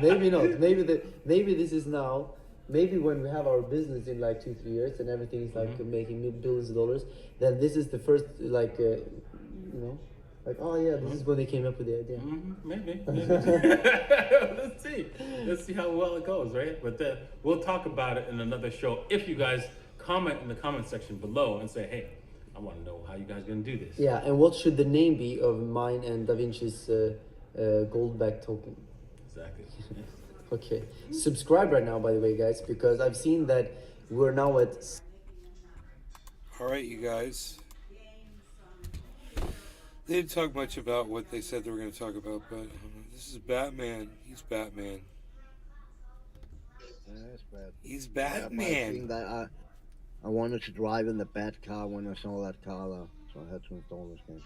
Speaker 8: Maybe not. Maybe this is now. Maybe when we have our business in like 2-3 years and everything is like making billions of dollars, then this is the first like oh yeah, this is when they came up with the idea.
Speaker 9: Maybe. Let's see how well it goes, right? But we'll talk about it in another show. If you guys comment in the comment section below and say, hey, I want to know how you guys are gonna do this.
Speaker 8: Yeah, and what should the name be of mine and Da Vinci's gold-backed token?
Speaker 9: Exactly.
Speaker 8: Okay. Subscribe right now, by the way, guys, because I've seen that we're now at...
Speaker 1: All right, you guys. They didn't talk much about what they said they were going to talk about, but this is Batman. He's Batman.
Speaker 2: Yeah, that's bad.
Speaker 1: He's
Speaker 2: Yeah, my
Speaker 1: Batman.
Speaker 2: thing that I wanted to drive in the Bat car when I saw that car, so I had to install this game.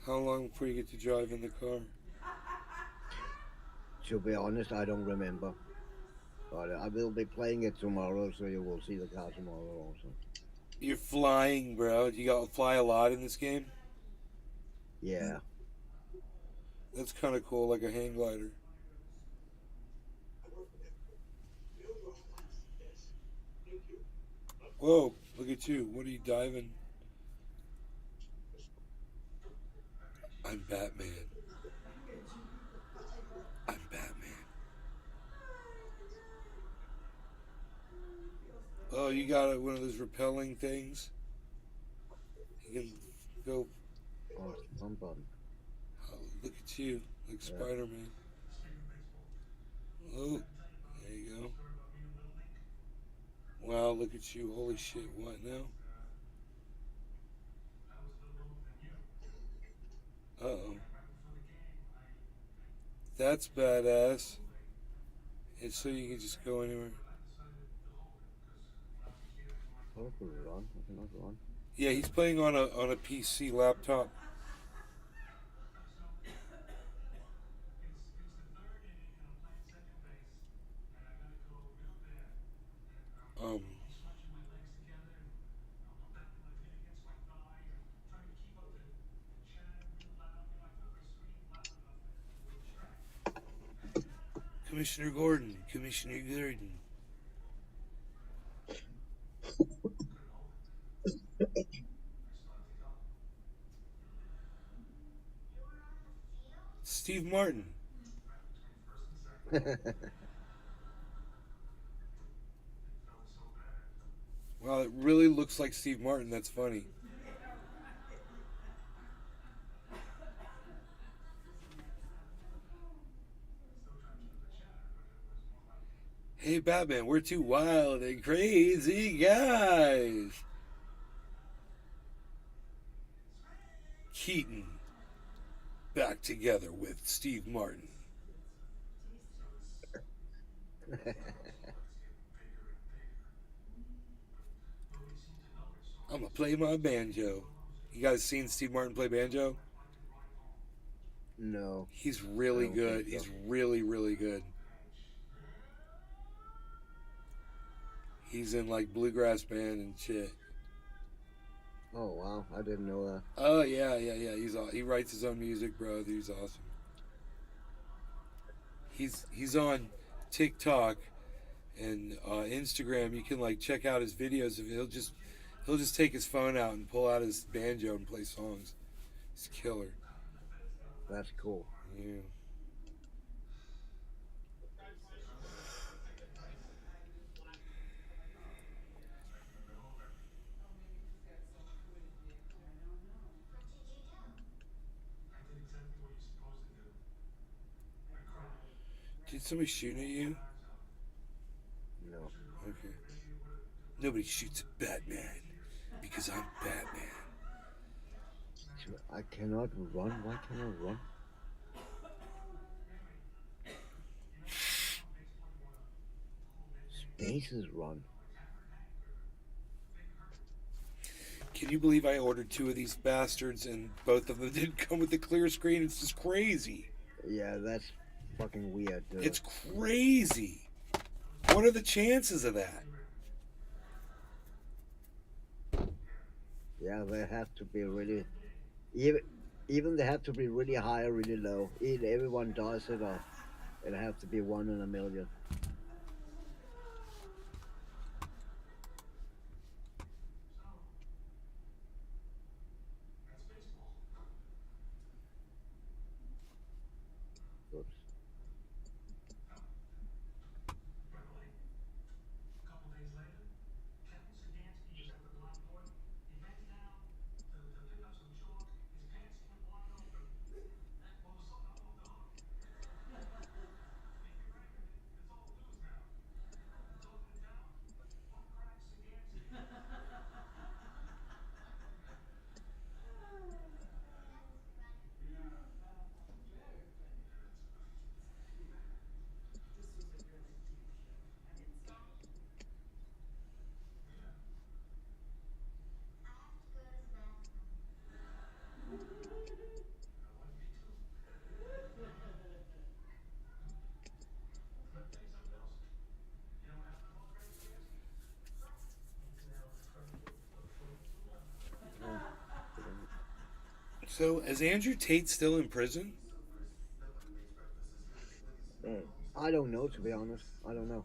Speaker 1: How long before you get to drive in the car?
Speaker 2: To be honest, I don't remember. But I will be playing it tomorrow, so you will see the car tomorrow also.
Speaker 1: You're flying, bro. You got to fly a lot in this game?
Speaker 2: Yeah.
Speaker 1: That's kind of cool, like a hang glider. Whoa, look at you. What are you diving? I'm Batman. I'm Batman. Oh, you got one of those repelling things? You can go.
Speaker 2: Oh, some button.
Speaker 1: Oh, look at you, like Spider-Man. Oh, there you go. Wow, look at you. Holy shit, what now? Uh-oh. That's badass. And so you can just go anywhere.
Speaker 2: Oh, I can run. I cannot run.
Speaker 1: Yeah, he's playing on a PC laptop. Commissioner Gordon. Commissioner Gordon. Steve Martin.
Speaker 10: Wow, it really looks like Steve Martin. That's funny. Hey, Batman, we're two wild and crazy guys. Keaton back together with Steve Martin. I'm gonna play my banjo. You guys seen Steve Martin play banjo?
Speaker 2: No.
Speaker 10: He's really good.
Speaker 2: So.
Speaker 10: He's really, really good. He's in like bluegrass band and shit.
Speaker 2: Oh wow, I didn't know that.
Speaker 10: Oh yeah. He writes his own music, bro. He's awesome. He's on TikTok and Instagram. You can like check out his videos. He'll just take his phone out and pull out his banjo and play songs. He's a killer.
Speaker 2: That's cool.
Speaker 10: Yeah. Did somebody shooting at you?
Speaker 2: No.
Speaker 10: Okay. Nobody shoots at Batman because I'm Batman.
Speaker 2: I cannot run. Why can't I run? Spaces run.
Speaker 10: Can you believe I ordered 2 of these bastards and both of them didn't come with the clear screen? It's just crazy.
Speaker 2: Yeah, that's fucking weird, dude.
Speaker 10: It's crazy. What are the chances of that?
Speaker 2: Yeah, they have to be really... Even they have to be really high or really low. Either everyone does it or it'll have to be 1 in a million. Oops.
Speaker 10: So, is Andrew Tate still in prison?
Speaker 2: I don't know, to be honest. I don't know.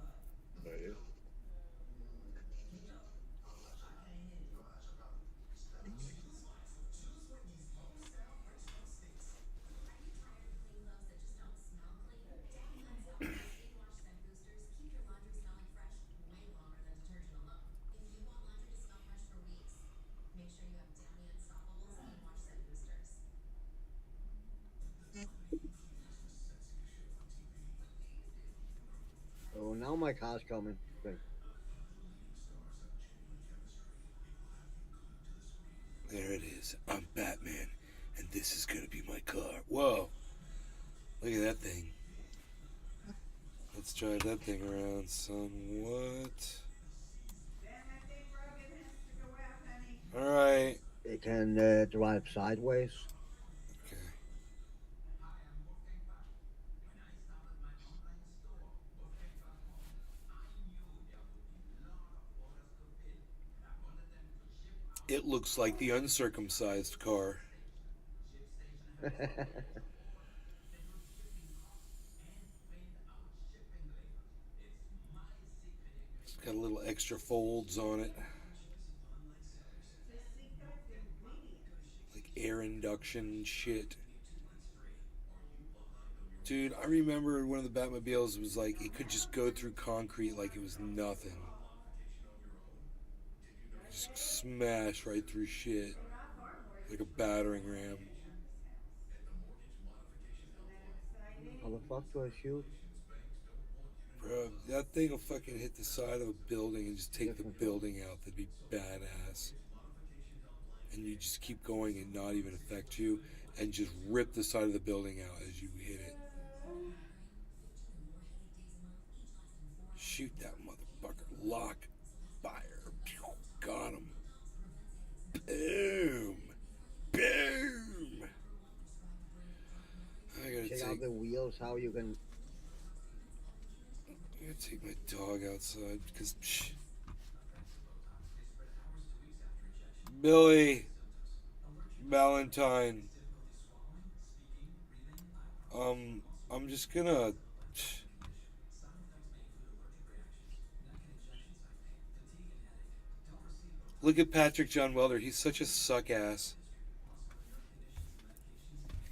Speaker 2: Oh, now my car's coming. Good.
Speaker 10: There it is. I'm Batman, and this is gonna be my car. Whoa. Look at that thing. Let's drive that thing around, son. What? Alright.
Speaker 2: It can drive sideways.
Speaker 10: Okay. It looks like the uncircumcised car. It's got a little extra folds on it. Like air induction shit. Dude, I remember one of the Batmobiles was like, it could just go through concrete like it was nothing. Just smash right through shit. Like a battering ram.
Speaker 2: How the fuck do I shoot?
Speaker 10: Bro, that thing will fucking hit the side of a building and just take the building out. That'd be badass. And you just keep going and not even affect you, and just rip the side of the building out as you hit it. Shoot that motherfucker. Lock. Fire. Pew. Got him. Boom. Boom. I gotta
Speaker 2: Check out the wheels, how you can...
Speaker 10: I gotta take my dog outside because... Billy Valentine. I'm just gonna... Look at Patrick John Welder. He's such a suck ass.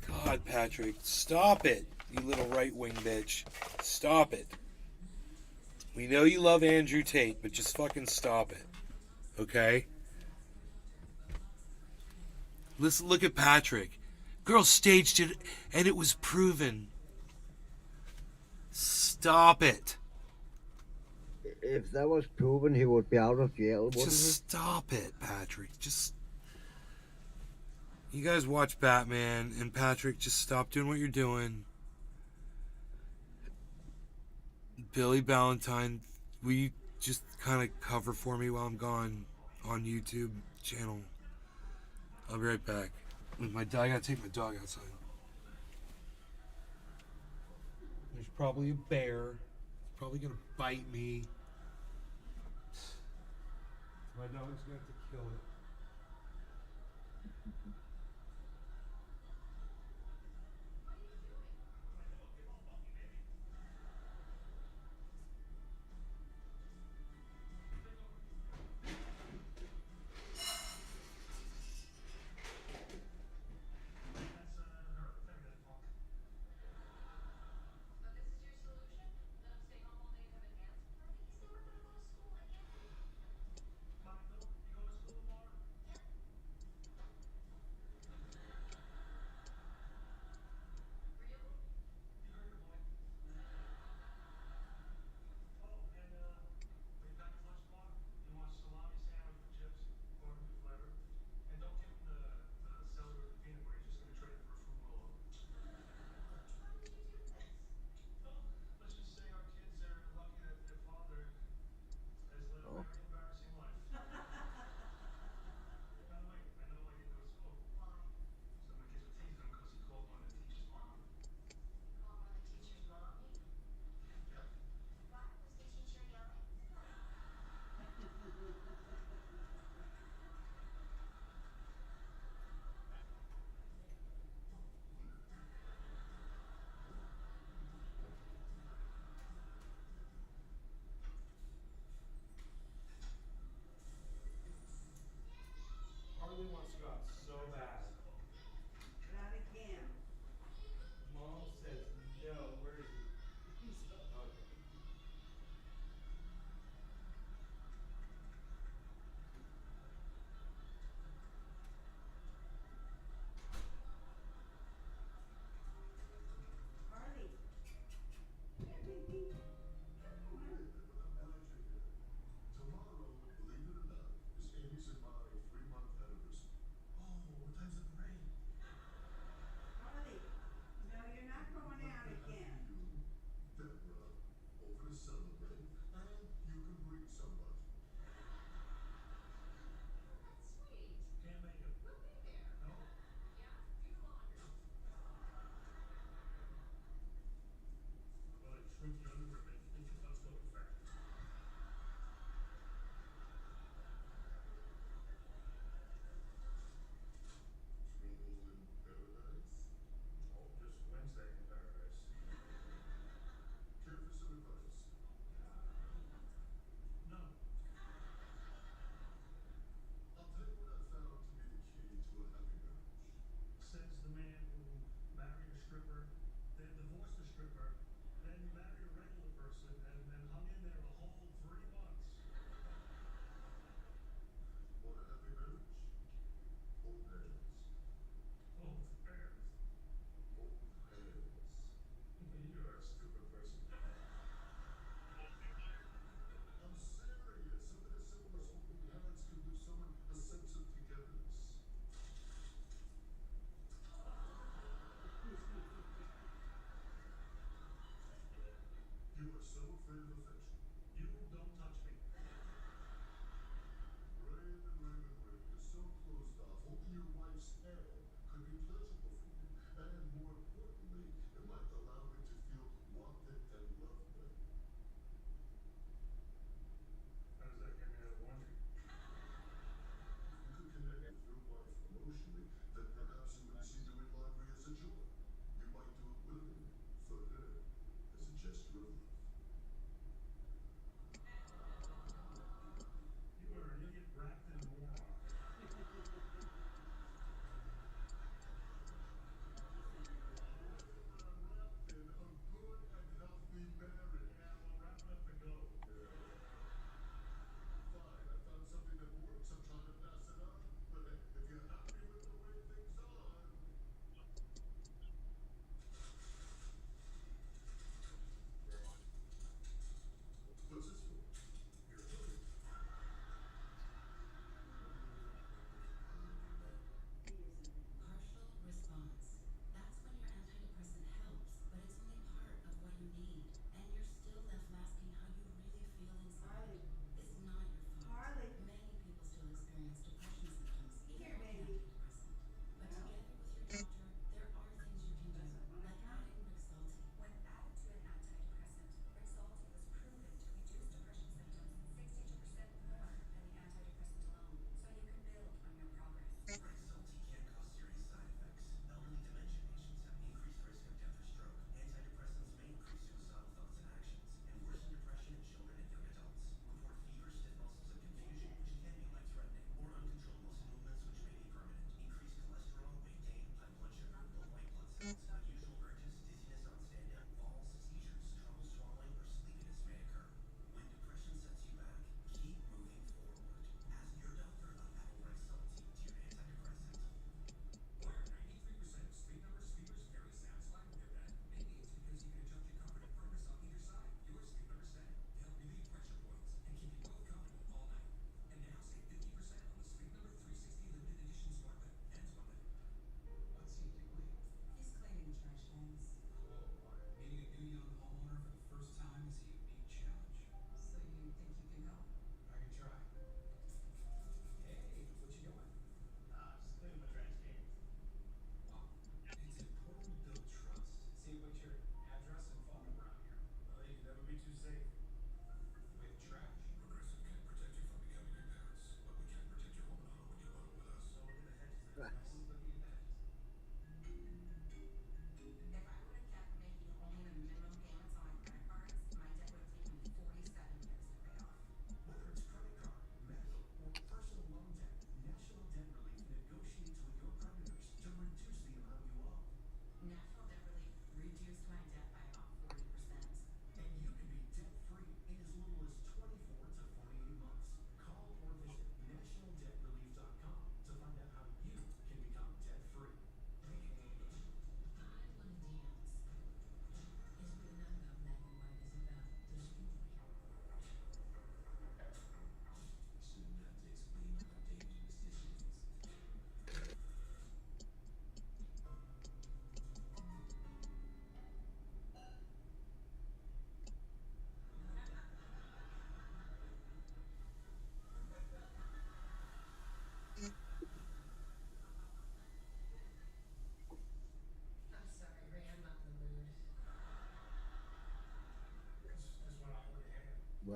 Speaker 10: God, Patrick, stop it, you little right-wing bitch. Stop it. We know you love Andrew Tate, but just fucking stop it. Okay? Listen, look at Patrick. Girl staged it, and it was proven. Stop it.
Speaker 2: If that was proven, he would be out of jail, wouldn't he?
Speaker 10: Just stop it, Patrick. Just... You guys watch Batman, and Patrick, just stop doing what you're doing. Billy Valentine, will you just kind of cover for me while I'm gone on YouTube channel? I'll be right back. With my dog, I gotta take my dog outside. There's probably a bear. It's probably gonna bite me. My dog's gonna have to kill it.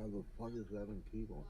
Speaker 2: How the fuck is 11 people?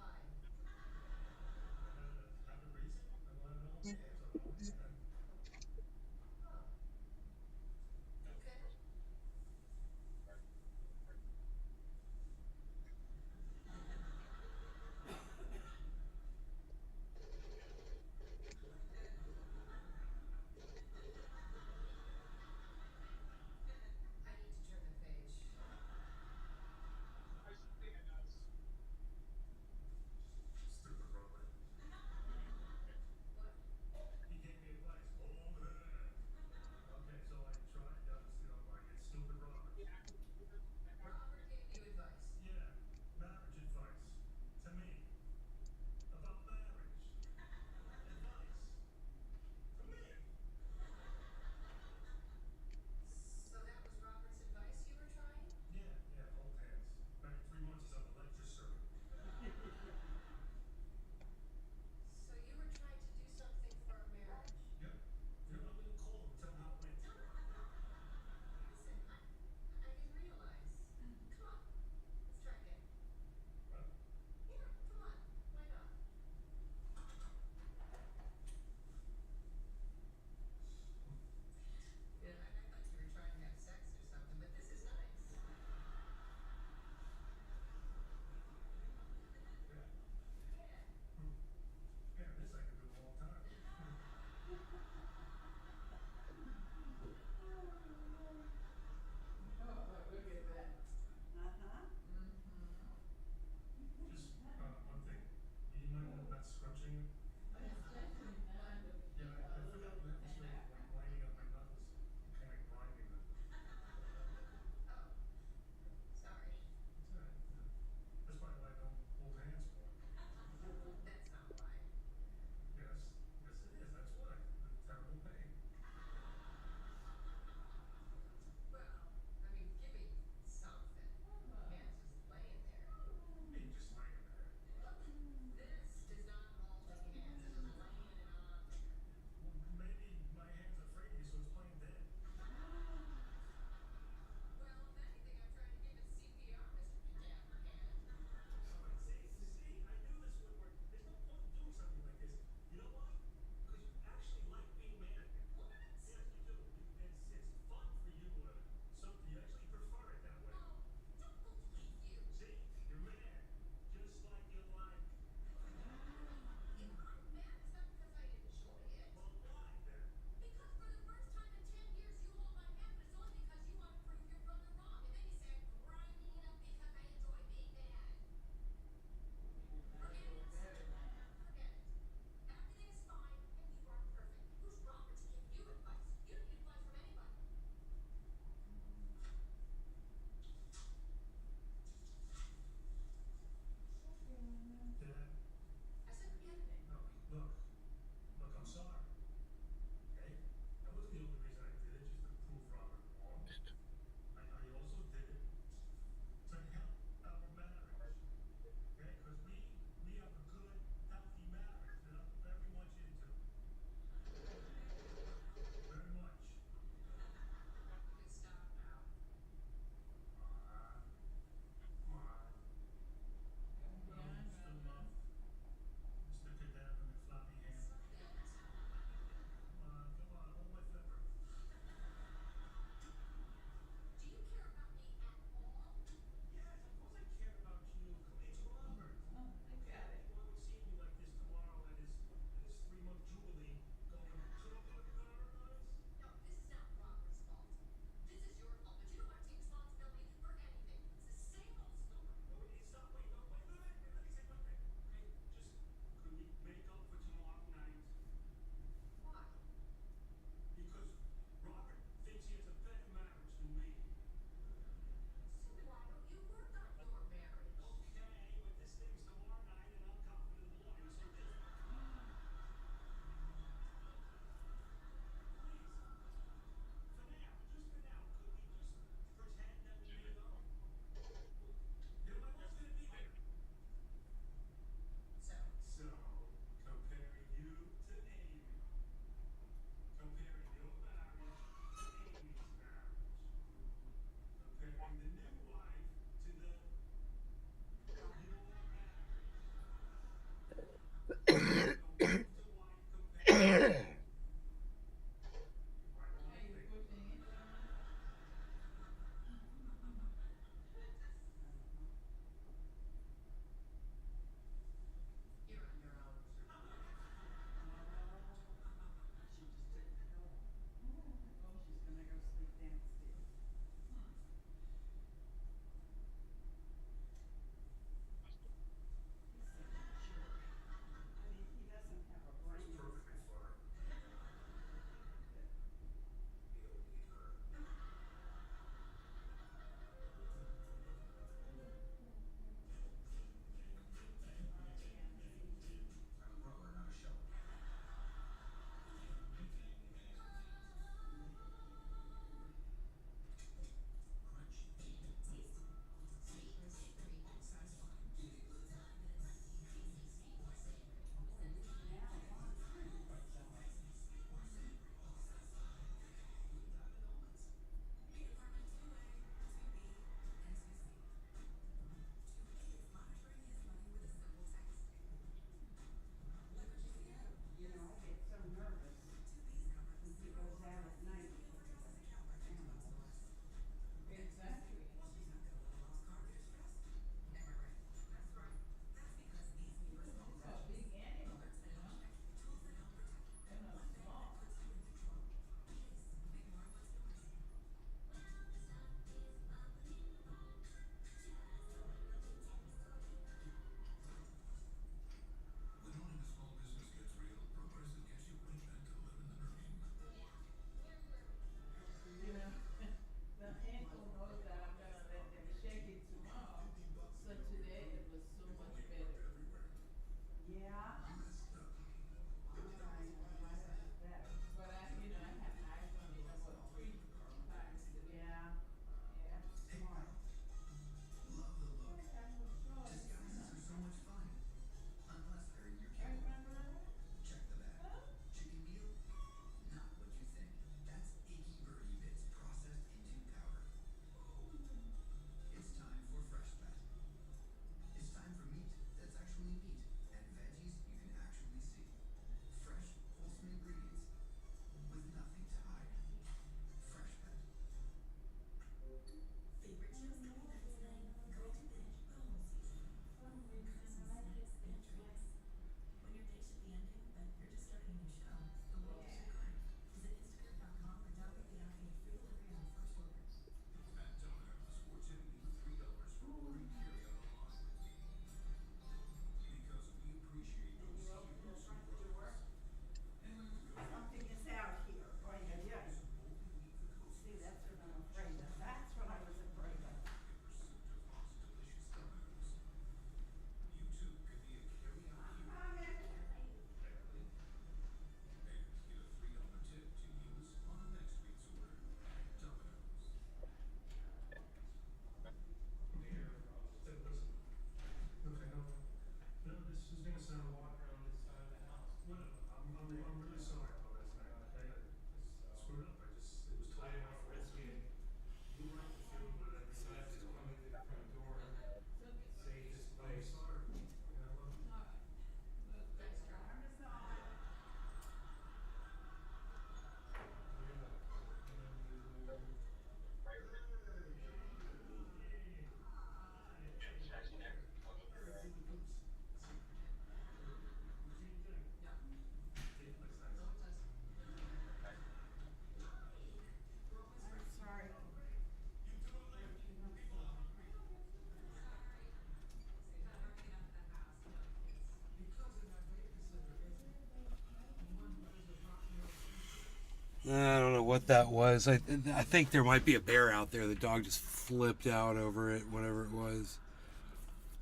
Speaker 10: what that was. I think there might be a bear out there. The dog just flipped out over it, whatever it was.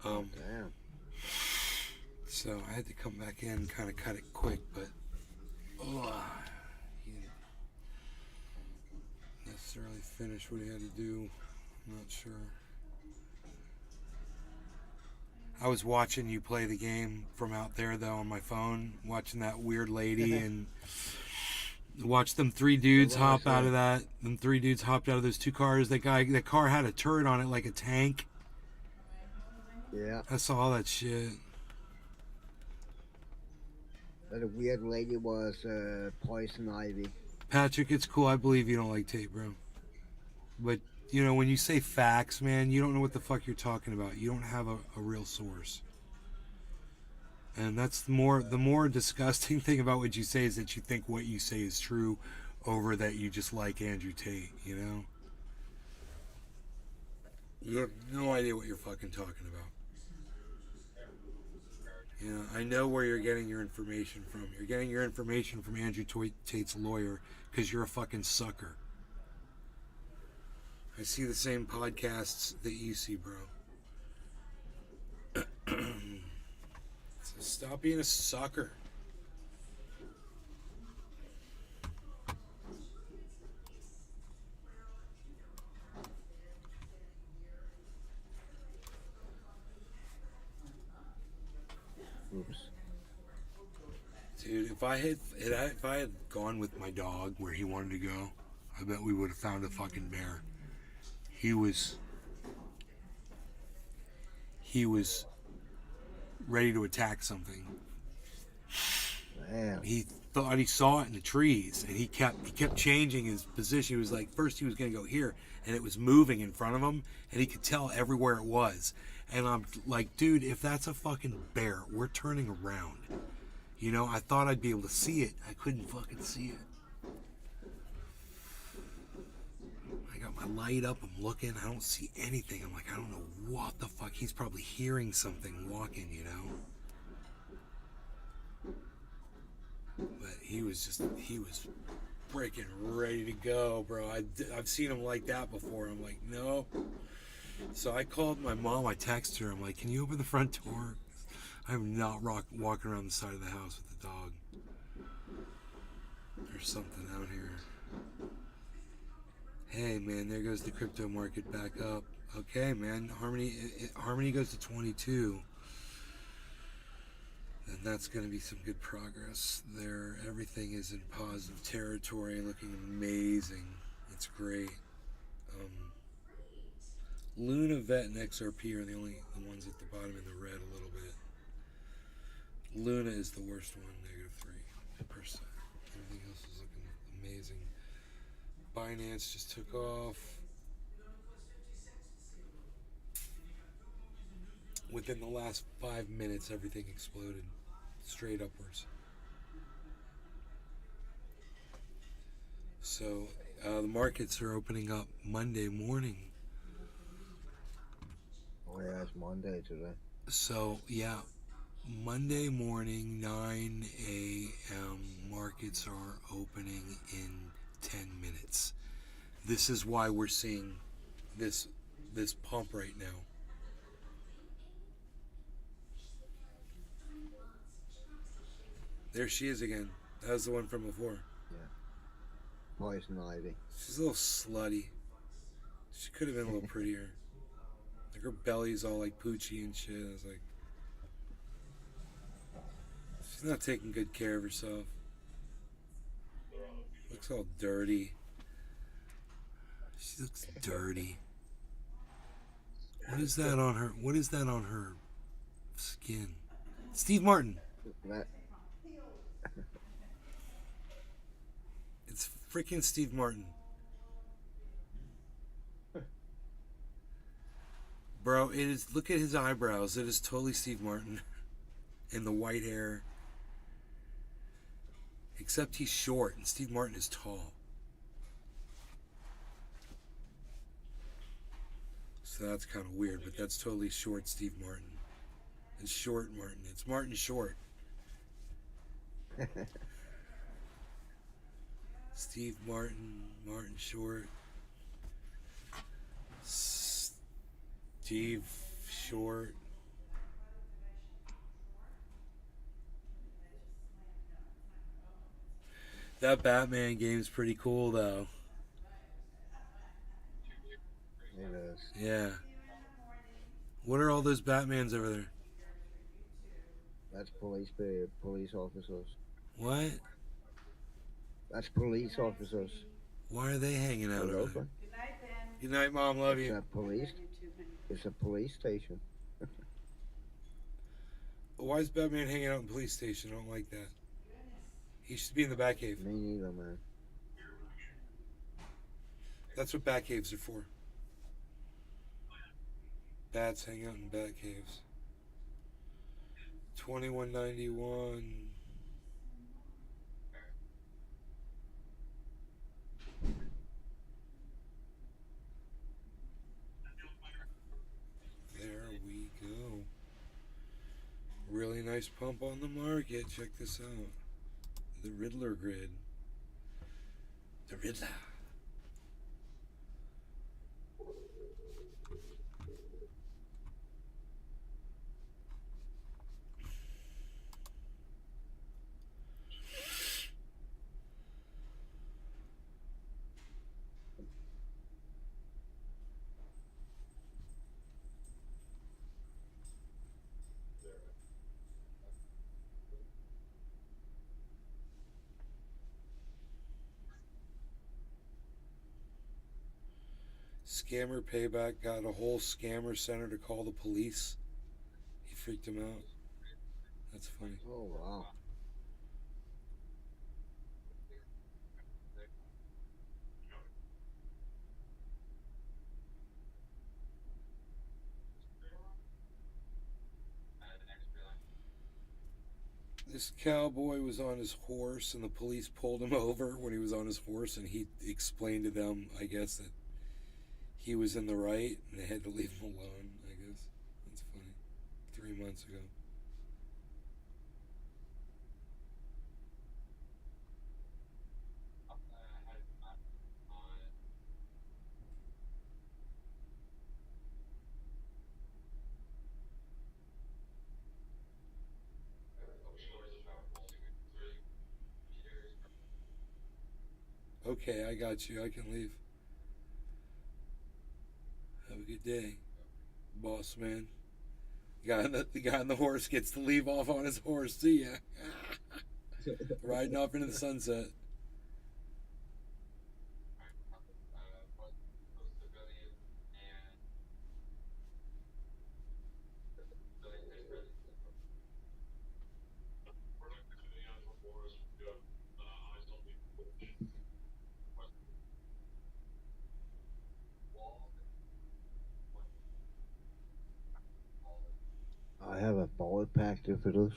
Speaker 2: Damn.
Speaker 10: So I had to come back in and kind of cut it quick, but he didn't necessarily finish what he had to do. I'm not sure. I was watching you play the game from out there, though, on my phone, watching that weird lady and watch them three dudes hop out of that. Them three dudes hopped out of those two cars. That car had a turret on it like a tank.
Speaker 2: Yeah.
Speaker 10: I saw all that shit.
Speaker 2: The weird lady was Poison Ivy.
Speaker 10: Patrick, it's cool. I believe you don't like tape, bro. But, you know, when you say facts, man, you don't know what the fuck you're talking about. You don't have a real source. And that's the more disgusting thing about what you say is that you think what you say is true over that you just like Andrew Tate, you know? You have no idea what you're fucking talking about. You know, I know where you're getting your information from. You're getting your information from Andrew Tate's lawyer because you're a fucking sucker. I see the same podcasts that you see, bro. So stop being a sucker.
Speaker 2: Oops.
Speaker 10: Dude, if I had gone with my dog where he wanted to go, I bet we would have found a fucking bear. He was ready to attack something.
Speaker 2: Damn.
Speaker 10: He thought he saw it in the trees, and he kept changing his position. He was like, first he was going to go here, and it was moving in front of him, and he could tell everywhere it was. And I'm like, dude, if that's a fucking bear, we're turning around. You know, I thought I'd be able to see it. I couldn't fucking see it. I got my light up. I'm looking. I don't see anything. I'm like, I don't know what the fuck. He's probably hearing something walking, you know? But he was freaking ready to go, bro. I've seen him like that before. I'm like, no. So I called my mom. I texted her. I'm like, can you open the front door? I'm not walking around the side of the house with the dog. There's something out here. Hey, man, there goes the crypto market back up. Okay, man, Harmony goes to 22. And that's going to be some good progress there. Everything is in positive territory, looking amazing. It's great. Luna, Vet, and XRP are the ones at the bottom in the red a little bit. Luna is the worst one, -3%. Everything else is looking amazing. Binance just took off. Within the last 5 minutes, everything exploded straight upwards. So the markets are opening up Monday morning.
Speaker 2: Oh yeah, it's Monday today.
Speaker 10: So yeah, Monday morning, 9 a.m. markets are opening in 10 minutes. This is why we're seeing this pump right now. There she is again. That was the one from before.
Speaker 2: Yeah. Poison Ivy.
Speaker 10: She's a little slutty. She could have been a little prettier. Like her belly's all like poochy and shit. I was like, she's not taking good care of herself. Looks all dirty. She looks dirty. What is that on her? What is that on her skin? Steve Martin.
Speaker 2: That.
Speaker 10: It's freaking Steve Martin. Bro, it is. Look at his eyebrows. It is totally Steve Martin. And the white hair. Except he's short and Steve Martin is tall. So that's kind of weird, but that's totally short Steve Martin. It's short Martin. It's Martin Short. Steve Martin, Martin Short, Steve Short. That Batman game's pretty cool, though.
Speaker 2: It is.
Speaker 10: Yeah. What are all those Batmans over there?
Speaker 2: That's police officers.
Speaker 10: What?
Speaker 2: That's police officers.
Speaker 10: Why are they hanging out
Speaker 2: They're
Speaker 10: over there?
Speaker 2: open.
Speaker 10: Good night, Mom. Love
Speaker 2: It's
Speaker 10: you.
Speaker 2: a police. It's a police station.
Speaker 10: Why is Batman hanging out in the police station? I don't like that. He should be in the Batcave.
Speaker 2: Me neither, man.
Speaker 10: That's what Batcaves are for. Bats hang out in Batcaves. 2191. There we go. Really nice pump on the market. Check this out. The Riddler grid. The Riddler. Scammer Payback got a whole scammer center to call the police. He freaked him out. That's funny.
Speaker 2: Oh, wow.
Speaker 10: This cowboy was on his horse and the police pulled him over when he was on his horse, and he explained to them, I guess, that he was in the right and they had to leave him alone, I guess. That's funny. 3 months ago. Okay, I got you. I can leave. Have a good day, boss man. The guy on the horse gets to leave off on his horse. See ya. Riding off into the sunset.
Speaker 2: I have a ball pack if it is.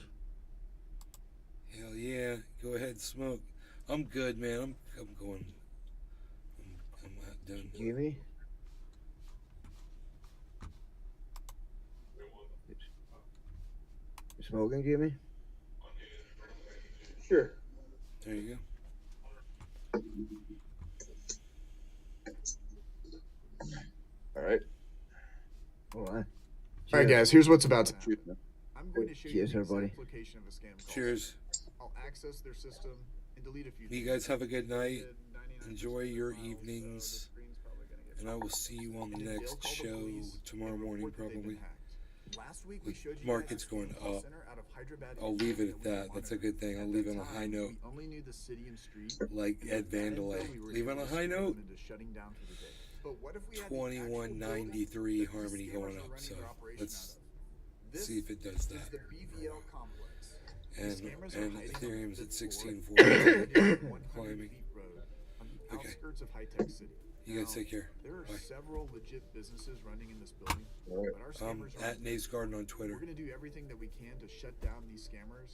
Speaker 10: Hell yeah. Go ahead, smoke. I'm good, man. I'm going. I'm not done.
Speaker 2: Jimmy? You smoking, Jimmy?
Speaker 4: Sure.
Speaker 10: There you
Speaker 4: go. All right.
Speaker 2: All right.
Speaker 11: All right, guys. Here's what's about to happen.
Speaker 2: I'm going to show you the
Speaker 10: everybody.
Speaker 2: application of a scam call.
Speaker 10: Cheers.
Speaker 2: I'll access their system and delete a few
Speaker 10: You guys have a good night. Enjoy your evenings. And I will see you on the next show tomorrow morning, probably. The market's going up. I'll leave it at that. That's a good thing. I'll leave it on a high note. Like Ed Vandelay. Leave on a high note. 2193 Harmony going up. So let's see if it does that. And Ethereum's at 1640. Climbing. Okay. You guys take care.
Speaker 2: There are
Speaker 10: Bye.
Speaker 2: several legit businesses running in this building,
Speaker 10: Right.
Speaker 2: but our scammers
Speaker 10: At Naves Garden on Twitter.
Speaker 2: We're going to do everything that we can to shut down these scammers